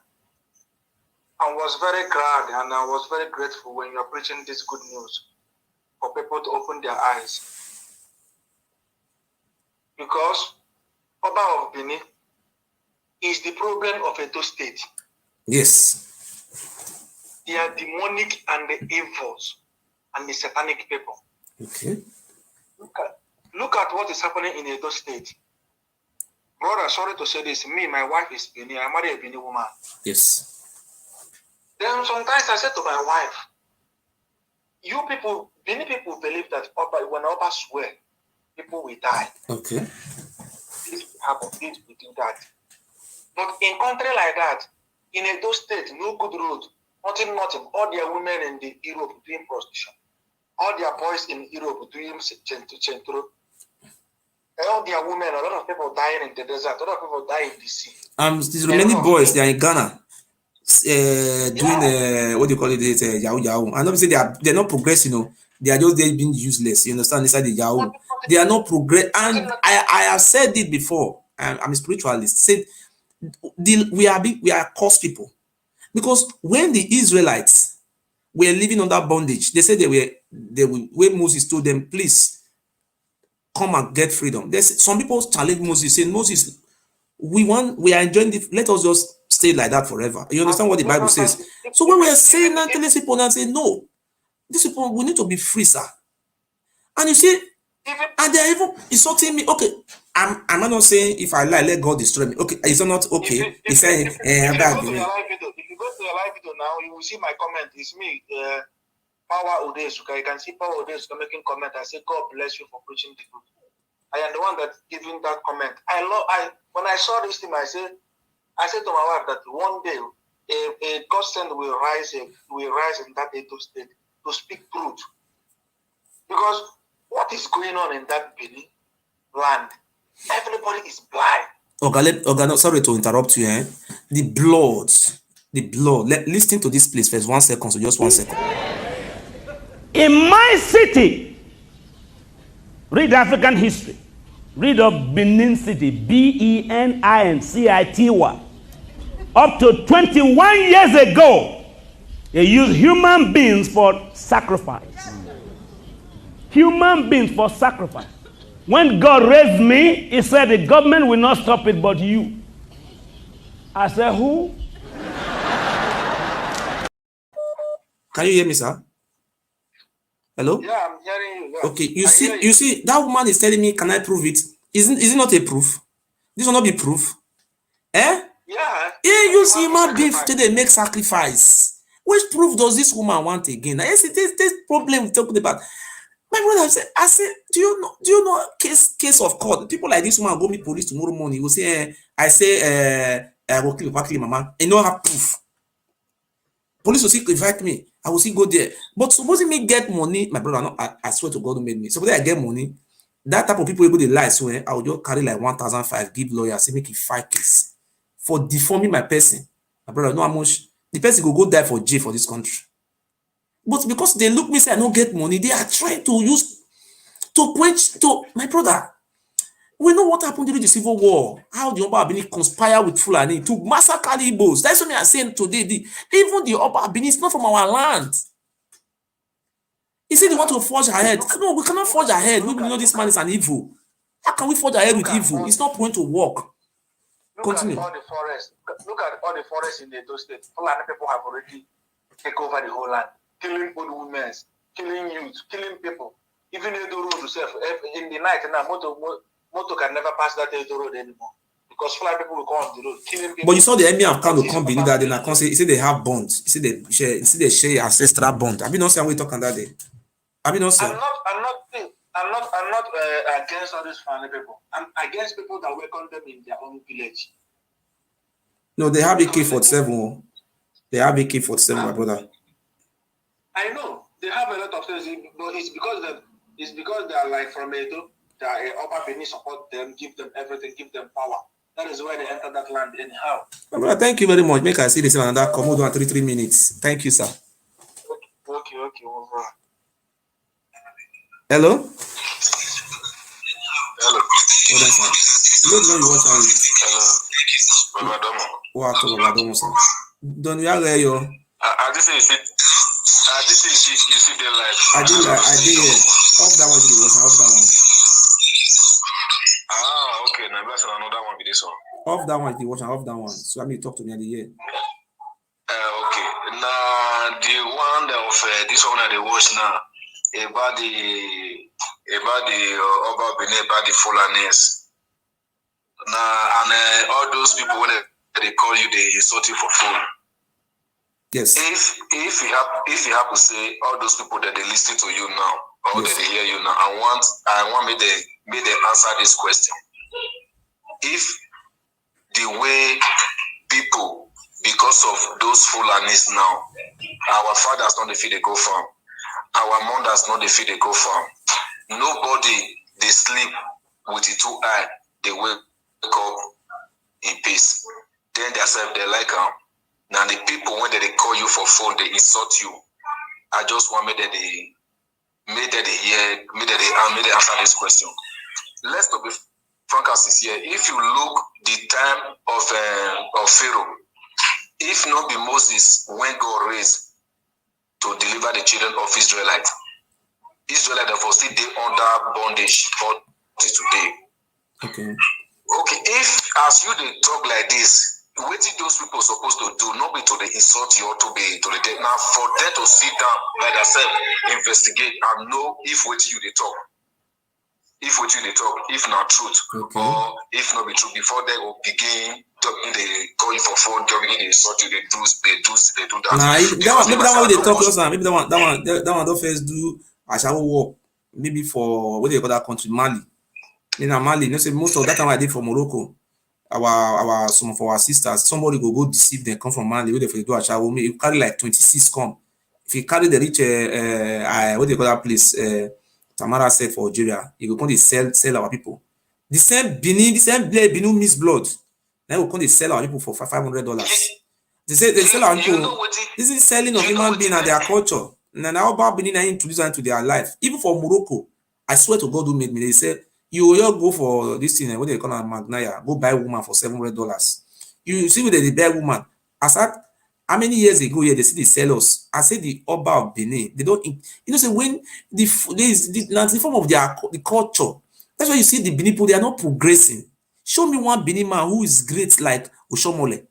I was very glad and I was very grateful when you are preaching this good news for people to open their eyes. Because Oba of Benin is the problem of Edo State. Yes. They are demonic and the evils and the satanic people. Okay. Look at what is happening in Edo State. Brother, sorry to say this. Me, my wife is Benin. I married a Benin woman. Yes. Then sometimes I said to my wife, you people, Benin people believe that when Oba swear, people will die. Okay. This will happen, this will do that. But in country like that, in Edo State, no good road, nothing. All their women in the Europe doing prostitution. All their boys in Europe doing centro. All their women, a lot of people dying in the desert, a lot of people dying in the sea. These remaining boys, they are in Ghana, doing what do you call it, yahoo yahoo. And obviously they're not progressing, you know. They are just there being useless. You understand? Inside the yahoo, they are not progress. And I have said it before. I'm a spiritualist. Said we are cursed people, because when the Israelites were living under bondage, they said when Moses told them, please come and get freedom. There's some people challenge Moses, saying, Moses, we are enjoying it, let us just stay like that forever. You understand what the Bible says? So when we are saying that, telling people and say, no, these people, we need to be free, sir. And you see, and they are even insulting me. Okay, am I not saying if I lie, let God destroy me? Okay, is it not okay? He's saying, if you go to your live video now, you will see my comment. It's me, Power Odesuka. You can see Power Odesuka making comment. I say, God bless you for preaching the truth. I am the one that giving that comment. When I saw this thing, I said to my wife that one day a God send will rise in that Edo State to speak truth. Because what is going on in that Benin land? Everybody is blind. Sorry to interrupt you. The blood. Listen to this, please. First, 1 second. So just 1 second. In my city, read African history. Read of Benin City, Benin-City. Up to 21 years ago, they used human beings for sacrifice. Human beings for sacrifice. When God raised me, he said the government will not stop it but you. I said, who? Can you hear me, sir? Hello? Yeah, I'm hearing you. Yeah. Okay, you see, that woman is telling me, can I prove it? Is it not a proof? This will not be proof. Yeah. He use human being till they make sacrifice. Which proof does this woman want again? Yes, this problem we're talking about. My brother I said, do you know case of court? People like this woman go meet police tomorrow morning. Will say, I will kill mama. I don't have proof. Police will still invite me. I will still go there. But supposing me get money, my brother, no, I swear to God who made me. Supposing I get money, that type of people able to lie. So I will just carry like 1,005, give lawyer, say make it 5 case for deforming my person. My brother, know how much the person will go die for jail for this country. But because they look me say I don't get money, they are trying to use to quench to my brother. We know what happened during the Civil War. How the Oba of Benin conspire with Fulani to massacre the Igbos. That's what I'm saying today. Even the Oba of Benin is not from our land. He said they want to forge ahead. No, we cannot forge ahead. We know this man is an evil. How can we forge ahead with evil? It's not going to work. Continue. Look at all the forests. Look at all the forests in the Edo State. Fulani people have already taken over the whole land, killing old women, killing youth, killing people. Even Edo Road itself, in the night, now motor can never pass that Edo Road anymore because Fulani people will come on the road, killing people. But you saw the Emir of Kano come Benin that day. Now, he said they have bonds. He said they share ancestral bond. Have you not seen how we talking that day? Have you not seen? I'm not against all these Fulani people. I'm against people that welcome them in their own village. No, they have AK-47. They have AK-47, my brother. I know they have a lot of things, but it's because they are like from Edo. That Oba of Benin support them, give them everything, give them power. That is why they enter that land anyhow. My brother, thank you very much. Make I see this another come on 3 minutes. Thank you, sir. Okay, over. Hello? Hello. What is that? You don't know you watch out. Hello. Babadomo. What to Babadomo, sir? Don't you hear you? This is it. This is you see the life. I did here. Off that one to the water, off that one. Okay. Now that's another one with this one. Off that one to the water, off that one. So let me talk to me at the end. Okay. Now the one of this one that they watch now about the Oba of Benin, about the Fulanis. Now and all those people when they call you, they insult you for phone. Yes. If you have to say all those people that they listen to you now or yes. that they hear you now, I want me they answer this question. If the way people, because of those Fulanis now, our fathers not the feed they go farm, our mothers not the feed they go farm. Nobody they sleep with the 2 eye, they wake up in peace. Then themselves they like them. Now the people when they call you for phone, they insult you. I just want me that they answer this question. Let's not be frank and sincere. If you look the time of Pharaoh, if not be Moses when God raised to deliver the children of Israelites therefore still they under bondage for today. Okay. If as you they talk like this, what those people supposed to do, not be to the insult you or to the dead. Now for them to sit down by themselves, investigate and know if what you they talk. If not truth, okay. Or if not be true, before they will begin talking, they call you for phone, they insult you, they do that. Nah, maybe that one they talk to us, maybe that one don't first do I shall work. Maybe for what they call that country, Mali. In Mali, you say most of that time I did for Morocco. Some of our sisters, somebody go deceive them, come from Mali, where they do a shower. You carry like 26 come. If you carry the rich what they call that place, Tamara said for Algeria, you go come they sell our people. The same Benin miss blood. Then we come they sell our people for $500. They sell our people. This is selling of human being and their culture. And now about Benin I introduce them to their life. Even for Morocco, I swear to God who made me, they say you will go for this thing, what they call a Magnaya, go buy a woman for $700. You see where they buy a woman. I said, how many years ago here they see the sellers? I said the Oba of Benin. They don't, say when the form of the culture. That's why you see the Benin people, they are not progressing. Show me one Benin man who is great like Oshomole.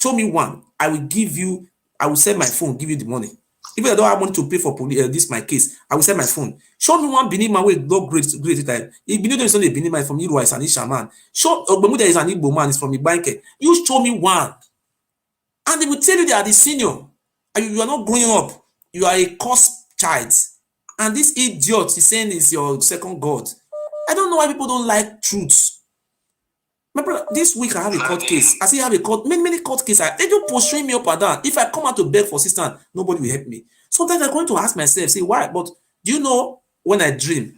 Show me one. I will sell my phone, give you the money. Even I don't have money to pay for this my case, I will sell my phone. Show me one Benin man with no great time. If Benin is not a Benin man from Ewure is an Isha man. Show Ogbemude is an Igbo man, is from Ibanke. You show me one. And they will tell you they are the senior. And you are not growing up. You are a cursed child. And this idiot is saying is your second God. I don't know why people don't like truth. My brother, this week I have a court case. I still have a court, many court cases. They just pursuing me up and down. If I come out to beg for assistance, nobody will help me. Sometimes I'm going to ask myself, say, why? But do you know when I dream,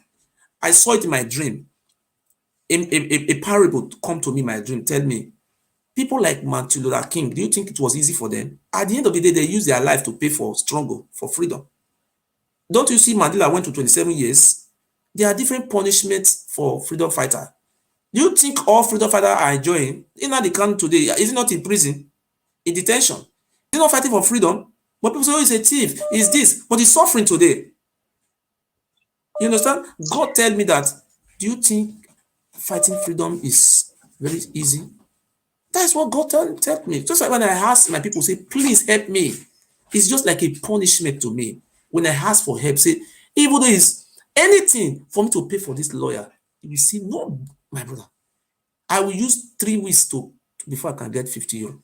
I saw it in my dream. A parable come to me in my dream, tell me, people like Martin Luther King, do you think it was easy for them? At the end of the day, they use their life to pay for struggle, for freedom. Don't you see Mandela went to 27 years? There are different punishments for freedom fighter. Do you think all freedom fighters are enjoying? In the country today, is he not in prison, in detention? Is he not fighting for freedom? But people say, oh, he's a thief, he's this, but he's suffering today. You understand? God tell me that, do you think fighting freedom is very easy? That's what God tell me. Just like when I ask my people, say, please help me. It's just like a punishment to me. When I ask for help, say, even though it's anything for me to pay for this lawyer, you see, no, my brother, I will use 3 weeks before I can get 50 euro.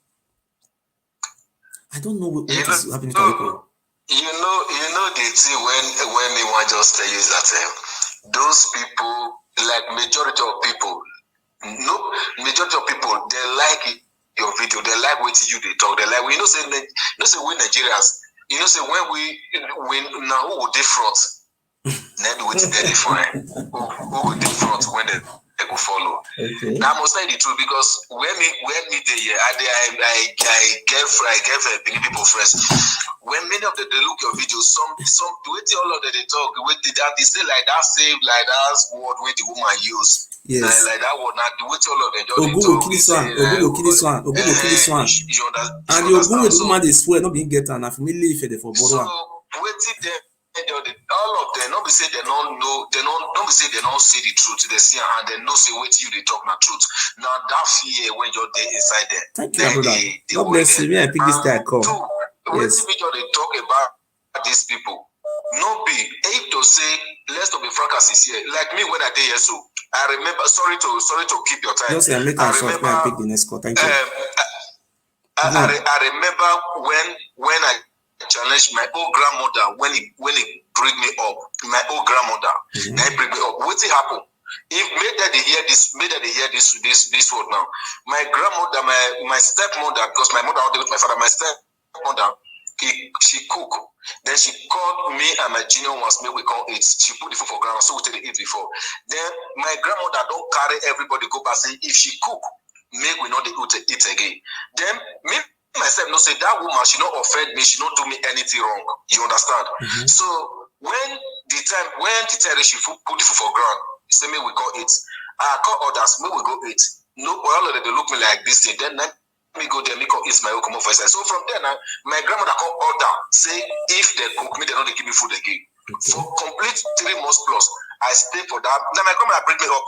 I don't know what is happening to people. You know the thing when me want just tell you that those people, like majority of people, they like your video, they like what you they talk, they like say we Nigerians, say when now who would defraud, maybe with the different who would defraud when they go follow. Okay. Now I must say the truth because when me there, I gave many people friends. When many of them they look your videos, some wait all of them they talk, wait that they say like that save like that word where the woman use. Yes. Like that word not wait all of them just Ogu will kill this one, Ogu will kill this one, Ogu will kill this one. And the Ogu with the woman they swear not being get an familiar if they for borrow. So waiting them. All of them, not be say they don't know, don't be say they don't see the truth. They see and they know say wait till you they talk the truth. Now that fear when you're there inside there. Thank you, brother. God bless you. Me, I pick this guy call. Yes. When they talk about these people, no be if to say let's not be fracasses here. Like me when I did here, so I remember. Sorry to keep your time. Just make a short. I pick the next call. Thank you. I remember when I challenged my old grandmother when he bring me up. My old grandmother, they bring me up. What's it happen? If made that they hear this word now. My grandmother, my stepmother, because my mother was with my father. My stepmother, she cook. Then she called me and my junior ones. Make we call it. She put the food for grandma, so we take the eat before. Then my grandmother don't carry everybody go back. Say if she cook, make we not eat again. Then me. Myself no say that woman she not offend me, she not do me anything wrong. You understand? So when the time she put the food for ground, say me we go eat. I call others, me we go eat. No, all of them they look me like this thing. Then let me go there, me go eat my own come first. So from there now, my grandmother call order, say if they cook me, they don't give me food again. For complete 3 months plus, I stay for that. Now my grandmother bring me up,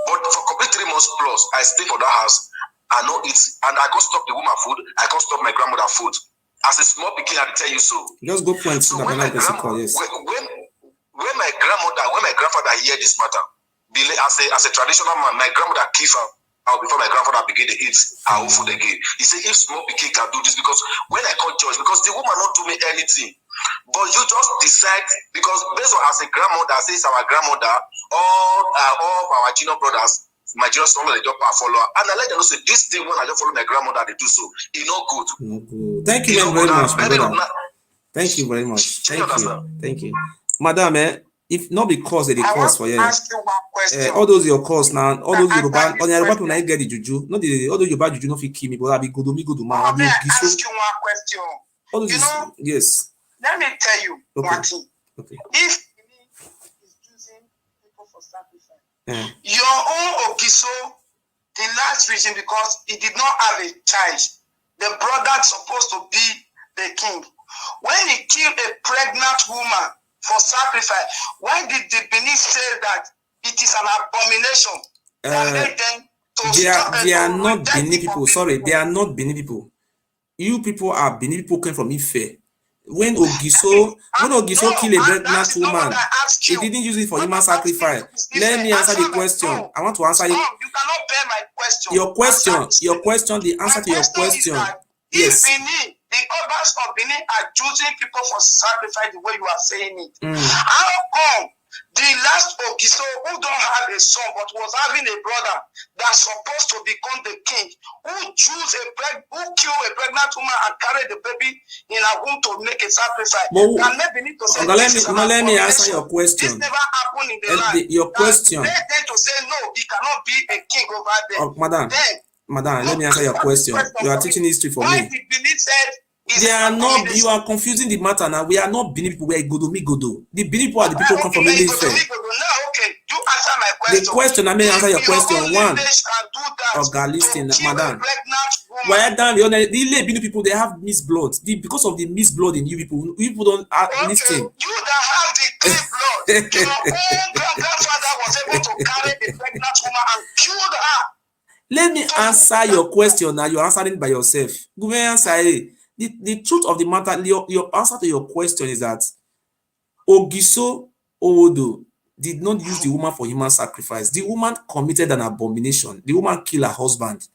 but for complete 3 months plus, I stay for that house. I know it's, and I can't stop the woman food. I can't stop my grandmother food. As a small beginning, I tell you so. Just go point. So when my grandfather hear this matter, as a traditional man, my grandmother keep her out before my grandfather begin to eat her own food again. He said, if small beginning can do this, because when I can't judge, because the woman not do me anything, but you just decide because based on as a grandmother, says our grandmother, all our junior brothers. My just follow the job I follow, and I let them know say this thing when I just follow my grandmother they do so. It's not good. No good. Thank you very much, brother. Thank you very much. Thank you, madam. If not because they cause for you, all those your cause now, all those Yoruba, on Yoruba people now get the juju. Not the all those Yoruba juju not fit kill me, but I be good man. I ask you one question. All those yes. Let me tell you one thing. Okay. If your own ogiso, the last reason because he did not have a child, the brother supposed to be the king. When he killed a pregnant woman for sacrifice, why did the Benin say that it is an abomination? They are not Benin people. Sorry, they are not Benin people. You people are Benin people came from Ife. When Ogiso killed a pregnant woman, he didn't use it for human sacrifice. Let me answer the question. I want to answer you. You cannot bear my question. Your question, the answer to your question. Yes. If Benin, the Obas of Benin are choosing people for sacrifice the way you are saying it, how come The last ogiso who don't have a son but was having a brother that's supposed to become the king, who killed a pregnant woman and carried the baby in her womb to make a sacrifice. Let me answer your question. This never happened in the land. Your question. They tend to say no, he cannot be a king over there. Madam, let me answer your question. You are teaching history for me. They are not. You are confusing the matter now. We are not Benin people. We are Godo. The Benin people are the people who come from Ife. Okay, you answer my question. The question, I may answer your question. One. Okay, listen, madam. Why down the Benin people, they have mixed blood. Because of the mixed blood in you people don't listen. You that have the clean blood. Your own grandfather was able to carry the pregnant woman and killed her. Let me answer your question now. You're answering by yourself. Go answer it. The truth of the matter, your answer to your question is that Ogiso Owodo did not use the woman for human sacrifice. The woman committed an abomination. The woman killed her husband.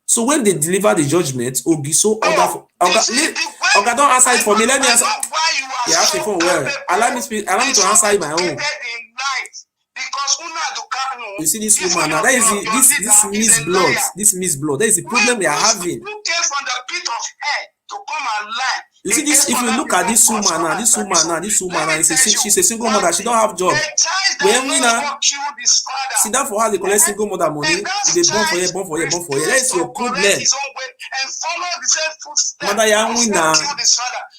So when they deliver the judgment, Ogiso don't answer it for me. Let me answer. Yeah, okay, phone well. Allow me to answer it my own. You see this woman now, that is this mixed blood. This mixed blood. That is the problem we are having. You came from the pit of hell to come and lie. You see this, if you look at this woman now, she's a single mother, she don't have job. When we now sit down for her, they collect single mother money, they born for you. That is your problem.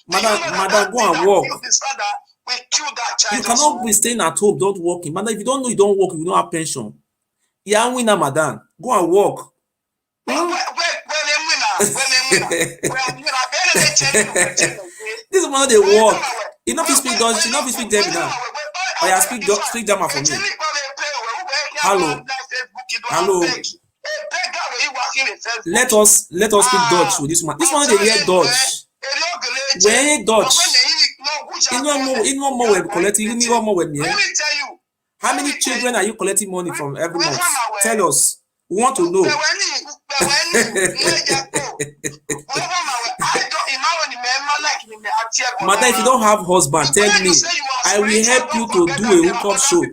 Mother, go and work. You cannot be staying at home, don't working. Mother, if you don't know you don't work, you don't have pension. Yeah, winner, madam. Go and work. This is one of the work. You know, speak Dutch, you know, speak German now. Oh, yeah, speak German for me. Hello. Let us speak Dutch with this one. This one they hear Dutch. When Dutch, you know more when collecting, you know more when me. How many children are you collecting money from every month? Tell us. We want to know. Mother, if you don't have husband, tell me. I will help you to do a hookup show.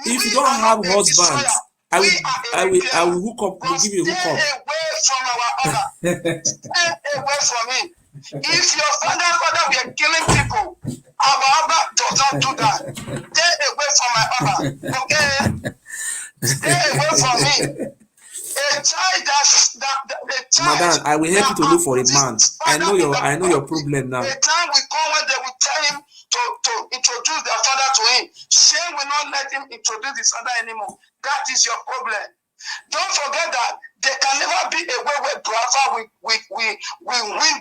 If you don't have husband, I will hook up. Will give you a hookup. If your father were killing people, our Oba does not do that. Stay away from my Oba. Okay? Stay away from me. A child Madam, I will help you to look for a man. I know your problem now. The time will come when they will tell him to introduce their father to him. Shame will not let him introduce his father anymore. That is your problem. Don't forget that there can never be a way where Biafra we win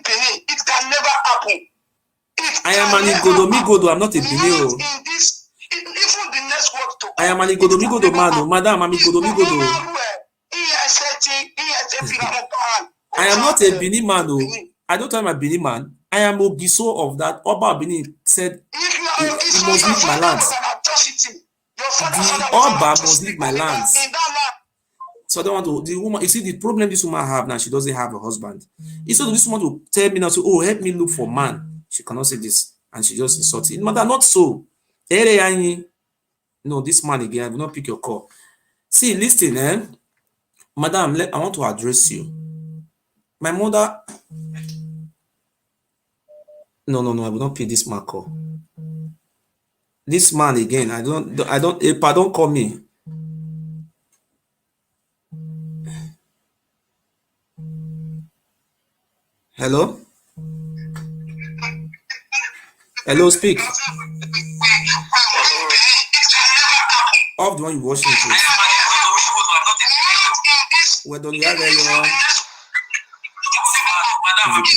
Benin. It can never happen. I am an Igodo. I'm not a Benin. Even the next word to I am an Igodo man. Madam, I'm Igodo. I am not a Benin man. I don't tell my Benin man. I am Ogiso of that. Oba of Benin said he must leave my lands. The Oba must leave my lands. So I don't want to. The woman, you see, the problem this woman have now, she doesn't have a husband. Instead of this woman to tell me now, so, oh, help me look for man. She cannot say this, and she just insulted. Mother, not so. No, this man again, I will not pick your call. See, listen, Madam, I want to address you. My mother. No, I will not pick this man call. This man again, I don't call me. Hello? Hello, speak. Off the one you watching it with. Well, don't you have any is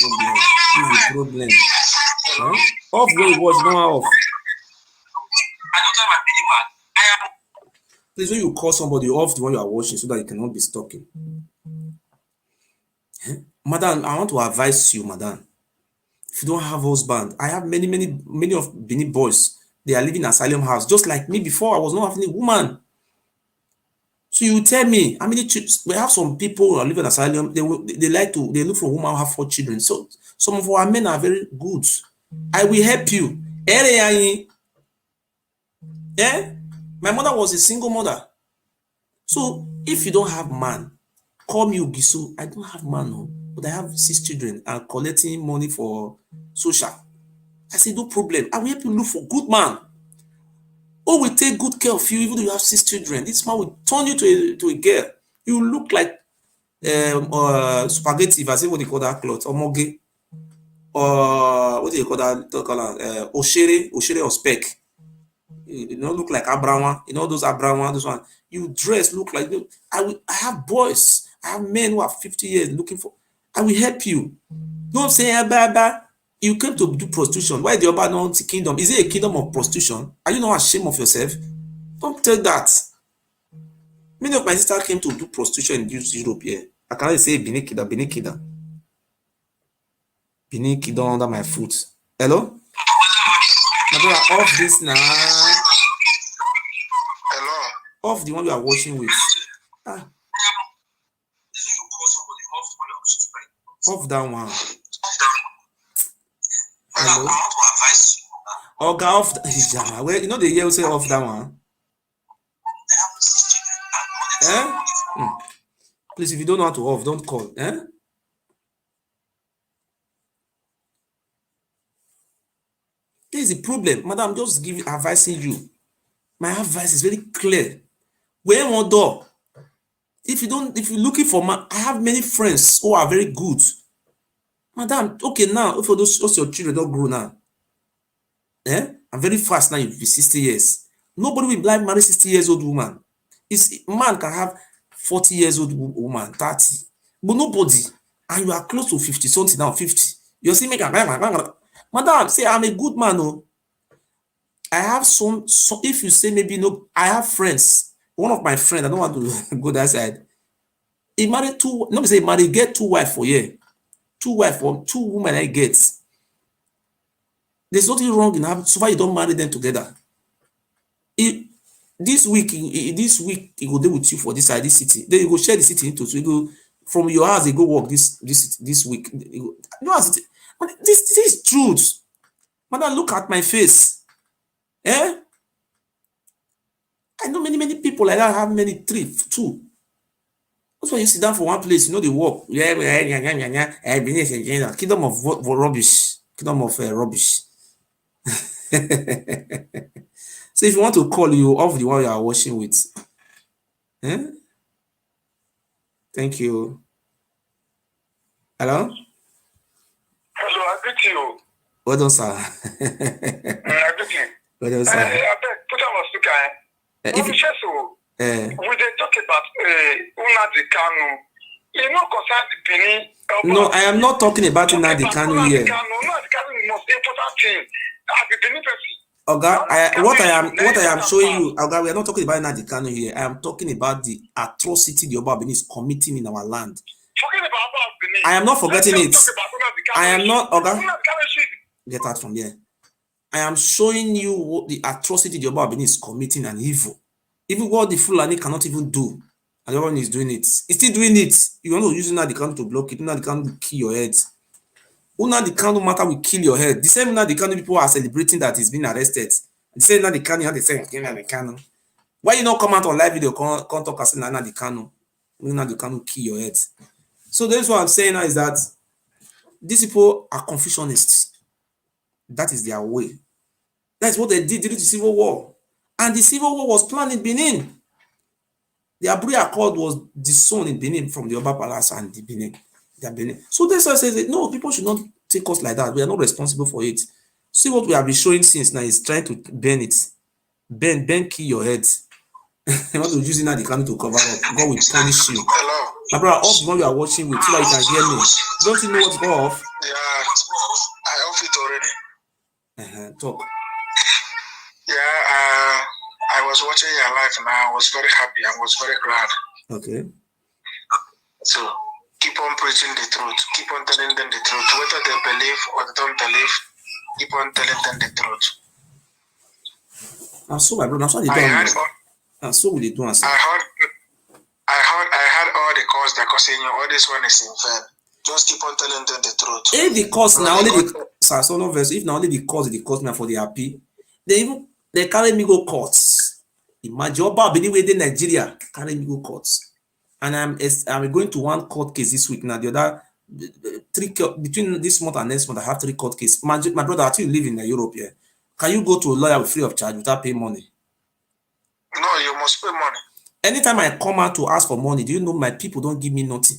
a problem. Huh? Off the way you watch, no off. Please, when you call somebody off the one you are watching so that you cannot be stalking. Madam, I want to advise you, madam. If you don't have husband, I have many of Benin boys. They are living in asylum house, just like me before. I was not having a woman. So you tell me, how many we have some people who are living in asylum. They look for a woman who have 4 children. So some of our men are very good. I will help you. Eh? My mother was a single mother. So if you don't have man, call me ogiso. I don't have man, no, but I have 6 children and collecting money for social. I say, no problem. I will help you look for good man. Who will take good care of you even though you have 6 children. This man will turn you to a girl. You look like spaghetti, if I say what they call that cloth, or moge, or what do you call that? Oshere or spec. You don't look like Abraham. You know those Abraham, those one. You dress look like. I have boys. I have men who are 50 years looking for. I will help you. Don't say you came to do prostitution. Why the Oba not kingdom? Is it a kingdom of prostitution? Are you not ashamed of yourself? Don't tell that. Many of my sisters came to do prostitution in Europe here. I cannot say Benin Kida under my foot. Hello? My brother, off this now. Hello. Off the one you are watching with. Off that one. Hello. Oga off. Well, you know the year will say off that one. Eh? Please, if you don't know how to off, don't call. Eh? There is a problem. Madam, just advising you. My advice is very clear. Wear one door. If you're looking for man, I have many friends who are very good. Madam, okay, now, if those your children don't grow now, I'm very fast now, you'll be 60 years. Nobody will like marry 60 years old woman. Man can have 40 years old woman, 30, but nobody, and you are close to 50 something now, 50. You're saying, madam, say I'm a good man, no. I have some, if you say maybe no, I have friends. One of my friends, I don't want to go that side. He married two, no, say married, get 2 wives for year. 2 wives for 2 women I get. There's nothing wrong in having, so far you don't marry them together. This week he go deal with you for this side, this city. Then you go share the city into two. You go from your house, they go work this week. You know, this is truth. Madam, look at my face. I know many people like that have many 3, 2. That's why you sit down for one place, you know they work. Kingdom of rubbish. Kingdom of rubbish. So if you want to call, you off the one you are watching with. Thank you. Hello? Hello, I greet you. Well done, sir. I greet you. Well done, sir. I beg, put on my speaker. We dey talk about Nnamdi Kanu. You know, concern the Benin. No, I am not talking about Nnamdi Kanu here. Nnamdi Kanu is the most important thing. As the Benin person. Oga, what I am showing you, Oga, we are not talking about Nnamdi Kanu here. I am talking about the atrocity the Oba of Benin is committing in our land. Talking about Oba of Benin. I am not forgetting it. I am not, Oga. Nnamdi Kanu should Get out from there. I am showing you what the atrocity the Oba of Benin is committing and evil. Even what the Fulani cannot even do. And everyone is doing it. He's still doing it. You want to use Nnamdi Kanu to block it. Nnamdi Kanu will kill your head. Nnamdi Kanu matter will kill your head. The same Nnamdi Kanu people are celebrating that he's been arrested. The same Nnamdi Kanu, you have the same Nnamdi Kanu. Why you not come out on live video, can't talk as Nnamdi Kanu? Nnamdi Kanu kill your head. So that's what I'm saying now is that these people are Confucianists. That is their way. That's what they did during the Civil War. And the Civil War was planned in Benin. The Aburi Accord was disowned in Benin from the Oba Palace and the Benin. So that's why I say, no, people should not take us like that. We are not responsible for it. See what we have been showing since now is trying to bend it. Bend, kill your head. You want to use Nnamdi Kanu to cover up. God will punish you. Hello. My brother, off the one you are watching with so that you can hear me. Don't you know what's off? Yeah, I off it already. Talk. Yeah, I was watching your live and I was very happy. I was very glad. Okay. So keep on preaching the truth. Keep on telling them the truth. Whether they believe or they don't believe, keep on telling them the truth. And so, my brother, that's what they do. And so will they do. I heard all the cause they're causing you. All this one is in vain. Just keep on telling them the truth. If the cause now only the if now only the cause they cause me for the happy, they carry me go courts. Imagine Oba of Benin in Nigeria carry me go courts. And I'm going to one court case this week now. The other between this month and next month, I have 3 court cases. My brother, actually live in Europe here. Can you go to a lawyer free of charge without paying money? No, you must pay money. Anytime I come out to ask for money, do you know my people don't give me nothing?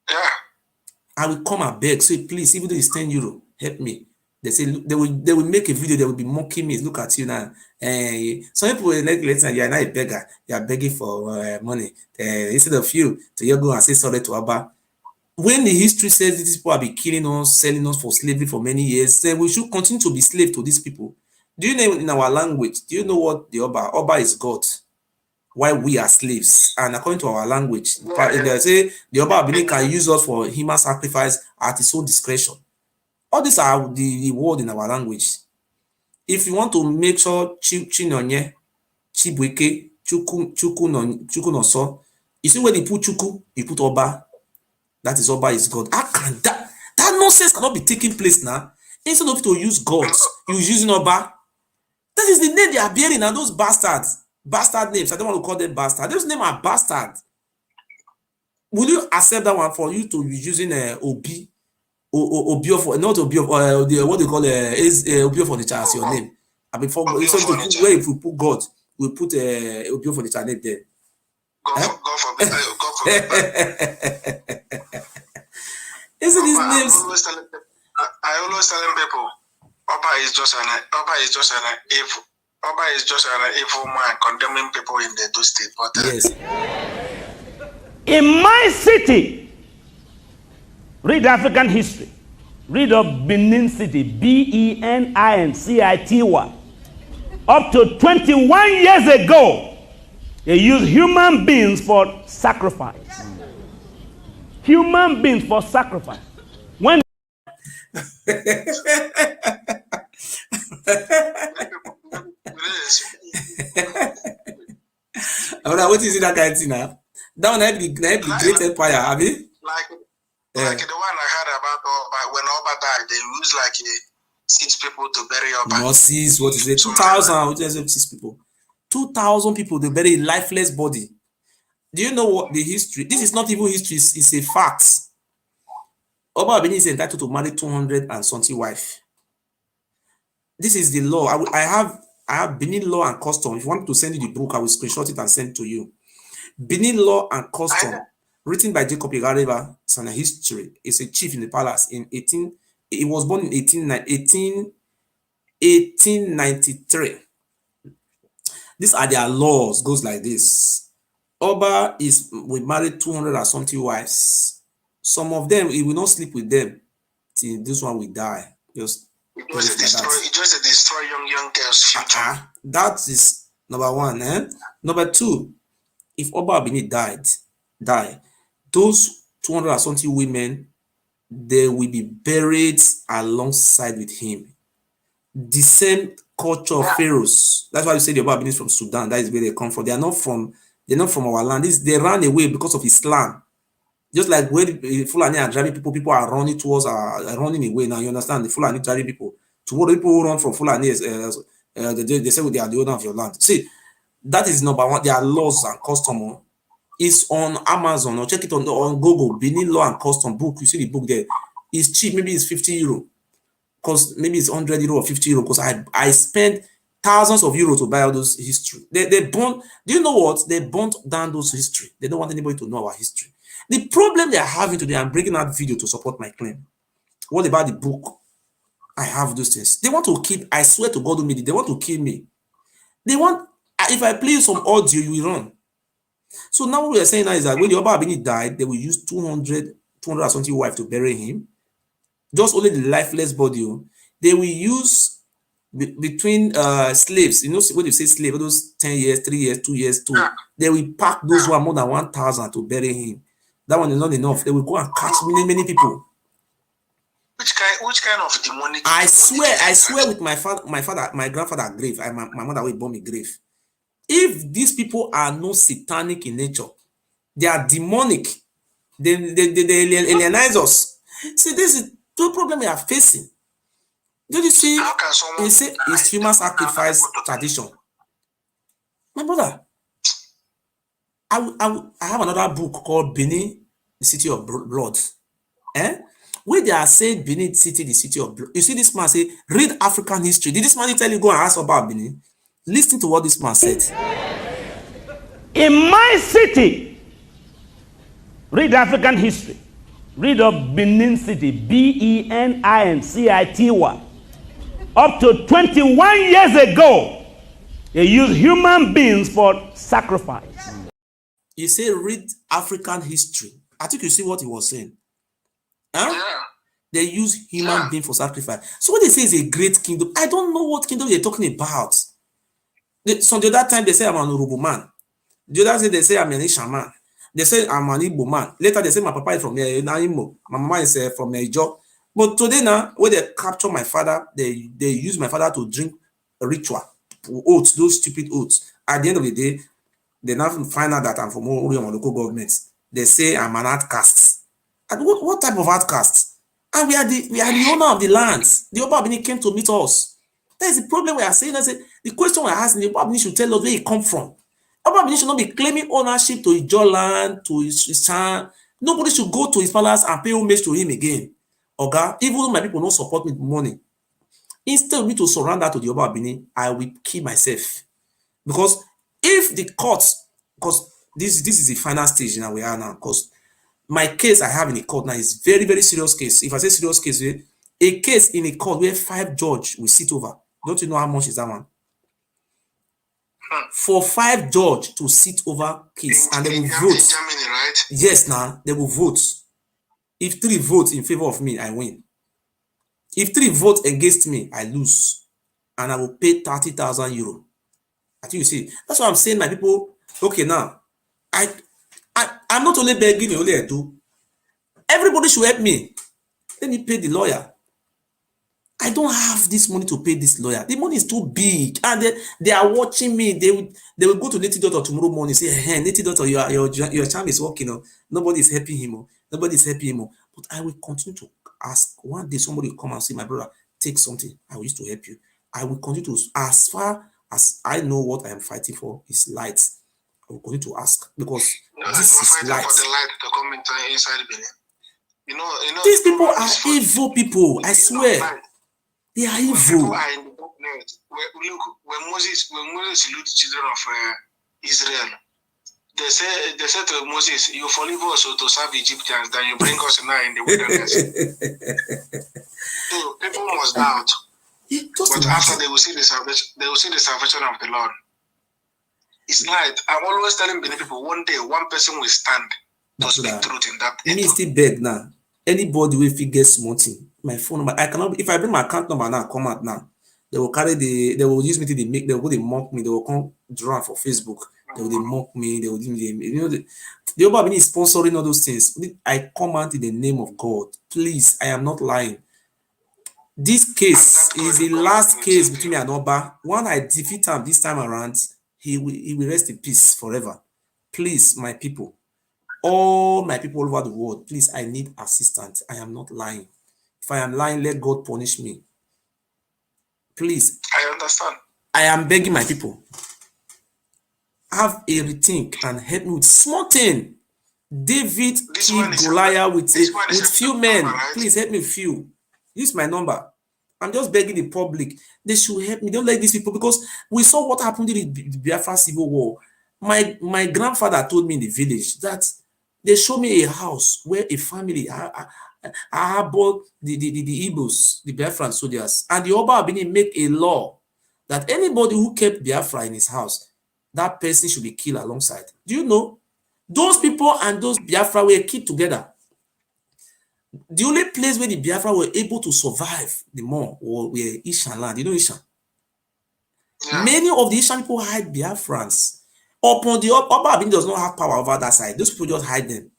Yeah. I will come and beg, say please, even though it's 10 euro, help me. They say they will make a video, they will be mocking me. Look at you now. Some people will like later, you are not a beggar, you are begging for money. Instead of you to you go and say sorry to Abba. When the history says these people have been killing us, selling us for slavery for many years, then we should continue to be slave to these people. Do you know in our language, do you know what the Oba is God? Why we are slaves? And according to our language, they say the Oba of Benin can use us for human sacrifice at his own discretion. All these are the word in our language. If you want to make sure Chinonye, Chibweke, Chuku no so, you see where they put Chuku, you put Oba. That is Oba is God. How can that nonsense cannot be taking place now? Instead of to use gods, you using Oba. That is the name they are bearing, and those bastards, bastard names. I don't want to call them bastards. Those names are bastards. Will you accept that one for you to be using Obi? Obi of not Obi of what they call is Obi of the child as your name. And before where if we put God, we put Obi of the child name there. God forbid. Isn't these names? I always telling people, Oba is just an evil man condemning people in the Edo State. But yes. In my city, read African history. Read of Benin City, BENINCITY. Up to 21 years ago, they used human beings for sacrifice. Human beings for sacrifice. When what is it that kind of thing now? That one have the great empire, have you? Like the one I heard about when Oba died, they used like 6 people to bury Oba. No, 6, what is it? 2,000, what is it? 6 people. 2,000 people, they bury a lifeless body. Do you know what the history? This is not even history, it's a fact. Oba of Benin is entitled to marry 200 and something wife. This is the law. I have Benin law and custom. If you want to send you the book, I will screenshot it and send it to you. Benin law and custom, written by Jacob Igareva, it's a history. It's a chief in the palace in he was born in 1893. These are their laws, goes like this. Oba we married 200 and something wives. Some of them, he will not sleep with them till this one will die. Just destroy young girls' future. That is number 1. Number 2, if Oba of Benin die, those 200 and something women, they will be buried alongside with him. The same culture of pharaohs. That's why you say the Oba of Benin is from Sudan. That is where they come from. They're not from our land. They ran away because of Islam. Just like when Fulani are driving people are running towards running away now. You understand? The Fulani driving people. Tomorrow people who run from Fulani they say they are the owner of your land. See, that is number 1. Their laws and custom is on Amazon, or check it on Google. Benin law and custom book. You see the book there. It's cheap. Maybe it's 50 euro. Because maybe it's 100 euro or 50 euro. Because I spent thousands of euros to buy all those history. They burnt. Do you know what? They burnt down those history. They don't want anybody to know our history. The problem they are having today, I'm bringing out video to support my claim. What about the book? I have those things. They want to kill. I swear to God Almighty, they want to kill me. They want. If I play some audio, you will run. So now what we are saying now is that when the Oba of Benin died, they will use 200 and something wife to bury him. Just only the lifeless body. They will use between slaves. You know when you say slave, those 10 years, 3 years, 2 years, 2. They will pack those one more than 1,000 to bury him. That one is not enough. They will go and catch many people. Which kind of demonic? I swear with my grandfather grave. My mother will burn me grave. If these people are not satanic in nature, they are demonic. They alienize us. See, this is the problem we are facing. Did you see? How can someone It's human sacrifice tradition. My brother, I have another book called Benin, the City of Blood. Where they are saying Benin City, the city of blood. You see this man say, read African history. Did this man tell you go and ask about Benin? Listen to what this man said. In my city, read African history. Read of Benin City, B-E-N-I-N-C-I-T-Y. Up to 21 years ago, they used human beings for sacrifice. He said, read African history. I think you see what he was saying. Huh? Yeah. They use human being for sacrifice. So what they say is a great kingdom. I don't know what kingdom they're talking about. So the other time they say I'm an Urubu man. The other day they say I'm an Isha man. They say I'm an Igbo man. Later they say my papa is from Naimo. My mama is from Edo. But today now, when they capture my father, they use my father to drink a ritual oaths, those stupid oaths. At the end of the day, they now find out that I'm from local government. They say I'm an outcast. And what type of outcast? And we are the owner of the lands. The Oba of Benin came to meet us. That is the problem we are saying. The question we are asking, the Oba of Benin should tell us where he come from. Oba of Benin should not be claiming ownership to his land, to his town. Nobody should go to his palace and pay homage to him again. Okay? Even though my people don't support me with money. Instead of me to surrender to the Oba of Benin, I will kill myself. Because if the courts, because this is the final stage now we are now, because my case I have in the court now is very, very serious case. If I say serious case, a case in a court where 5 judges will sit over. Don't you know how much is that one? For 5 judges to sit over case and they will vote. Germany, right? Yes, now they will vote. If 3 vote in favor of me, I win. If 3 vote against me, I lose. And I will pay 30,000 euro. I think you see. That's what I'm saying, my people. Okay, now I'm not only begging you, only I do. Everybody should help me. Let me pay the lawyer. I don't have this money to pay this lawyer. The money is too big, and they are watching me. They will go to Native Doctor tomorrow morning. Say, "Hey, Native Doctor, your child is working. Nobody is helping him. Nobody is helping him." But I will continue to ask. One day somebody will come and say, "My brother, take something. I will use to help you." I will continue to, as far as I know what I am fighting for is light. I will continue to ask because this is light. For the light to come inside Benin. You know, these people are evil people. I swear, they are evil. People are in the darkness. Look, when Moses slew the children of Israel, they said to Moses, "You leave us to serve Egyptians, then you bring us now in the wilderness." So people must doubt. But after they will see the salvation of the Lord. It's like I'm always telling many people, one day one person will stand to speak truth in that. Me still beg now. Anybody will figure something. My phone number. I cannot. If I bring my account number now, come out now. They will carry they will use me to make. They will go. They mock me. They will come draw for Facebook. They will mock me. They will give me. The Oba of Benin is sponsoring all those things. I come out in the name of God. Please, I am not lying. This case is the last case between me and Oba. When I defeat him this time around, he will rest in peace forever. Please, my people, all my people all over the world, please, I need assistance. I am not lying. If I am lying, let God punish me. Please. I understand. I am begging my people. Have a rethink and help me with small thing. David killed Goliath with few men. Right? Please help me with few. Use my number. I'm just begging the public. They should help me. Don't let these people, because we saw what happened in the Biafra Civil War. My grandfather told me in the village that they showed me a house where a family bought the Igbos, the Biafran soldiers, and the Oba of Benin make a law that anybody who kept Biafra in his house, that person should be killed alongside. Do you know? Those people and those Biafra were killed together. The only place where the Biafra were able to survive the more were Ishan land. You know Ishan? Yeah. Many of the Ishan people hide Biafrans. Upon the Oba of Benin does not have power over that side. Those people just hide them.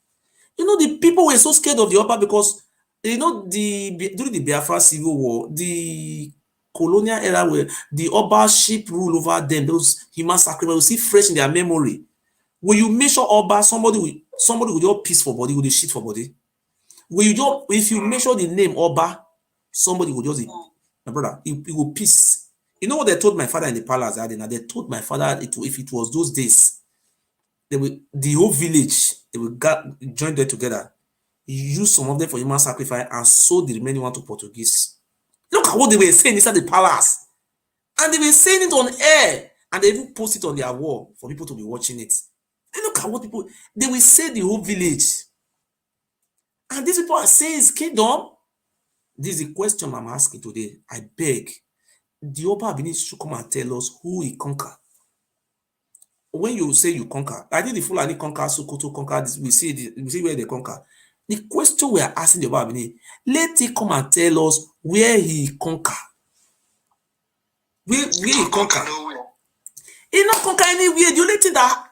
You know, the people were so scared of the Oba because, you know, during the Biafra Civil War, the colonial era where the Oba ship rule over them, those human sacrifices, will see fresh in their memory. When you measure Oba, somebody with your peace for body, with the shit for body. If you measure the name Oba, somebody will just My brother, it will peace. You know what they told my father in the palace that day? Now they told my father if it was those days, the whole village, they will join there together, use some of them for human sacrifice, and sold the remaining one to Portuguese. Look at what they were saying inside the palace. And they were saying it on air. And they even post it on their wall for people to be watching it. And look at what people, they will say the whole village. And these people are saying it's kingdom. This is the question I'm asking today. I beg, the Oba of Benin should come and tell us who he conquered. When you say you conquer, I think the Fulani conquer, Sokoto conquer, this, we see where they conquer. The question we are asking the Oba of Benin, let him come and tell us where he conquer. Where he conquer. He not conquer anywhere. The only thing that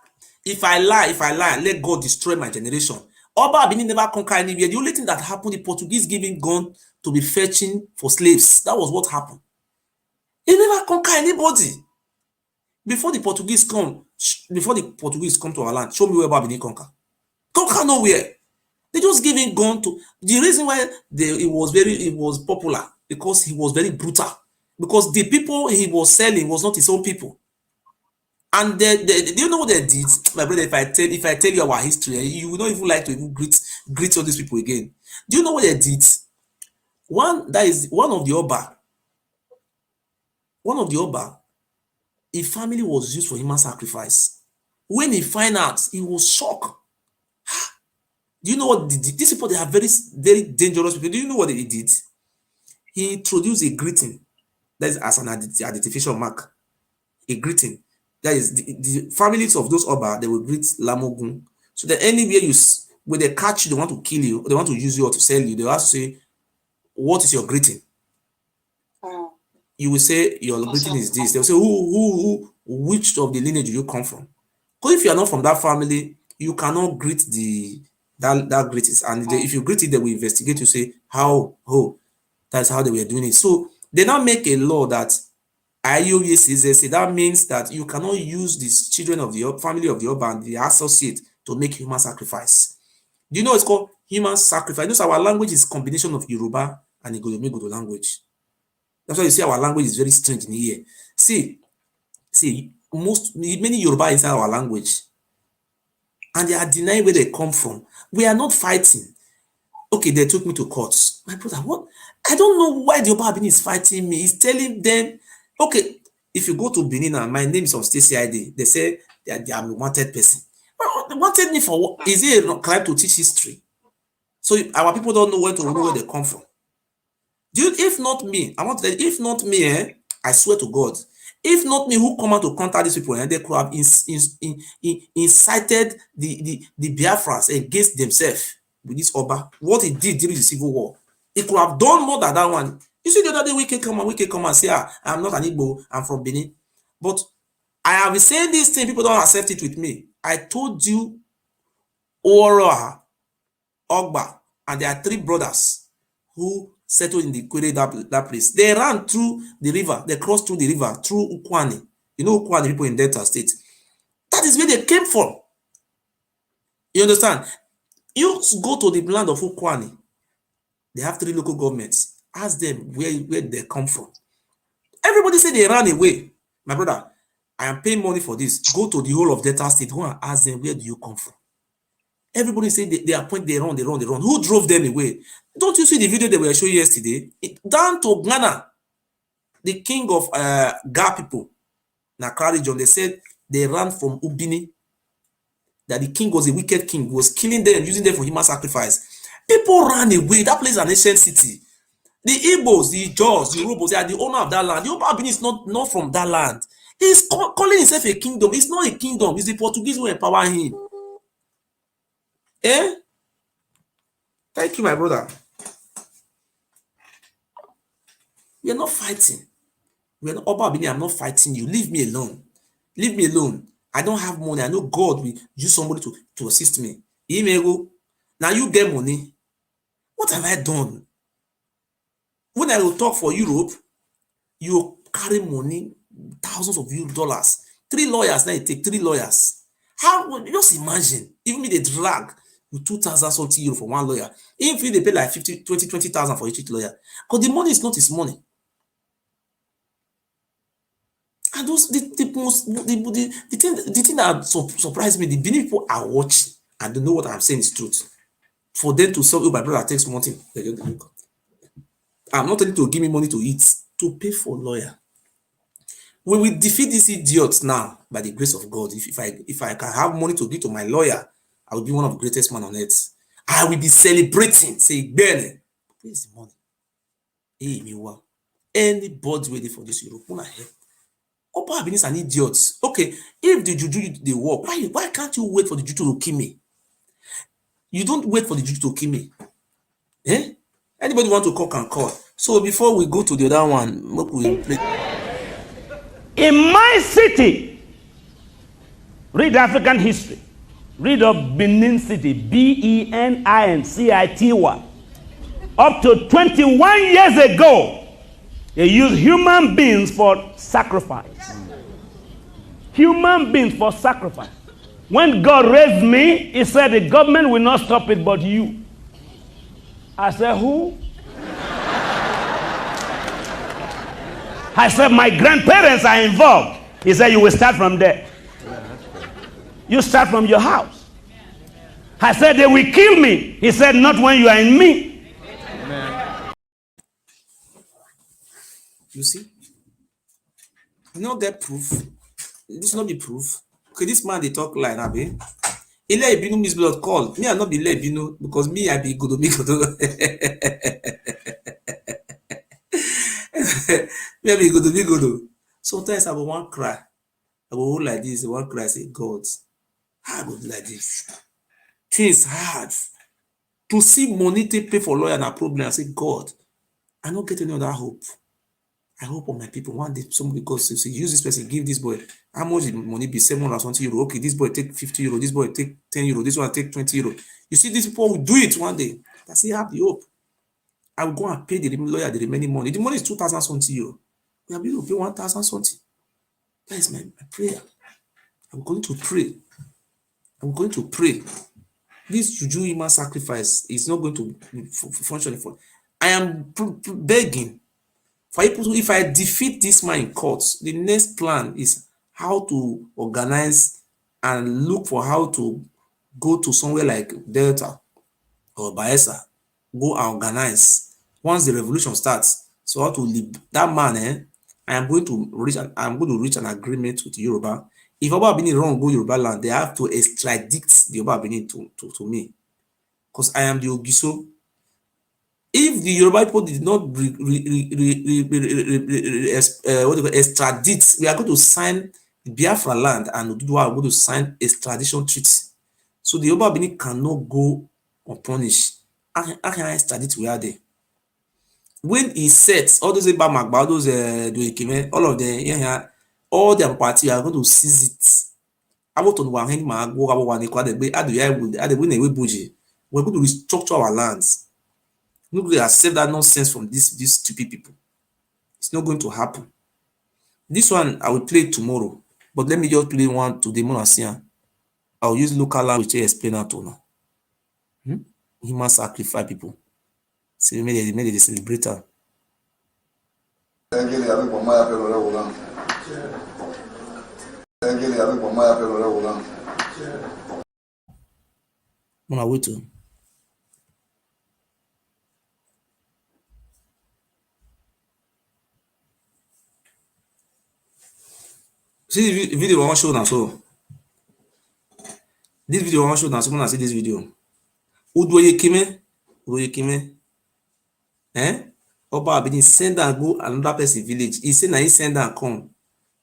if I lie, let God destroy my generation. Oba of Benin never conquer anywhere. The only thing that happened, the Portuguese giving gun to be fetching for slaves. That was what happened. He never conquer anybody. Before the Portuguese come to our land, show me where Oba of Benin conquer. Conquer nowhere. They just giving gun to the reason why it was popular because he was very brutal. Because the people he was selling was not his own people. And do you know what they did, my brother? If I tell you our history, you would not even like to even greet all these people again. Do you know what they did? One of the Oba, a family was used for human sacrifice. When he find out, he was shocked. Do you know what these people? They are very, very dangerous people. Do you know what he did? He introduced a greeting that is as an identification mark. A greeting. That is the families of those Oba, they will greet Lamogun. So that anywhere when they catch you, they want to kill you, they want to use you or to sell you, they will have to say, what is your greeting? You will say your greeting is this. They will say, which of the lineage do you come from? Because if you are not from that family, you cannot greet that greetings. And if you greet it, they will investigate you, say, that's how they were doing it. So they now make a law that that means that you cannot use these children of the family of the Oba and the associate to make human sacrifice. Do you know it's called human sacrifice? Notice our language is combination of Yoruba and Igbo language. That's why you see our language is very strange in here. See, many Yoruba inside our language, and they are denying where they come from. We are not fighting. Okay, they took me to courts. My brother, what? I don't know why the Oba of Benin is fighting me. He's telling them, okay, if you go to Benin and my name is on State CID, they say I'm a wanted person. They wanted me for what? Is it a crime to teach history? So our people don't know where they come from. If not me, if not me, I swear to God, if not me who come out to counter these people, and they could have incited the Biafrans against themselves with this Oba. What he did during the Civil War, he could have done more than that one. You see, the other day we can come and say, I'm not an Igbo, I'm from Benin. But I have been saying this thing, people don't accept it with me. I told you, Ewure, Ogba, and there are 3 brothers who settled in the Kwere, that place. They ran through the river, they crossed through the river, through Ukwani. You know Ukwani people in Delta State. That is where they came from. You understand? You go to the land of Ukwani, they have 3 local governments. Ask them where they come from. Everybody say they ran away. My brother, I am paying money for this. Go to the whole of Delta State. Go and ask them, where do you come from? Everybody say they appoint, they run. Who drove them away? Don't you see the video they were showing yesterday? Down to Ghana, the king of Ga people, Nakari John, they said they ran from Ubini. That the king was a wicked king, was killing them, using them for human sacrifice. People ran away. That place is an ancient city. The Igbos, the Jaws, the Robos, they are the owner of that land. The Oba of Benin is not from that land. He's calling himself a kingdom. It's not a kingdom. It's the Portuguese who empower him. Thank you, my brother. We are not fighting. We are not Oba of Benin. I'm not fighting you. Leave me alone. Leave me alone. I don't have money. I know God will use somebody to assist me. Now you get money. What have I done? When I will talk for Europe, you carry money, thousands of dollars. 3 lawyers, now you take 3 lawyers. How? Just imagine. Even me, they drag with 2,000 something euro for 1 lawyer. Even if they pay like 20,000 for each lawyer. Because the money is not his money. And those the thing that surprised me, the Benin people are watching and they know what I'm saying is truth. For them to solve, oh, my brother takes money. I'm not telling you to give me money to eat, to pay for lawyer. We will defeat these idiots now by the grace of God. If I can have money to give to my lawyer, I will be one of the greatest men on earth. I will be celebrating, say, benn. Where's the money? Hey, ewure. Anybody ready for this Europe? Oba of Benin is an idiot. Okay, if the juju they work, why can't you wait for the juju to kill me? You don't wait for the juju to kill me. Eh? Anybody want to call can call. So before we go to the other one, we play. In my city, read African history. Read of Benin City, Benin-city. Up to 21 years ago, they used human beings for sacrifice. Human beings for sacrifice. When God raised me, he said the government will not stop it but you. I said, who? I said, my grandparents are involved. He said, you will start from there. You start from your house. I said, they will kill me. He said, not when you are in me. You see? You not get proof. This not be proof. Okay, this man they talk like that, eh? Ile Ibinu Miss Blood call. Me I not be Ile Ibinu because me I be good. Me I be good. Sometimes I will want cry. I will hold like this. I want cry. Say, God, how I go do like this? Things hard. To see money to pay for lawyer and a problem. I say, God, I don't get any other hope. I hope on my people one day somebody goes to say, use this person, give this boy. How much the money be? 720 euro. Okay, this boy take 50 euro. This boy take 10 euro. This one take 20 euro. You see, these people will do it one day. I say, have the hope. I will go and pay the lawyer the remaining money. The money is 2,000 something euro. We are able to pay 1,000 something. That is my prayer. I'm going to pray. I'm going to pray. This juju human sacrifice is not going to function. I am begging for people to, if I defeat this man in courts, the next plan is how to organize and look for how to go to somewhere like Delta or Bayelsa, go and organize. Once the revolution starts, so how to leave that man, I'm going to reach an agreement with Yoruba. If Oba of Benin wrong go Yoruba land, they have to extradite the Oba of Benin to me. Because I am the ogiso. If the Yoruba people did not extradite, we are going to sign the Biafra land and Uduriyekemwen are going to sign extradition treaty. So the Oba of Benin cannot go unpunished. I can extradite where they. When he sets all those Bamagba, all those all of them, all their property are going to seize it. We're going to restructure our lands. We're going to accept that nonsense from these stupid people. It's not going to happen. This one I will play tomorrow, but let me just play one today. I'll use local language to explain that to now. Human sacrifice people. See, they made it celebrate her. Mona wait to. See the video I want to show now. So this video I want to show now. So when I see this video, uduriyekemwen, Oba of Benin send and go another person village. He said, "Now he send and come.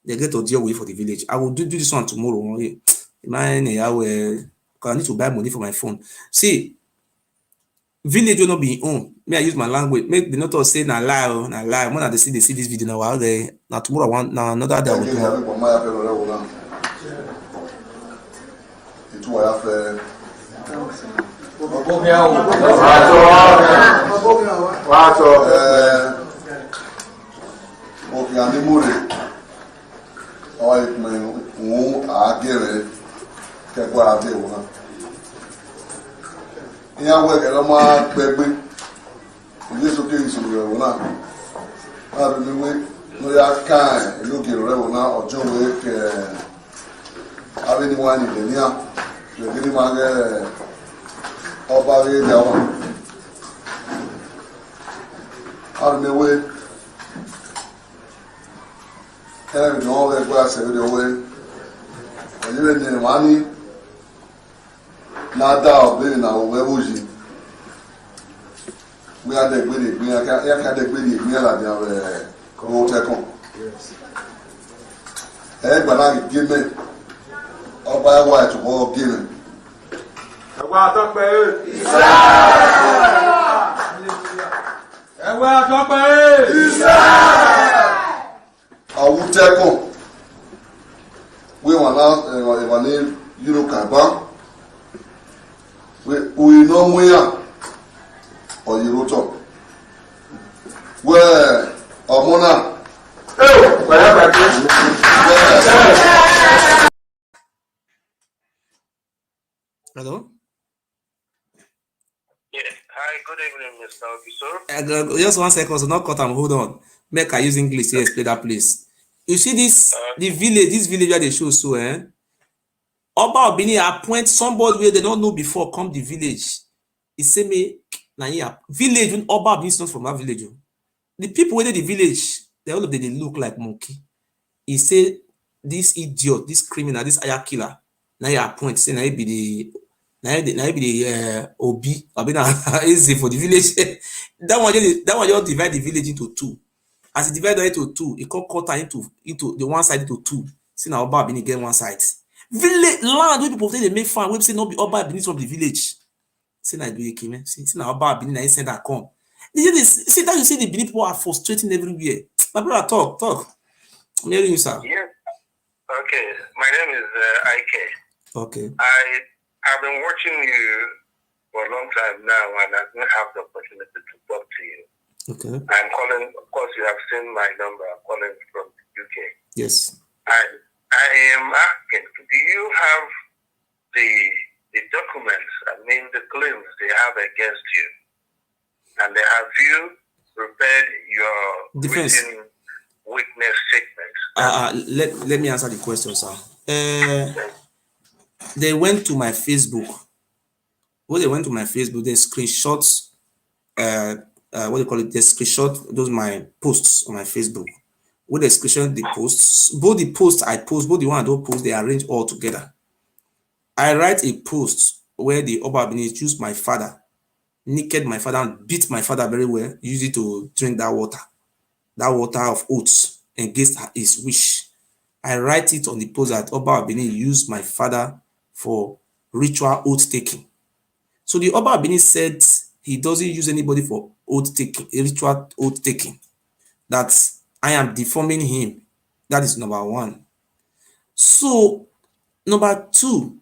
They get to deal with for the village." I will do this one tomorrow. I need to buy money for my phone. See, village will not be own. Me, I use my language. Make the not say na lie. When they see this video now, now tomorrow I want now another day. ìyàwó ẹ̀kẹ́ lọ́ máa gbẹgbẹ́ ìgbésókè ìṣòro ẹ̀wọ̀n náà láti fi wé no ya kan look rewo na ojo we ke anyone in the near the gini mage Oba we dia wa arme we kele no we gba se we we ele ni mani na da obi na we buji we are the gbede gbin ya ka de gbede gbin la dia we ko te kon e gba na gime Oba wa to go gime ẹwà àtọpẹ ẹwà àtọpẹ awutekun we wan na yuro kaba we no muya oyiro to we omona Hello? Yeah. Hi, good evening, Mr. Ogiso. Just 1 second, so not cut am. Hold on. Make I use English to explain that place. You see this, this village where they show so, Oba of Benin appoint somebody where they don't know before come the village. He say me, na here village when Oba of Benin is not from that village. The people where the village, all of them they look like monkey. He say this idiot, this criminal, this aya killer. Now he appoint say na he be the Obi. I mean, easy for the village. that one just divide the village into two. As it divided into two, it can cut into the one side into two. See now Oba of Benin get one side. Village land where people say they make fun. We say no be Oba of Benin from the village. See now uduriyekemwen. See now Oba of Benin na send that come. See that you see the Benin people are frustrating everywhere. My brother, talk. I'm hearing you, sir. Yes. Okay. My name is Ike. Okay. I've been watching you for a long time now, and I didn't have the opportunity to talk to you. Okay. I'm calling, of course, you have seen my number. I'm calling from the UK. Yes. I am asking, do you have the documents, I mean the claims they have against you? And have you prepared your defense written witness statement? Let me answer the question, sir. They went to my Facebook. When they went to my Facebook, they screenshot what do you call it? They screenshot those my posts on my Facebook. When they screenshot the posts, both the posts I post, both the one I don't post, they arrange all together. I write a post where the Oba of Benin used my father, naked my father, and beat my father very well, used it to drink that water of oats against his wish. I write it on the post that Oba of Benin used my father for ritual oath taking. So the Oba of Benin said he doesn't use anybody for oath taking, ritual oath taking. That I am deforming him. That is number one. So number two,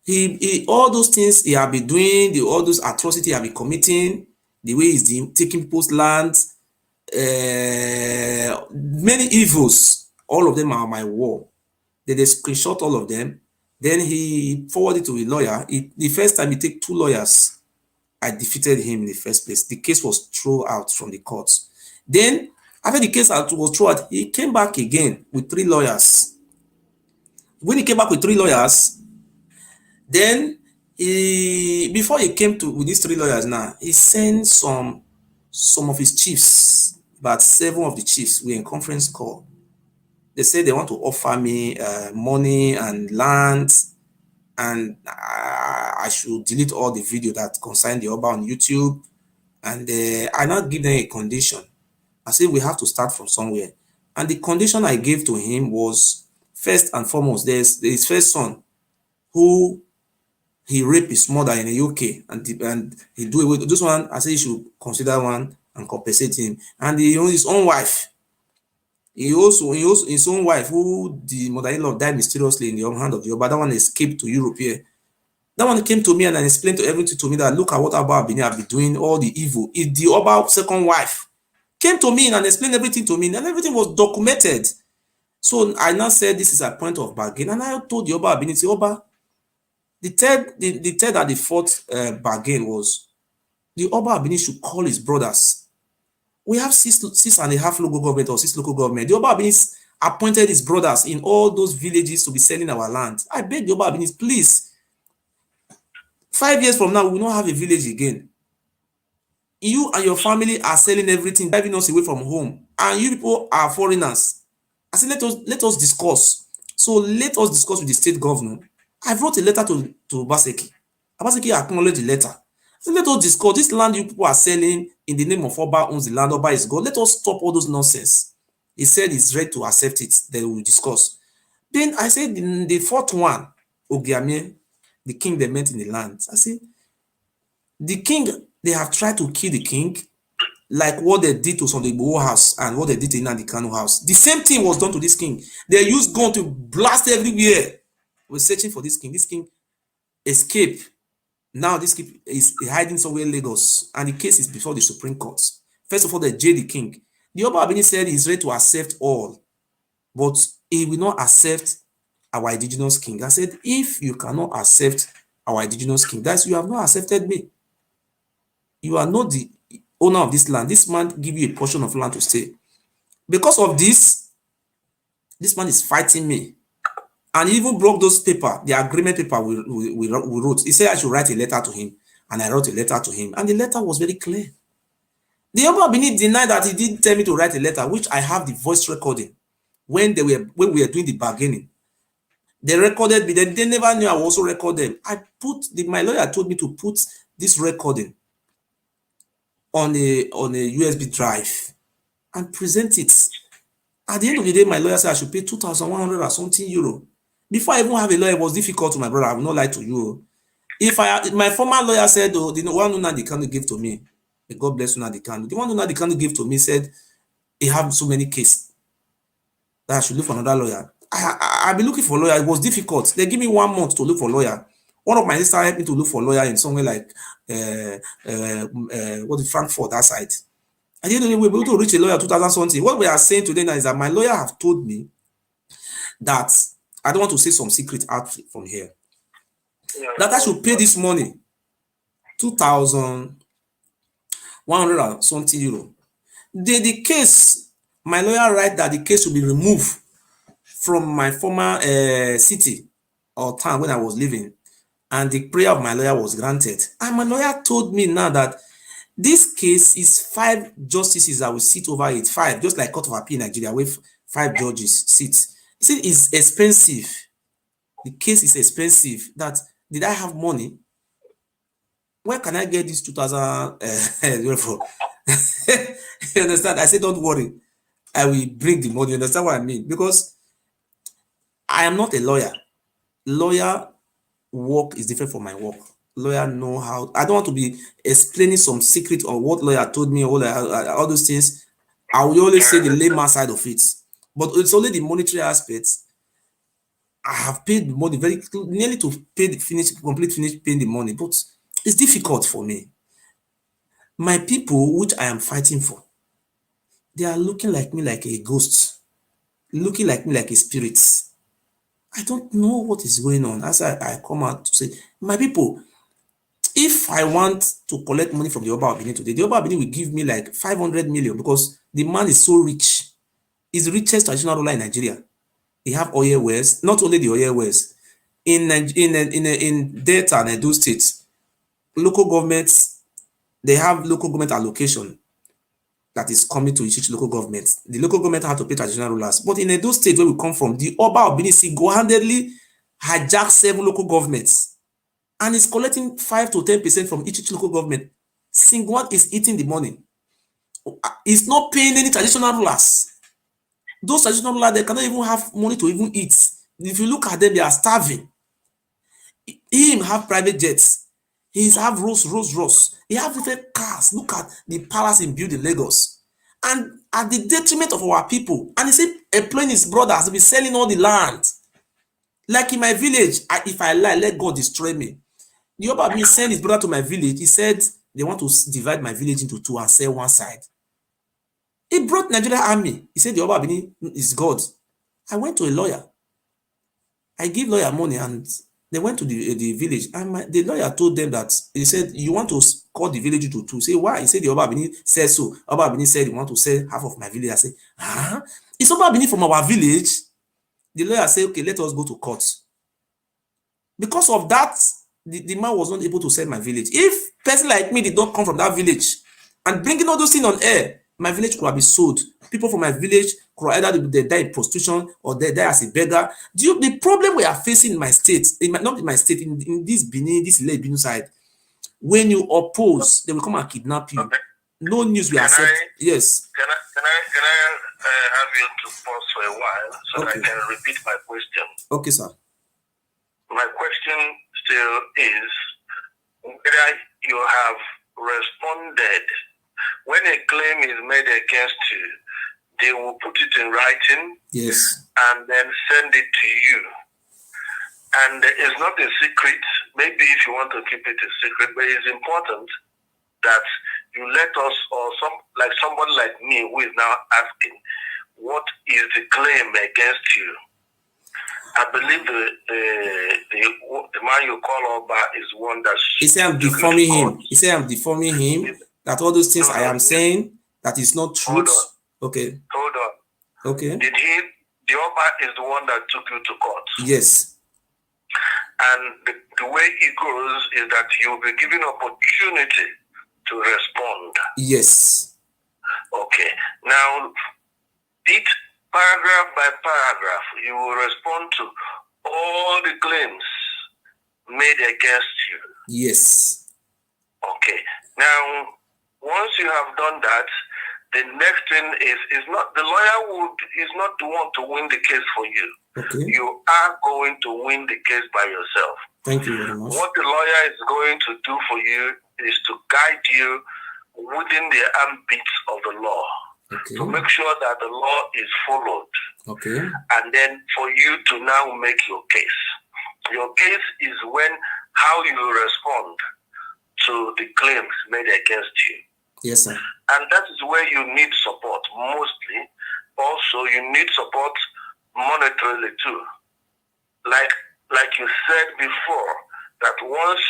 he all those things he have been doing, all those atrocities he have been committing, the way he's taking people's lands, many evils, all of them are on my wall. They screenshot all of them. Then he forwarded to a lawyer. The first time he took 2 lawyers, I defeated him in the first place. The case was thrown out from the courts. Then after the case was thrown out, he came back again with 3 lawyers. When he came back with 3 lawyers, then before he came with these 3 lawyers now, he sent some of his chiefs, about 7 of the chiefs were in conference call. They said they want to offer me money and land, and I should delete all the video that concern the Oba on YouTube. And I not give them a condition. I said we have to start from somewhere. And the condition I gave to him was, first and foremost, there's his first son, who he raped his mother in the UK, and he do away with this one. I said he should consider one and compensate him. And his own wife. He also his own wife, who the mother-in-law died mysteriously in the hand of the Oba. That one escaped to Europe here. That one came to me and explained everything to me that look at what Oba of Benin have been doing, all the evil. The Oba's second wife came to me and explained everything to me, and everything was documented. So I now said this is a point of bargain, and I told the Oba of Benin, say, Oba, the third and the fourth bargain was the Oba of Benin should call his brothers We have six and a half local government or 6 local government. The Oba of Benin appointed his brothers in all those villages to be selling our land. I beg the Oba of Benin, please. 5 years from now, we will not have a village again. You and your family are selling everything, driving us away from home, and you people are foreigners. I said, let us discuss. So let us discuss with the state governor. I wrote a letter to Obaseki. Obaseki acknowledged the letter. So let us discuss this land you people are selling in the name of Oba owns the land, Oba is God. Let us stop all those nonsense. He said he's ready to accept it. Then we'll discuss. Then I said in the fourth one, Ogiame, the king they met in the land. I said, the king, they have tried to kill the king, like what they did to Sunday Igboho house and what they did to Nnamdi Kanu house. The same thing was done to this king. They used gun to blast everywhere. We're searching for this king. This king escaped. Now this king is hiding somewhere in Lagos, and the case is before the Supreme Court. First of all, they jailed the king. The Oba of Benin said he's ready to accept all, but he will not accept our indigenous king. I said, if you cannot accept our indigenous king, that's you have not accepted me. You are not the owner of this land. This man give you a portion of land to stay. Because of this man is fighting me. And he even broke those paper, the agreement paper we wrote. He said I should write a letter to him. And I wrote a letter to him. And the letter was very clear. The Oba of Benin denied that he didn't tell me to write a letter, which I have the voice recording. When we were doing the bargaining, they recorded me. They never knew I would also record them. My lawyer told me to put this recording on a USB drive and present it. At the end of the day, my lawyer said I should pay 2,100 or something euro. Before I even have a lawyer, it was difficult to my brother. I will not lie to you. My former lawyer said, oh, the one Nnamdi Kanu gave to me, God bless Nnamdi Kanu. The one Nnamdi Kanu gave to me said he had so many cases that I should look for another lawyer. I've been looking for a lawyer. It was difficult. They give me 1 month to look for a lawyer. One of my sisters helped me to look for a lawyer in somewhere like Frankfurt, that side. I didn't know we were able to reach a lawyer 2000 something. What we are saying today now is that my lawyer have told me that I don't want to say some secret out from here. That I should pay this money, 2,100 and something euro. The case, my lawyer write that the case will be removed from my former city or town when I was living, and the prayer of my lawyer was granted. And my lawyer told me now that this case is 5 justices that will sit over it. 5, just like Court of Appeal in Nigeria, where 5 judges sit. He said it's expensive. The case is expensive. That did I have money? Where can I get this 2,000? You understand? I said, don't worry. I will bring the money. You understand what I mean? Because I am not a lawyer. Lawyer work is different from my work. Lawyer know how. I don't want to be explaining some secret or what lawyer told me, all those things. I will always say the layman side of it. But it's only the monetary aspects. I have paid the money very nearly to pay the complete finish paying the money, but it's difficult for me. My people, which I am fighting for, they are looking like me like a ghost, looking like me like a spirit. I don't know what is going on. As I come out to say, my people, if I want to collect money from the Oba of Benin today, the Oba of Benin will give me like 500 million because the man is so rich. He's the richest traditional ruler in Nigeria. He have oil wells, not only the oil wells. In Delta and Edo State, local governments, they have local government allocation that is coming to each local government. The local government have to pay traditional rulers. But in Edo State, where we come from, the Oba of Benin single-handedly hijacked 7 local governments and is collecting 5 to 10% from each local government. Single one is eating the money. He's not paying any traditional rulers. Those traditional rulers, they cannot even have money to even eat. If you look at them, they are starving. Him have private jets. He have Rolls. He have different cars. Look at the palace in built in Lagos. And at the detriment of our people. And he said, employing his brothers to be selling all the land. Like in my village, if I lie, let God destroy me. The Oba Benin sent his brother to my village. He said they want to divide my village into 2 and sell one side. He brought Nigerian army. He said the Oba Benin is God. I went to a lawyer. I give lawyer money and they went to the village. And the lawyer told them that, he said, you want to cut the village into two. Say, why? He said the Oba of Benin said so. Oba of Benin said he want to sell half of my village. I say, huh? It's Oba of Benin from our village. The lawyer said, okay, let us go to court. Because of that, the man was not able to sell my village. If person like me did not come from that village and bringing all those things on air, my village could have been sold. People from my village could either they die in prostitution or they die as a beggar. The problem we are facing in my state, not in my state, in this Benin, this Benin side, when you oppose, they will come and kidnap you. Okay. No news will accept. Yes. Can I have you to pause for a while so that I can repeat my question? Okay, sir. My question still is whether you have responded. When a claim is made against you, they will put it in writing. Yes. And then send it to you. And it's not a secret. Maybe if you want to keep it a secret, but it's important that you let us, or someone like me who is now asking, what is the claim against you? I believe the man you call Oba is one that he said I'm deforming him. He said I'm deforming him. That all those things I am saying that is not truth. Okay. Hold on. Okay. The Oba is the one that took you to court? Yes. And the way it goes is that you'll be given opportunity to respond. Yes. Okay. Now, paragraph by paragraph, you will respond to all the claims made against you. Yes. Okay. Now, once you have done that, the next thing is not the lawyer is not the one to win the case for you. Okay. You are going to win the case by yourself. Thank you very much. What the lawyer is going to do for you is to guide you within the ambit of the law. Okay. To make sure that the law is followed. Okay. And then for you to now make your case. Your case is how you respond to the claims made against you. Yes, sir. And that is where you need support mostly. Also, you need support monetarily too. Like you said before, that once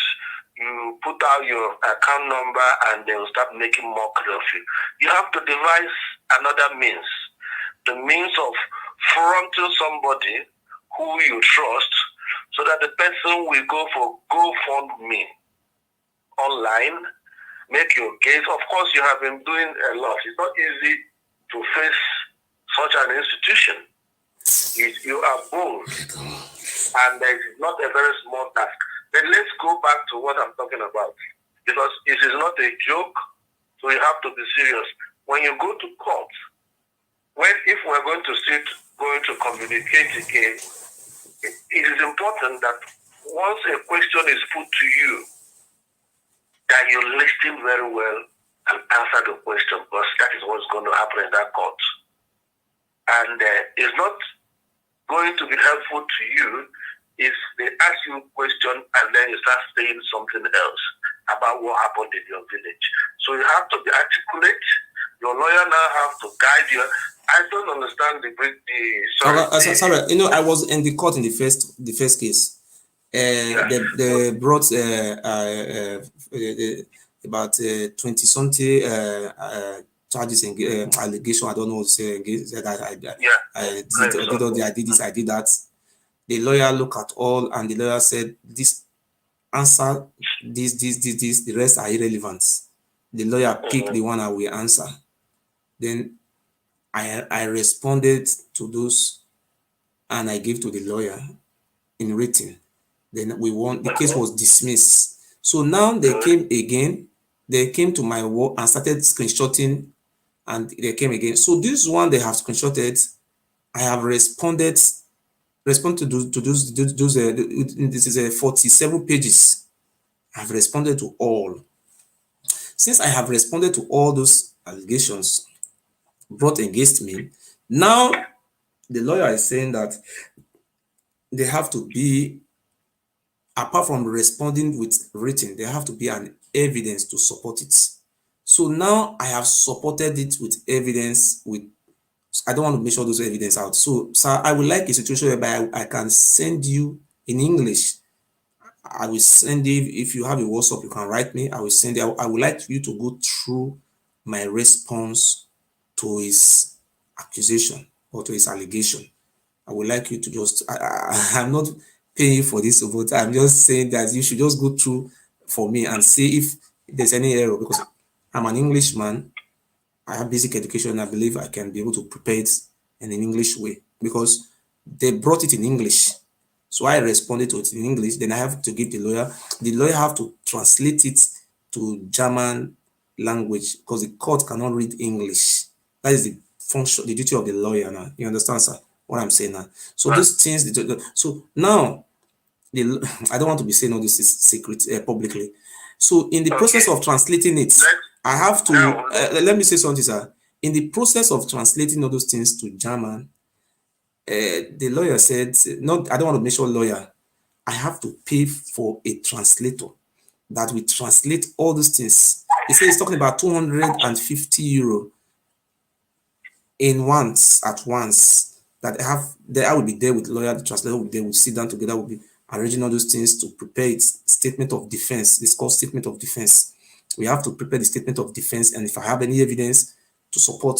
you put out your account number and they will start making mockery of you, you have to devise another means. The means of fronting somebody who you trust so that the person will go for GoFundMe online, make your case. Of course, you have been doing a lot. It's not easy to face such an institution. You are bold, and it's not a very small task. Then let's go back to what I'm talking about, because it is not a joke, so you have to be serious. When you go to court, if we're going to communicate again, it is important that once a question is put to you, that you listen very well and answer the question, because that is what's going to happen in that court. And it's not going to be helpful to you if they ask you a question and then you start saying something else about what happened in your village. So you have to be articulate. Your lawyer now have to guide you. I don't understand sorry. I was in the court in the first case. They brought about 20-something charges and allegation. I don't know what to say. I did this, I did that. The lawyer looked at all, and the lawyer said, "This answer, this, the rest are irrelevant." The lawyer picked the one I will answer. Then I responded to those, and I gave to the lawyer in written. Then we won. The case was dismissed. So now they came again. They came to my work and started screenshotting, and they came again. So this one they have screenshotted, I have responded to those. This is 47 pages. I've responded to all. Since I have responded to all those allegations brought against me, now the lawyer is saying that they have to be, apart from responding with written, there have to be an evidence to support it. So now I have supported it with evidence. I don't want to measure those evidence out. So I would like a situation whereby I can send you in English I will send you, if you have a WhatsApp, you can write me. I will send you. I would like you to go through my response to his accusation or to his allegation. I would like you to just, I'm not paying you for this, but I'm just saying that you should just go through for me and see if there's any error, because I'm an Englishman. I have basic education. I believe I can be able to prepare it in an English way, because they brought it in English. So I responded to it in English. Then I have to give the lawyer. The lawyer have to translate it to German language, because the court cannot read English. That is the function, the duty of the lawyer. Now you understand, sir, what I'm saying now. So these things. So now, I don't want to be saying all this is secret publicly. So in the process of translating it, I have to, let me say something, sir. In the process of translating all those things to German, the lawyer said, "No, I don't want to mention lawyer. I have to pay for a translator that will translate all those things." He said he's talking about 250 euro at once. That I will be there with lawyer, the translator will be there, we'll sit down together, we'll be arranging all those things to prepare its statement of defense. It's called statement of defense. We have to prepare the statement of defense, and if I have any evidence to support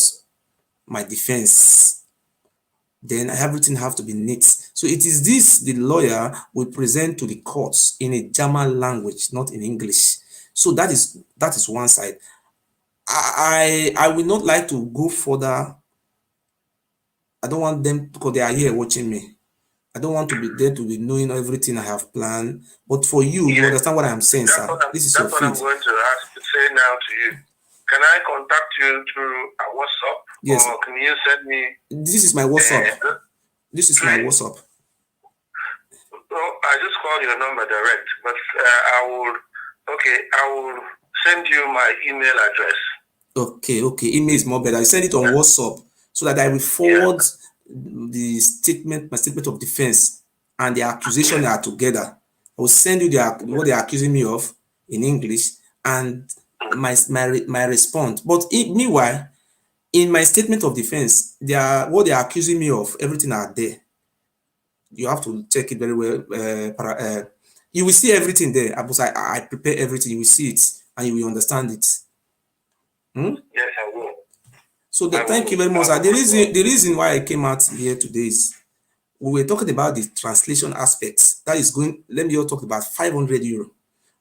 my defense, then everything have to be neat. So it is this the lawyer will present to the courts in a German language, not in English. So that is one side. I will not like to go further. I don't want them, because they are here watching me. I don't want to be there to be knowing everything I have planned. But for you, you understand what I'm saying, sir. This is your That's what I'm field. going to say now to you. Can I contact you through a WhatsApp? Yes. Or can you send me? This is my WhatsApp. This is my WhatsApp. Well, I just called your number direct, but I will send you my email address. Okay. Email is more better. I send it on WhatsApp so that I will forward the statement, my statement of defense, and the accusation are together. I will send you what they are accusing me of in English and my response. But meanwhile, in my statement of defense, what they are accusing me of, everything are there. You have to check it very well. You will see everything there. Because I prepare everything. You will see it and you will understand it. Yes, I will. So thank you very much. The reason why I came out here today is we were talking about the translation aspects. That is going. Let me just talk about 500 euro.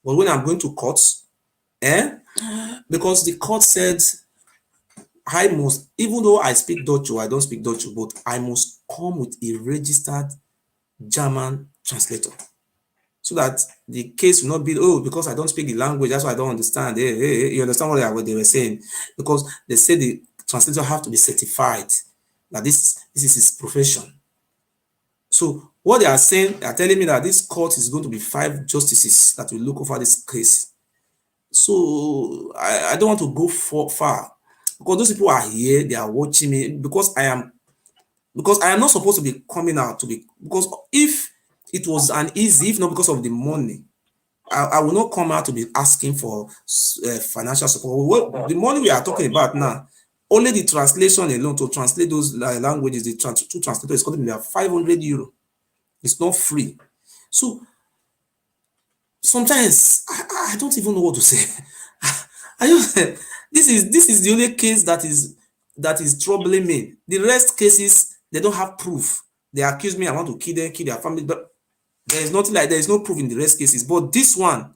But when I'm going to court, because the court said I must, even though I speak Dutch or I don't speak Dutch, but I must come with a registered German translator, so that the case will not be, oh, because I don't speak the language, that's why I don't understand. You understand what they were saying? Because they said the translator have to be certified that this is his profession. So what they are saying, they are telling me that this court is going to be 5 justices that will look over this case. So I don't want to go far, because those people are here, they are watching me, because I am not supposed to be coming out because if it was an easy, if not because of the money, I will not come out to be asking for financial support. The money we are talking about now, only the translation alone, to translate those languages, the two translators, is going to be 500 euro. It's not free. So sometimes I don't even know what to say. This is the only case that is troubling me. The rest cases, they don't have proof. They accuse me I want to kill them, kill their family, but there is nothing like, there is no proof in the rest cases. But this one,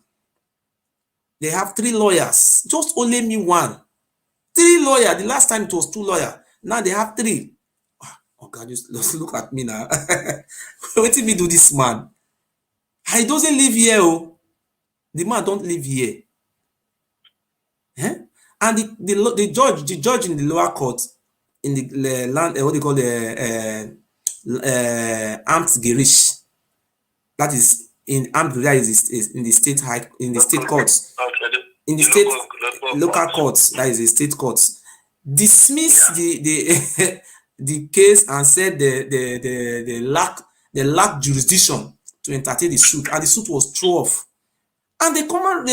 they have 3 lawyers. Just only me one. 3 lawyers. The last time it was 2 lawyers. Now they have 3. Oh God, just look at me now. What did me do this man? He doesn't live here. Oh, the man don't live here. And the judge in the lower court, in the land, what they call the Amtsgericht, that is in Amtsgericht, is in the state courts, in the state local courts, that is the state courts, dismiss the case and said they lack jurisdiction to entertain the suit, and the suit was thrown off. And they come out,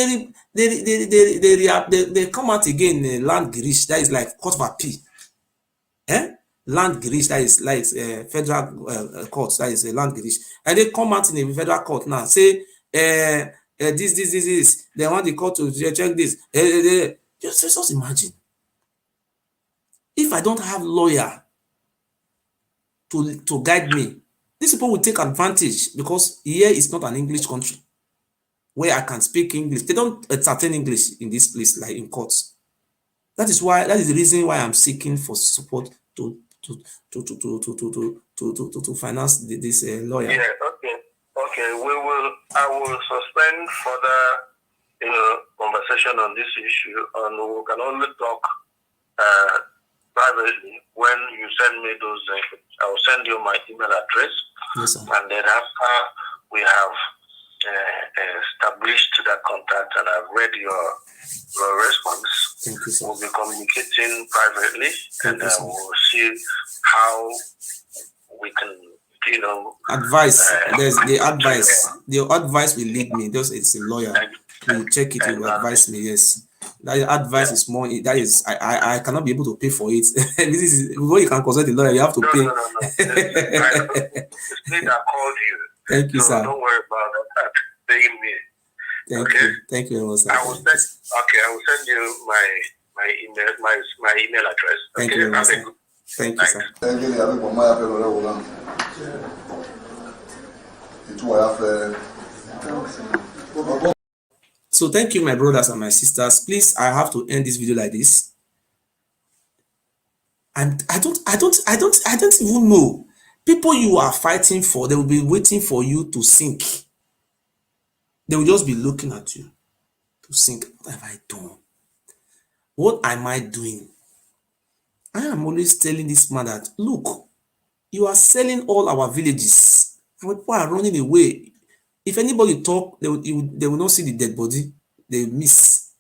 they come out again in land gericht, that is like court of appeal. Land gericht, that is like federal court, that is a land gericht. And they come out in a federal court now, say this. They want the court to check this. Just imagine. If I don't have lawyer to guide me, these people will take advantage because here is not an English country where I can speak English. They don't entertain English in this place like in courts. That is the reason why I'm seeking for support to finance this lawyer. Yeah, okay. I will suspend further, conversation on this issue, and we can only talk privately when you send me those. I will send you my email address, yes, sir. And then after we have established that contact and I've read your response, thank you, sir. We'll be communicating privately, thank and you, we'll see how we can, advice. There's the advice. The advice will lead me. It's a lawyer. You check it. You advise me. Yes. That advice is more. That is, I cannot be able to pay for it. This is before you can consult the lawyer. You have to pay. No. It's me that called you. Thank you, sir. Don't worry about that. Paying me. Thank you. Thank you very much, sir. I will send you my email address. Thank you very much, sir. Thank you, sir. So thank you, my brothers and my sisters. Please, I have to end this video like this. And I don't even know. People you are fighting for, they will be waiting for you to sink. They will just be looking at you to sink. What have I done? What am I doing? I am always telling this man that, look, you are selling all our villages. And people are running away. If anybody talk, they will not see the dead body. They miss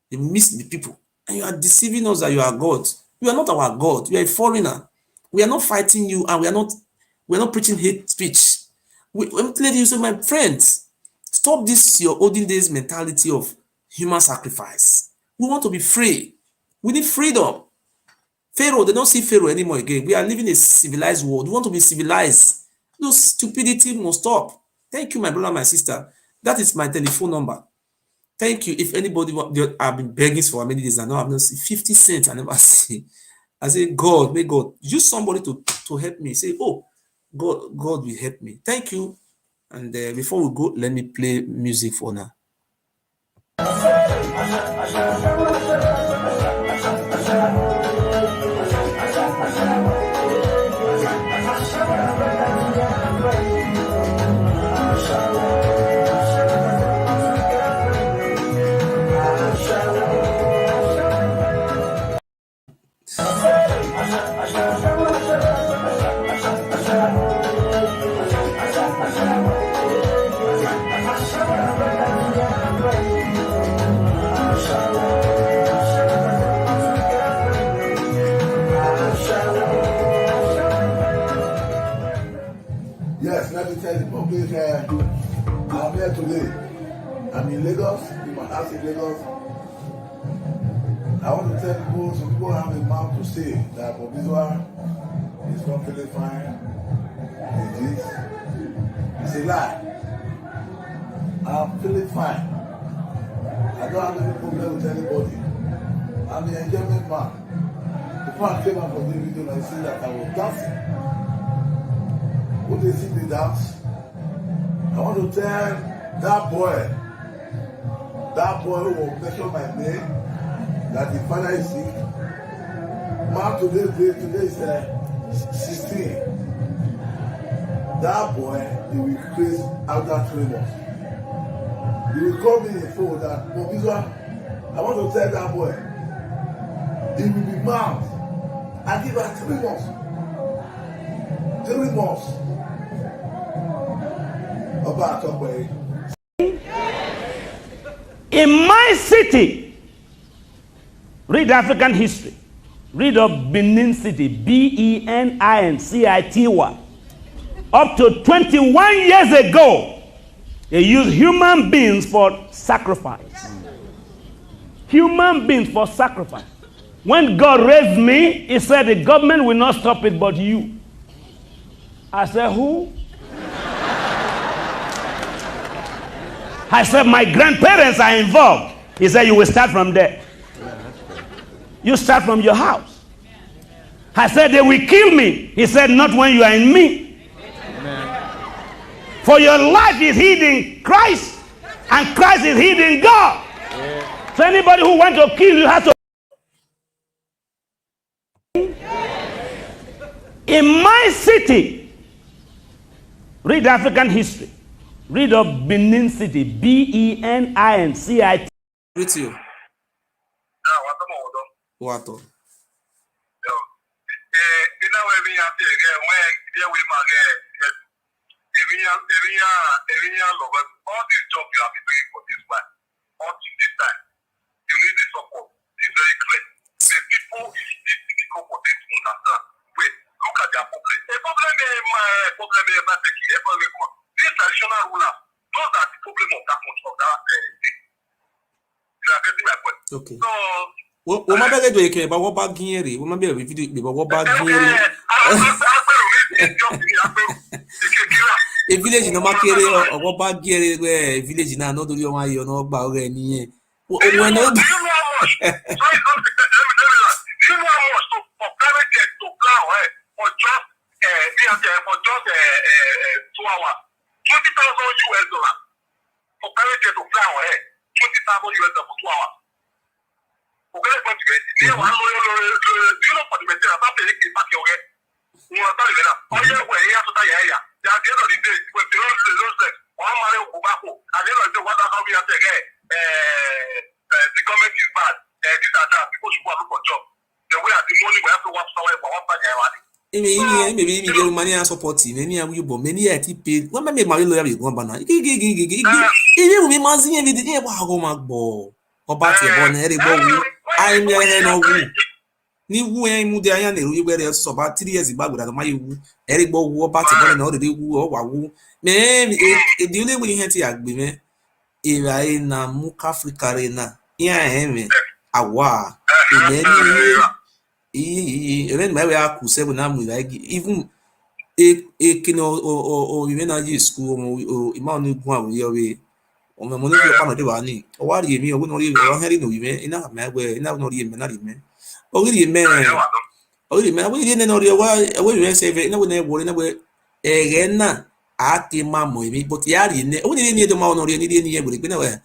the people. And you are deceiving us that you are God. You are not our God. You are a foreigner. We are not fighting you, and we are not preaching hate speech. I'm telling you, so my friends, stop this your olden days mentality of human sacrifice. We want to be free. We need freedom. Pharaoh, they don't see Pharaoh anymore again. We are living in a civilized world. We want to be civilized. Those stupidity must stop. Thank you, my brother, my sister. That is my telephone number. Thank you. If anybody, I've been begging for many days, I know I've not seen 50 cents. I never see. I say, God, may God use somebody to help me. Say, oh, God will help me. Thank you. And before we go, let me play music for now. Yes, let me tell the public, I'm here today. I'm in Lagos, in my house in Lagos. I want to tell people, some people have a mouth to say that Obizwa is not feeling fine. It's a lie. I'm feeling fine. I don't have any problem with anybody. I'm an enjoyment man. Before I came out from the video, I see that I was dancing. When they see me dance, I want to tell that boy who will mention my name, that the father is sick. Man, today is 16. That boy, he will increase after 3 months. He will call me in the phone that, I want to tell that boy, he will be mad. I give her 3 months. 3 months. In my city, read African history. Read of Benin City, B-E-N-I-N-C-I-T-Y. Up to 21 years ago, they used human beings for sacrifice. Human beings for sacrifice. When God raised me, he said the government will not stop it but you. I said, who? I said, my grandparents are involved. He said, you will start from there. You start from your house. I said, they will kill me. He said, not when you are in me. For your life is hid in Christ, and Christ is hid in God. So anybody who wants to kill you has to. In my city, read African history. Read of Benin City, BENINCIT. Greet you. What? All this job you have been doing for this one, up to this time, you need the support. It's very clear. The people is difficult for them to understand. Wait, look at their problem. The problem is these traditional rulers, those are the problem of that much of that thing. You are getting my point. Okay. So What my beg do you about what bag here? What my beg video about what bag here? A village no makere or what bag here where village na no do you want you no ba ore ni yen. When no you know how much for private jet to plow for just 2 hours, $20,000 for private jet to plow $20,000 for 2 hours. Okay, but you know for the material that they take back your head. You know that even now. Oh yeah, where you have to tie area. They are the end of the day when the road one man will go back. At the end of the day, what how we have to get the government is bad. This and that people should go look for job. The way at the money we have to work somewhere for one time. Maybe the money and support many are you but many are paid. What may my lawyer be going banana? Even me mazin every day about go mag ball. Or bat your born every ball. I'm your head of woo. Ni wu en mu de ayan na ru were so about 3 years back with my wu. Eric bo wu bat your born na already wu or wa wu. Me the only way here to agbe me. Ira na muka Africa na. Iya me awa. Even my way aku seven na mu like even kino o we na ji school o ima onu gun awo we o me mo ni fi pa na de wa ni o wa ri mi o no ri o heri no we me ina ma we ina no ri me na ri me o ri me we ri no ri wa we we say ina we na wo na we na ati ma mo mi but ya ri ne o ni do ma no ri ni ni e we na we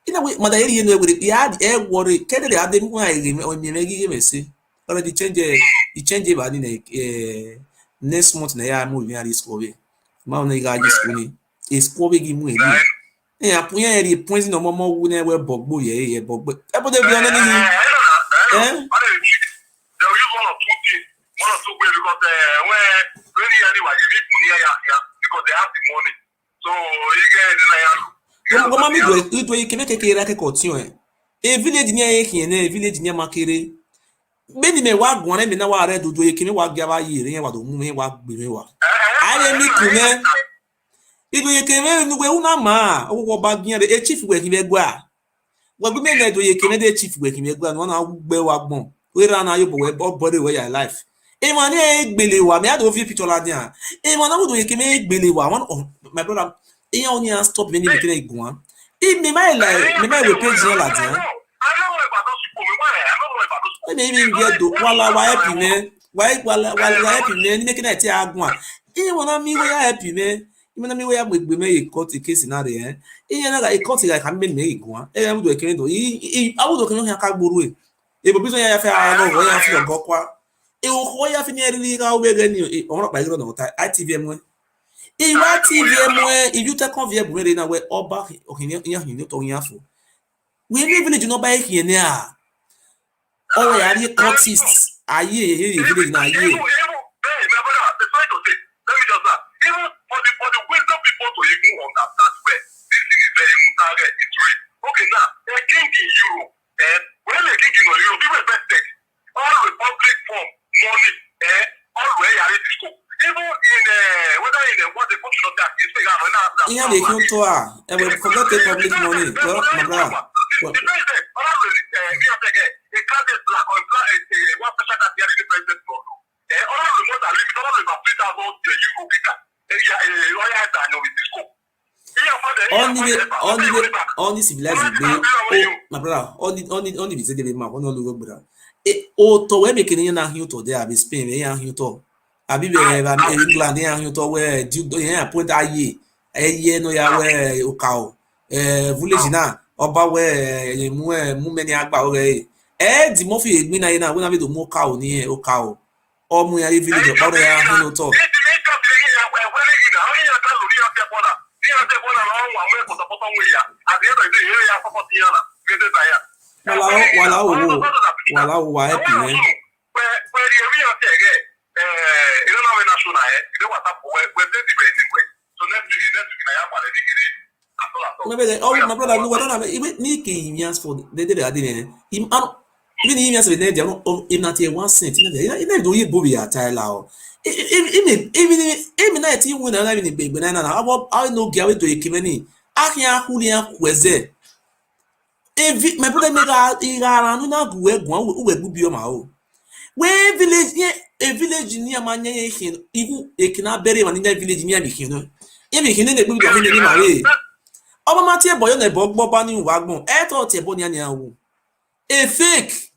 ina we ma da ri no we ya e wo ri kede de ade mu ai ri me o mi me gi me se already change ba ni next month na ya mu vi ari school we ma na ga ji school ni e school we gi mu e ni apunya eri points no mo wu na we bogbo ye bogbo e bo de bi ona ni there is one or two ways because when really anyway you need money because they have the money so you get the go mami do you keme keke ra ke continue e village ni e kin na village ni makere beni me wa gwon me na wa re dodo ye kini wa gya ba yire yen wa do mu me wa gbe me wa aye mi kune ido ye kene nu we una ma wo ba gyan e chief we kin be gwa wa gbe me na do ye kene de chief we kin be gwa no na gbe wa gbon we ra na yo bo we body we your life e mo ni e gbele wa me ado fi picture la dia e mo na wo do ye kene e gbele wa one of my brother e yan oni an stop me ni me kene igun e me my like me my we page la dia maybe get do wala wa happy me wala happy me ni making it agun e wona mi we happy me even na mi we agbe me e court case na re e na e court like am me igun e am do e kene do e awudo kene ya ka gboro e bo biso ya fe ara no ya fi ogo kwa e o ko ya fi ni eri ka we ge ni o ro pa iro no ta ITVM we e wa TVM we e you take convey bu na we oba okini yan ni to yan fo we village no ba e kin ni a oh yeah, the cultists. Aye, village na aye. Let me just even for the wisdom people to even understand where this thing is very target it's real. Okay, now a king in Europe, and when a king in Europe, people expect all republic form money, all where you are in school. Even in whether in what the function of that is big now. Yeah, they come to I will forget the public money. Well, my brother. A card is black or black is one person that they are the president for. All the ones that live all about 3,000 euro. Yeah, lawyer that know with the scope. only civilized be oh my brother only visit the map on all brother o to we making na hin to there be Spain we yan hin to abi be England yan hin to we do yan point aye eye no ya we o ka o village na oba we mu many agba o re di mo fi egbin na ye na we na be do mo ka o ni o ka o o mu ya village o pa ya hin to wala wa happy man my brother no what na even ni ke imias for the day ade him even imias be dey im na tie 1 cent na do ye bobi atai la o even na ti win na even be na I no get we do ekimeni ahia hulia kweze my brother mega igara no na gu egun we gubi o ma o we village a village ni amanya ehin even ekina bere man in village ni abikin no ebikin ne gbe do hin ni ma we oba ma tie boyo na gbogbo ba ni wa gbon e to tie bo ni ani awo a fake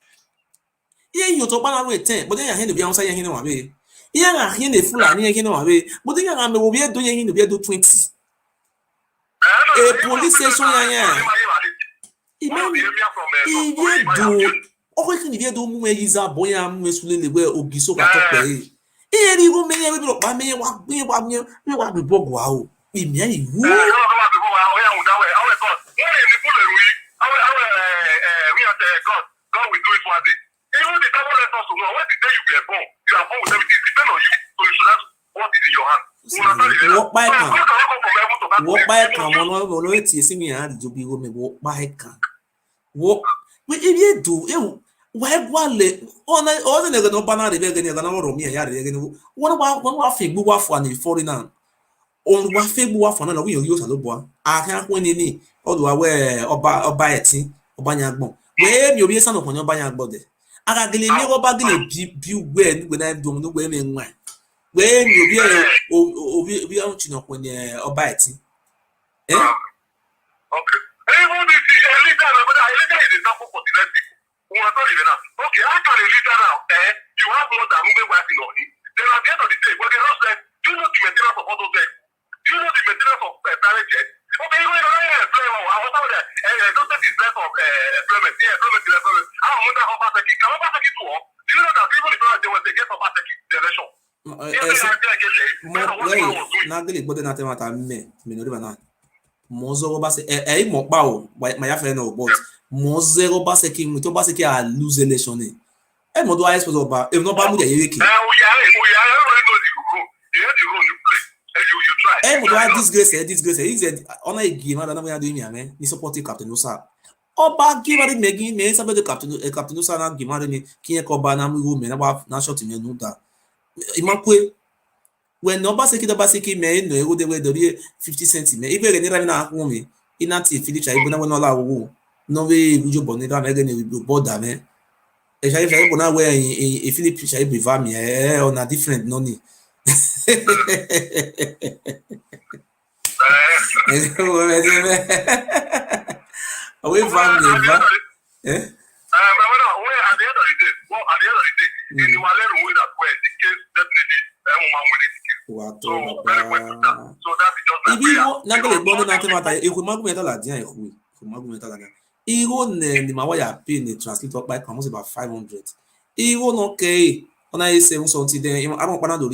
ye yo to pa na we 10 but then ya hin no bi ansa ye hin no wa we ye ga hin ne fulani ye hin no wa we but then ya ga me wo bi do ye hin no bi do 20 a police station ya iye do o ke ni vie do mu eyiza boya mu esulele we ogiso ka to pe iye ri go me ye we pa me wa be bogo a o imi ayi wu God will do it one day. Even the devil let us know when the day you get born, you are born with everything depend on you. So you should have what is in your hand. What by come on no eti esi mi hand jo bi go me wo by kan wo we if you do you why wale on the no banana de be ga na ro mi ya de ga ni won wa fe gbu wa fo na foreigner on wa fe gbu wa fo na we yo sa lo bo a kan ko ni odo wa we oba eti oba nyagbon we mi obi san okon oba nyagbon de aga gele mi oba gele bi we ni we na do no we me nwa we mi obi an chi no ko ni oba eti okay even the leader is example for the left people who are not even okay after the leader now you have more than women working on it then at the end of the day when they not said do you know the maintenance of all those things do you know the maintenance of private jet okay even if I employment I was talking that don't take this less of employment I wonder how fast can Obaseki to work do you know that even if they get Obaseki the election nagele gbode na temata me no riba na mozo Obaseki mo pa o my ya friend no but mozo Obaseki mo to Obaseki a lose election mo do I suppose oba if no ba mu de yeke mo do I disgrace he said ona igi ma na mo ya do mi ame ni support captain Osa oba give ari megi me sabe de captain Osa na give ma ni kiyen ko ba na mu me na short me no da imakwe when Obaseki me no ego de we do 50 cents me ibe re ni ra na akun mi inati Philip Shaibu na we no la wo no we bujo boni ra me ge ni border me e Shaibu na we e Philip Shaibu va mi on a different no ni we va mi va nagele gbonu na temata ekwe magumeta la dia ekwe magumeta la iro ne mawa ya pay ne translate by almost about 500 iro no ke ona ise something then I don't pana do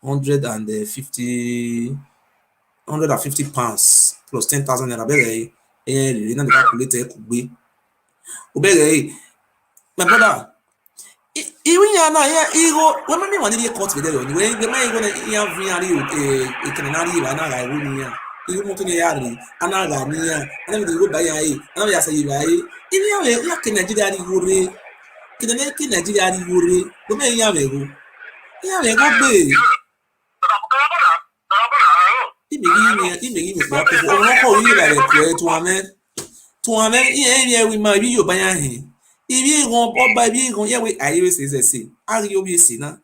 150 pounds plus 10,000 naira bere na the calculator kugbe obere my brother even ya na ya ego when me wan dey cut video ni we me ego na ya vin ari e kenari ba na ga iwo ni ya ego mo to ni ya ri ana ga ni ya ana me dey go buy ya ana ya say ya even ya ke Nigeria ri wore ke Nigeria ri wore o me ya me go gbe imi pa ko o ko yi la re ko to ame ye we ma bi yo ba ya hin ibi gon oba ibi gon ye we ayewe se ari obi si na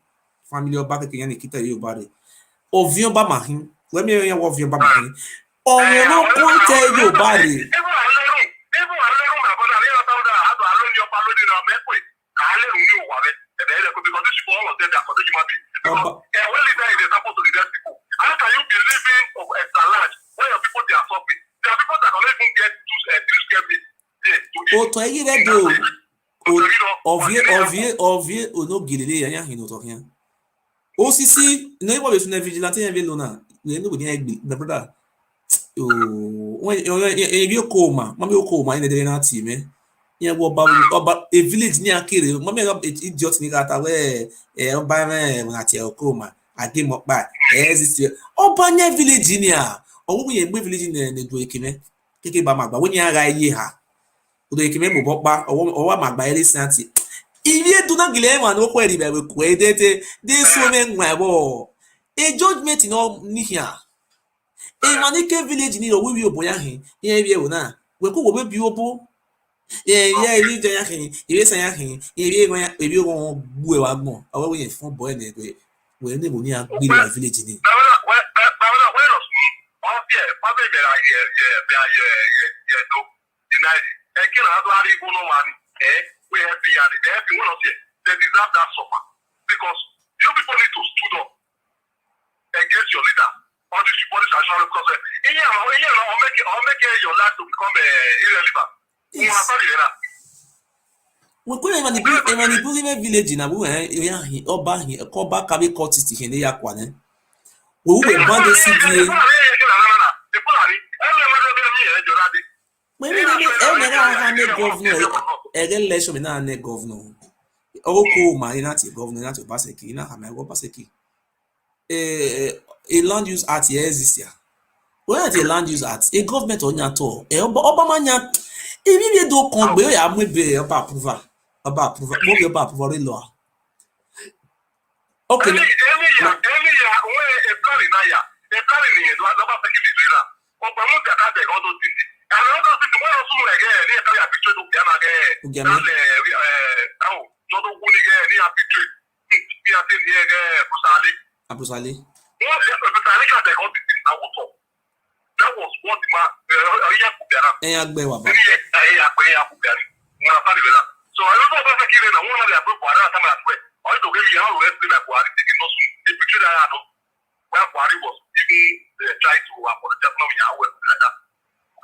family oba ke yan kita yo ba re ovion ba mahin Let me hear what your Baba. Oh, no, can't tell you about it. How can you be living of extra large when your people they are suffering? There are people that don't even get to Oh, to you that do ovie onogirele ya hino to here. Osisi no ibo be na vigilante ya velo na. No go dey my brother. Oh, when you okoma, mama okoma ina dey na team eh. Oba a village near Kiri, mama idiot ni kata we oba me na tie okoma. Ade mo pa exist oba nya village ni a owo ye gbe village na do ekime keke ba magba woni ara ye ha do ekime mo bopa owo magba ele santi iye do na gile ma no kweri be ku edete this women nwa bo a judgment no ni here e manike village ni owo wi oboya hin ye bi e na we ko wo be bi obo ye ri je ya hin ire san ya hin ire go ya ebi go bu e wa gbon owo we fun boy na e we ne mo ni agbe la village ni they deserve that suffer because you people need to stood up against your leader or the police national because I'll make your life to become irrelevant. we ko emani bu village na bu ya hin oba hin ko ba ka be courtist hin ya kwa ne we we band CDA governor election na ne governor oko ma ina ti governor ina to Baseki ina ha me go Baseki a land use act here exist ya when the land use act a government onya to oba manya ibi be do kon gbe ya mu be oba approval mo be oba approval law okay any year when a plan in aya a plan in do Oba Seki be doing that oba mo be aka all those things and all those things when also again they tell you picture do piano again now todo woni again they picture be at the Abusali what the Abusali can take all these things now what that was what the man agbe wa ba so I don't know about the killing and one of the people around time as well I don't give you how to explain that Buhari taking no the picture that I know where Buhari was even trying to apologize now yeah well like that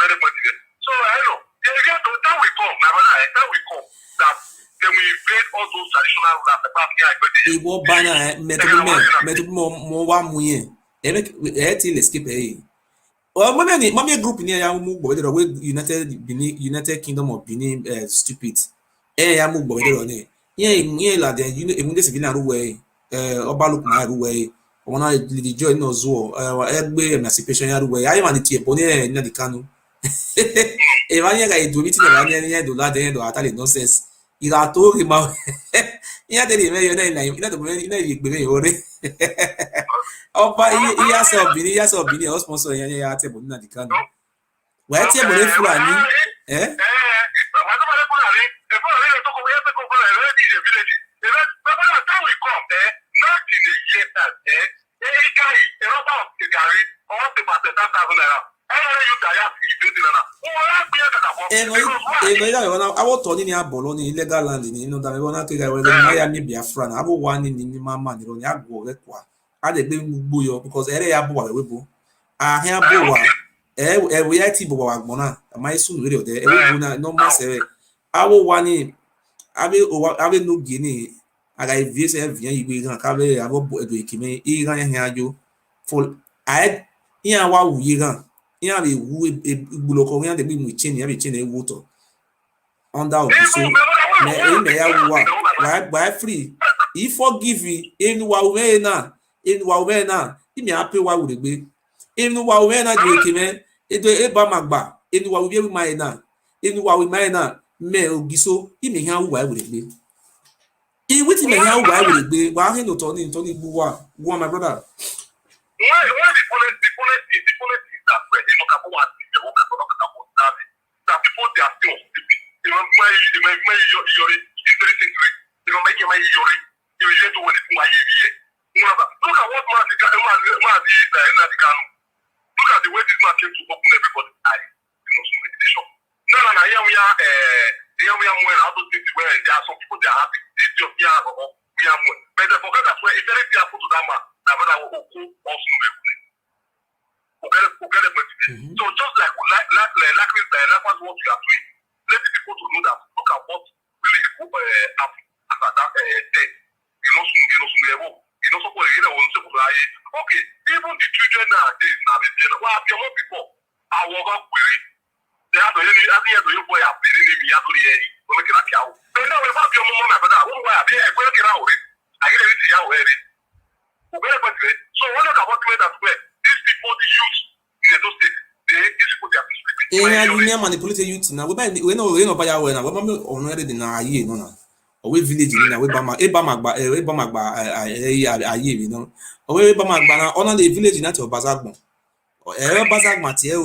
very much so I know that we come my brother that we come that then we invade all those traditional rulers about here Igbo bana mettew mo wa mu yen ti le skip mama group ni ya mu gbo de we United Kingdom of Benin stupid ya mu gbo de ni yen la de emu de civilian ruwe oba look na ruwe wona the joy no zo egbe emancipation ya ruwe ayi ma ni ti ebo ni na di kanu e ma ni ga edo meeting na ni do la de do atale nonsense ira to ri ma iya de me yo na ina to me ina igbe me ore oba iya so bini o sponsor yan ya table na di kanu wa table le Fulani awo to ni abolo ni illegal land ni no da me wona ke ga we na ya ni Biafra na abo wa ni mama ni ro ni agbo re kwa a de gbe gbugbo yo because ere ya bo wa we bo ahin abo wa we ya ti bo wa gbon na ma isu no re o de e wo na no ma se awo wa ni abe no gini aga evie se vian igbe gan ka be abo Edo Ekime iran ya ajo for I yan wa wuye gan yan be wu igbulo ko yan de bi mu chain yan be chain e wo to under ogiso me ya wa by free he forgive you enu wa we na imi ape wa wo regbe enu wa we na Edo Ekime e ba magba enu wa we bi mai na me ogiso imi han wa wo regbe e wetin me han wa wo regbe wa hin no to ni gbu wa my brother why the police is that way you look at what the work that people they are still you know your you know make your you should do what my look at what man the at the way this man came to open everybody's eyes, some meditation. No, here we are more how to think where there are some people they are happy. This job here we are more. But they forget that where if anything happens to that man, that man will also So just like what you are doing, let the people to know that look at what really happened after that death. Okay, even the children nowadays now what have your before? I walk up with it. They have the boy have been in the Yaduri, to make it a cow. But now we have your mom, but I won't wear it out. I get it to your wedding. So when I want to wear that way, these people, the youth in Edo State, these people they are sleeping. You manipulate youth now. We know by our way now. We already deny ye no. We village in we bama you know. We bama na honor the village in that of Bazagbo. Bazagma tie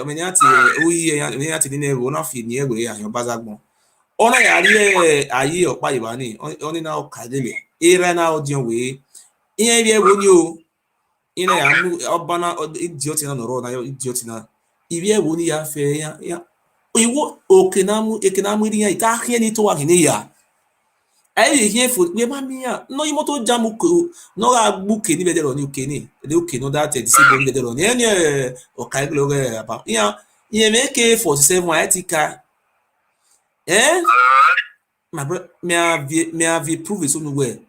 omeniati omeniati ni newo na fi ni ewe ayan Bazagbo. Ona ya aye opa ibani oni na okadele. Era na odion we. Iyan bi ewo ni o. Ina ya mu obana idiot na no ro na idiot na. Ibi ewo ni ya fe ya iwo okenamu ri yan ita hie ni to wa ni ya. Ayi hie fo we ma mi ya no imo to jamu ko no ga gbuke ni bedero ni uke ni de uke no that disable ni bedero ni eni o kai glo ge aba ya ye make 47 atika my bro me have prove so no we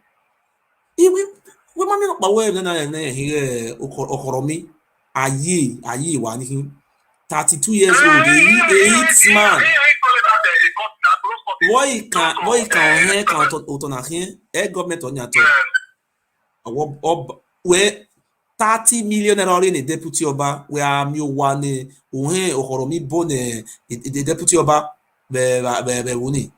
ma mi no pa we na hie okoromi aye wa ni 32 years old, a man. Why can he can't autonahien? A government on your top. Where 30 million in a deputy oba, where me one uhe okoromi bone the deputy oba be wuni.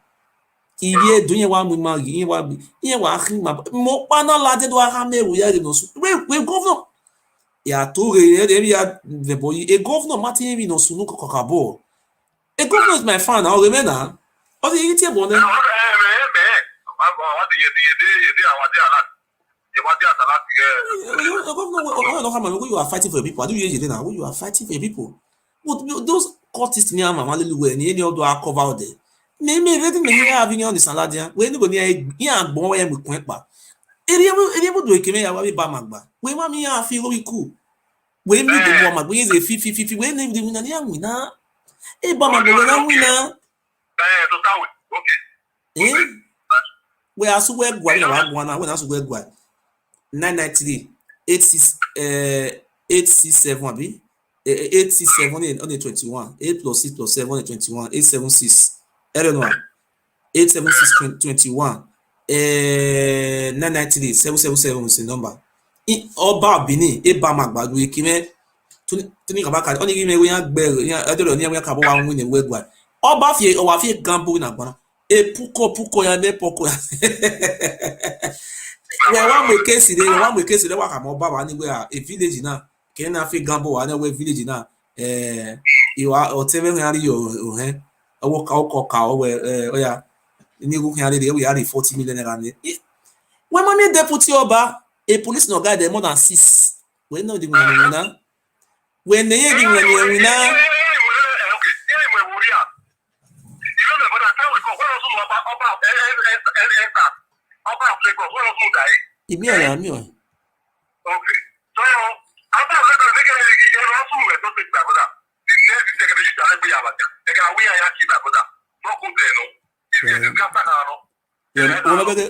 Iye doing one with Maggie, mo pana lade do ha me we are no we governor. Ya toure ya the boy a governor Martin we no sunu kokabo. A governor is my fan now remember. O the ite bon eh. You are fighting for people. I do you now. You are fighting for people. But those cultists near Mama Lulu and any other cover there. Maybe letting me here having on the saladia. When you go near young boy and we quent back. Able to came here with Bamagba. We want me a feel we cool. We need the woman. We is a 50 when they do the young winner. A Bamagba winner. Okay. We are so well one when I was well 993 867 be 867 on the 21 8 plus 6 plus 7 on the 21 876 I don't know 876 21 993 777 is the number in Oba of Benin Eba Magbadu Ekime to me kabaka only give me we I don't know near we kabo wan win a wegwa Oba fie o wa fie gambo na gbona e puko ya ne poko we wan we case dey wa kamo Oba ni we a village na ke na fie gambo wa na we village na iwa o tebe yan ri o he owo ka o we oya ni go yan ri we are 40 million naira ni when mommy deputy Oba a police no guy there more than 6 we know the na when they give me na Ibi ya mi o. Okay. So, after that, they can also do it back with that. The next secretary should be about that. They can we are keep back with that. No good there, no. If you got that, no.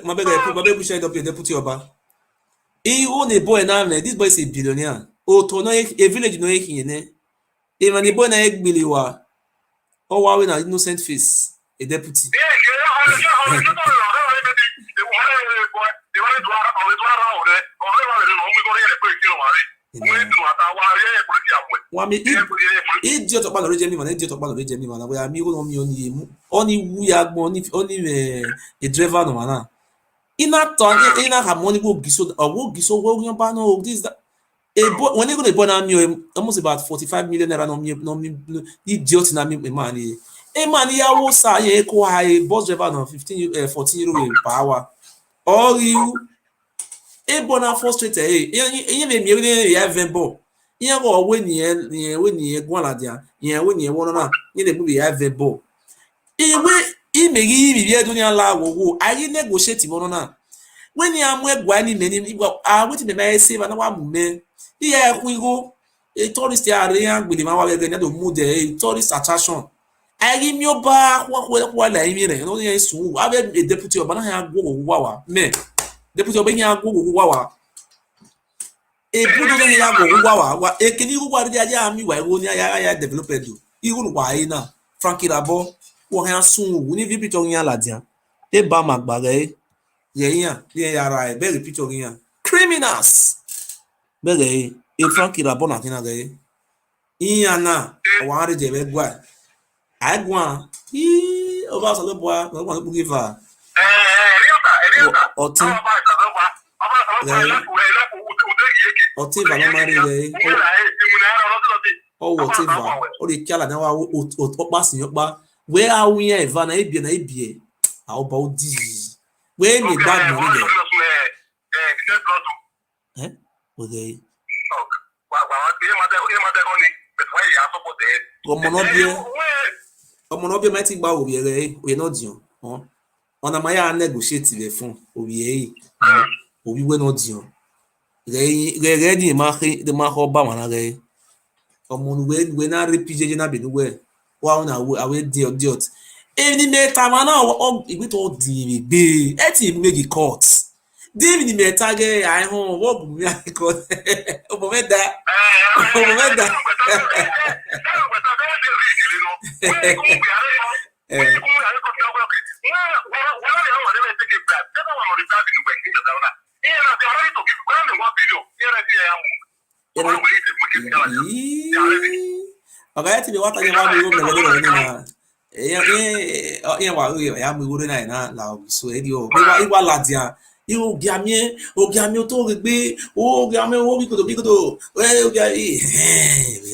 My baby shine up the deputy Oba. He own a boy now, this boy is a billionaire. Oh, to no a village no ekine. Even the boy na ek biliwa. Oh, wow, na innocent face, a deputy. Idiot of Balorijemi man, idiot of Balorijemi man. We are me only we are only a driver no man. In that time, in that money go giso or giso wo no this that. When you go to born almost about 45 million naira no me idiot na me man. A man ya wo sa ye ko high bus driver no 14 euro per hour. All you a bona frustrated you me ya vembo Ihe go we ni gwa la dia. Ihe we ni won na. Ni de bu ya vebo. Iwe imegi ibi bia dunia la wo ayi negotiate mo na. When you am gwa ni meni igwa wetin be na say ba na wa mume. Iye ku igo a tourist area yan gbede ma wa be na do mu de a tourist attraction. Ayi mi oba kwa la imi re no ye sun wa be a deputy oba na ya gwo wo wa me. Deputy oba yan gwo wo wa. E budo na ya gwo wo wa e kini gwo wa de ya mi wa ego ni ya developed do. Iru wa yi na Frankie Rabo wo han sun wo ni vi picture yan la dia. E ba magbaga e yeah, yeah, very picture here. Criminals. Bege, e Frankie Rabo na kina ge. Iyana, wari je be gwa. Agwa. Oba so boa, no wan give her. Oti. Oti va no mari ge. O whatever. O de kiala na wa o pa sin pa. Where are we eva na ebie na ebie. A o ba o di. Where me bad money there? Okay. Omonobie might gba obi re we no dion. Ona maya negotiate le fun obi e. Obi we no dion. Re di ma ho ba wana re. Omonu we na repije na be we. Wa una we idiot. Any meta mana o igbe to di be. Eti make it court. David metage ai ho wo bu mi ko. Obo meda. Okay, ti wata ya wa mi go me na. Ya wa ya mi go na la so e di o. Iwa la dia. Ogiamie to gbe ogiamie o bikodo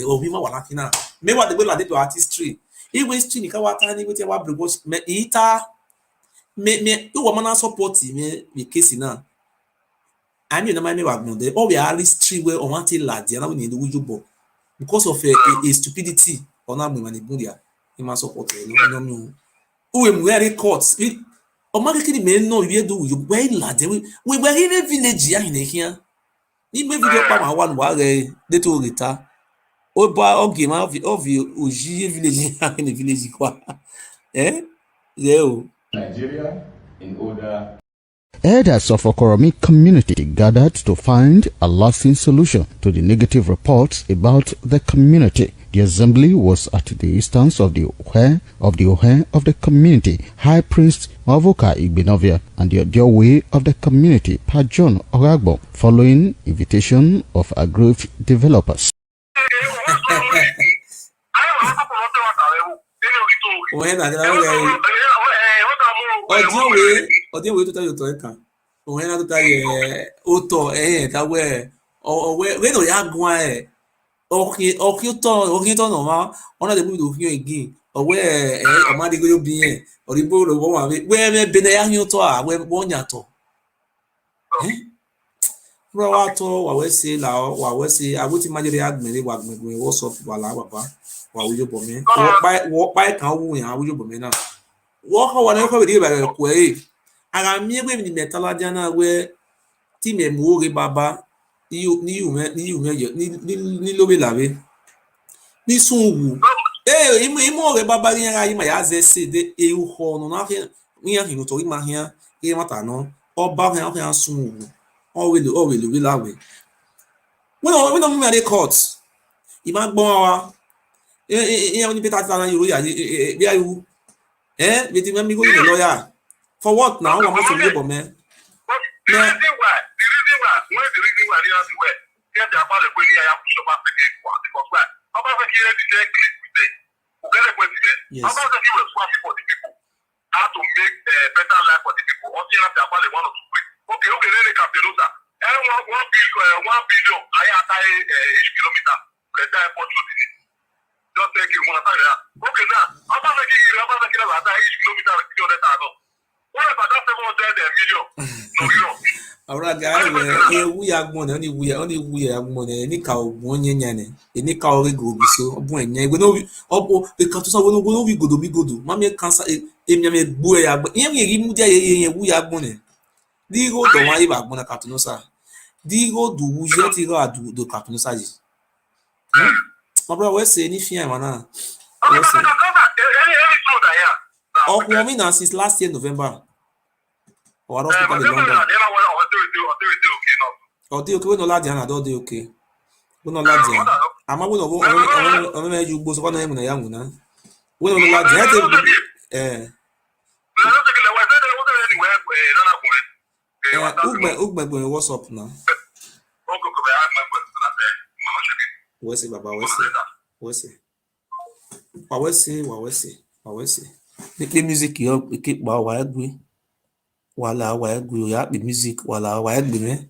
obi ma wala kina me wa de gbe la de to artistry iwe history ni ka wa ta ni we te wa brego me ita me wo ma na support me case na ani na me wa gbo de o we history we o want la dia na we ni do jobo because of a stupidity ona mu mani buria e ma support no mi o mu court o ma kekiri me no we do you we la de we were in a village ya in here ni me video pa ma wa no wa re de to reta o ba ogi ma of oji village ya in village kwa Nigeria in order. Elders of Okoromi community gathered to find a lasting solution to the negative reports about the community. The assembly was at the instance of the Ohe of the community, High Priest Mavoka Igbenovia, and the Ewure of the community, Pa John Oragbo, following invitation of aggrieved developers. Odio we to tell you to eka. O he na to tell you oto ta we we no ya gwan oki to no ma ona de bu do fi again o we o ma de go bi yen o ri bo ro wa we me be na ya hin to a we bo nya to bro wa to wa we say aguti majere agbere wa gbegbe wo so wa la baba wa wujo bo me wo pa kan wu yan wujo bo me na wo ko wa na ko be ba ko ara mi egbe ni metala dia na we ti me mu ore baba ni lo be lawe ni sunwu imu ore baba ni ara yi ma ya ze se de ewu ho no na ni ya hin to ri ma hian e mata no oba hian sunwu o we lo lawe we no me court ima gbon wa ni beta ta na yo ya bi ayu be ti me go ni lawyer for what now? I'm not sure, but man. The reason why they are where get the about the way I am so much because why? About the here the day today. Who get a question? About the people for the people. How to make a better life for the people. What you have to about the one or two ways. Okay, then they can tell us that. And 1 billion, I have each kilometer. Get that for just take it one time. Okay, now about the each kilometer 300,000. What about that 700 million? No, Ahora guy we ya gbon na only we ya gbon na ni ka ogun onye nya ne ni ka ore go bi so ogun enya we no obo e ka to so we no we godo ma me cancer e mi me gbo ya gbon yen ri mu dia yen wu ya gbon ne di go to wa iba gbon na ka to no sa di go du wu je ti go adu do ka to no sa ji my brother we say ni fian ma na we say okun mi na since last year November or hospital in London. Okay, we no ladi ana do dey okay. We no ladi. Ama we no go on me ju gbo so na emu na ya na. We no ladi. Ugbe WhatsApp na. We say baba we say. The music yo keep ba wa egbe. Wala wa egbe ya the music wala wa egbe me.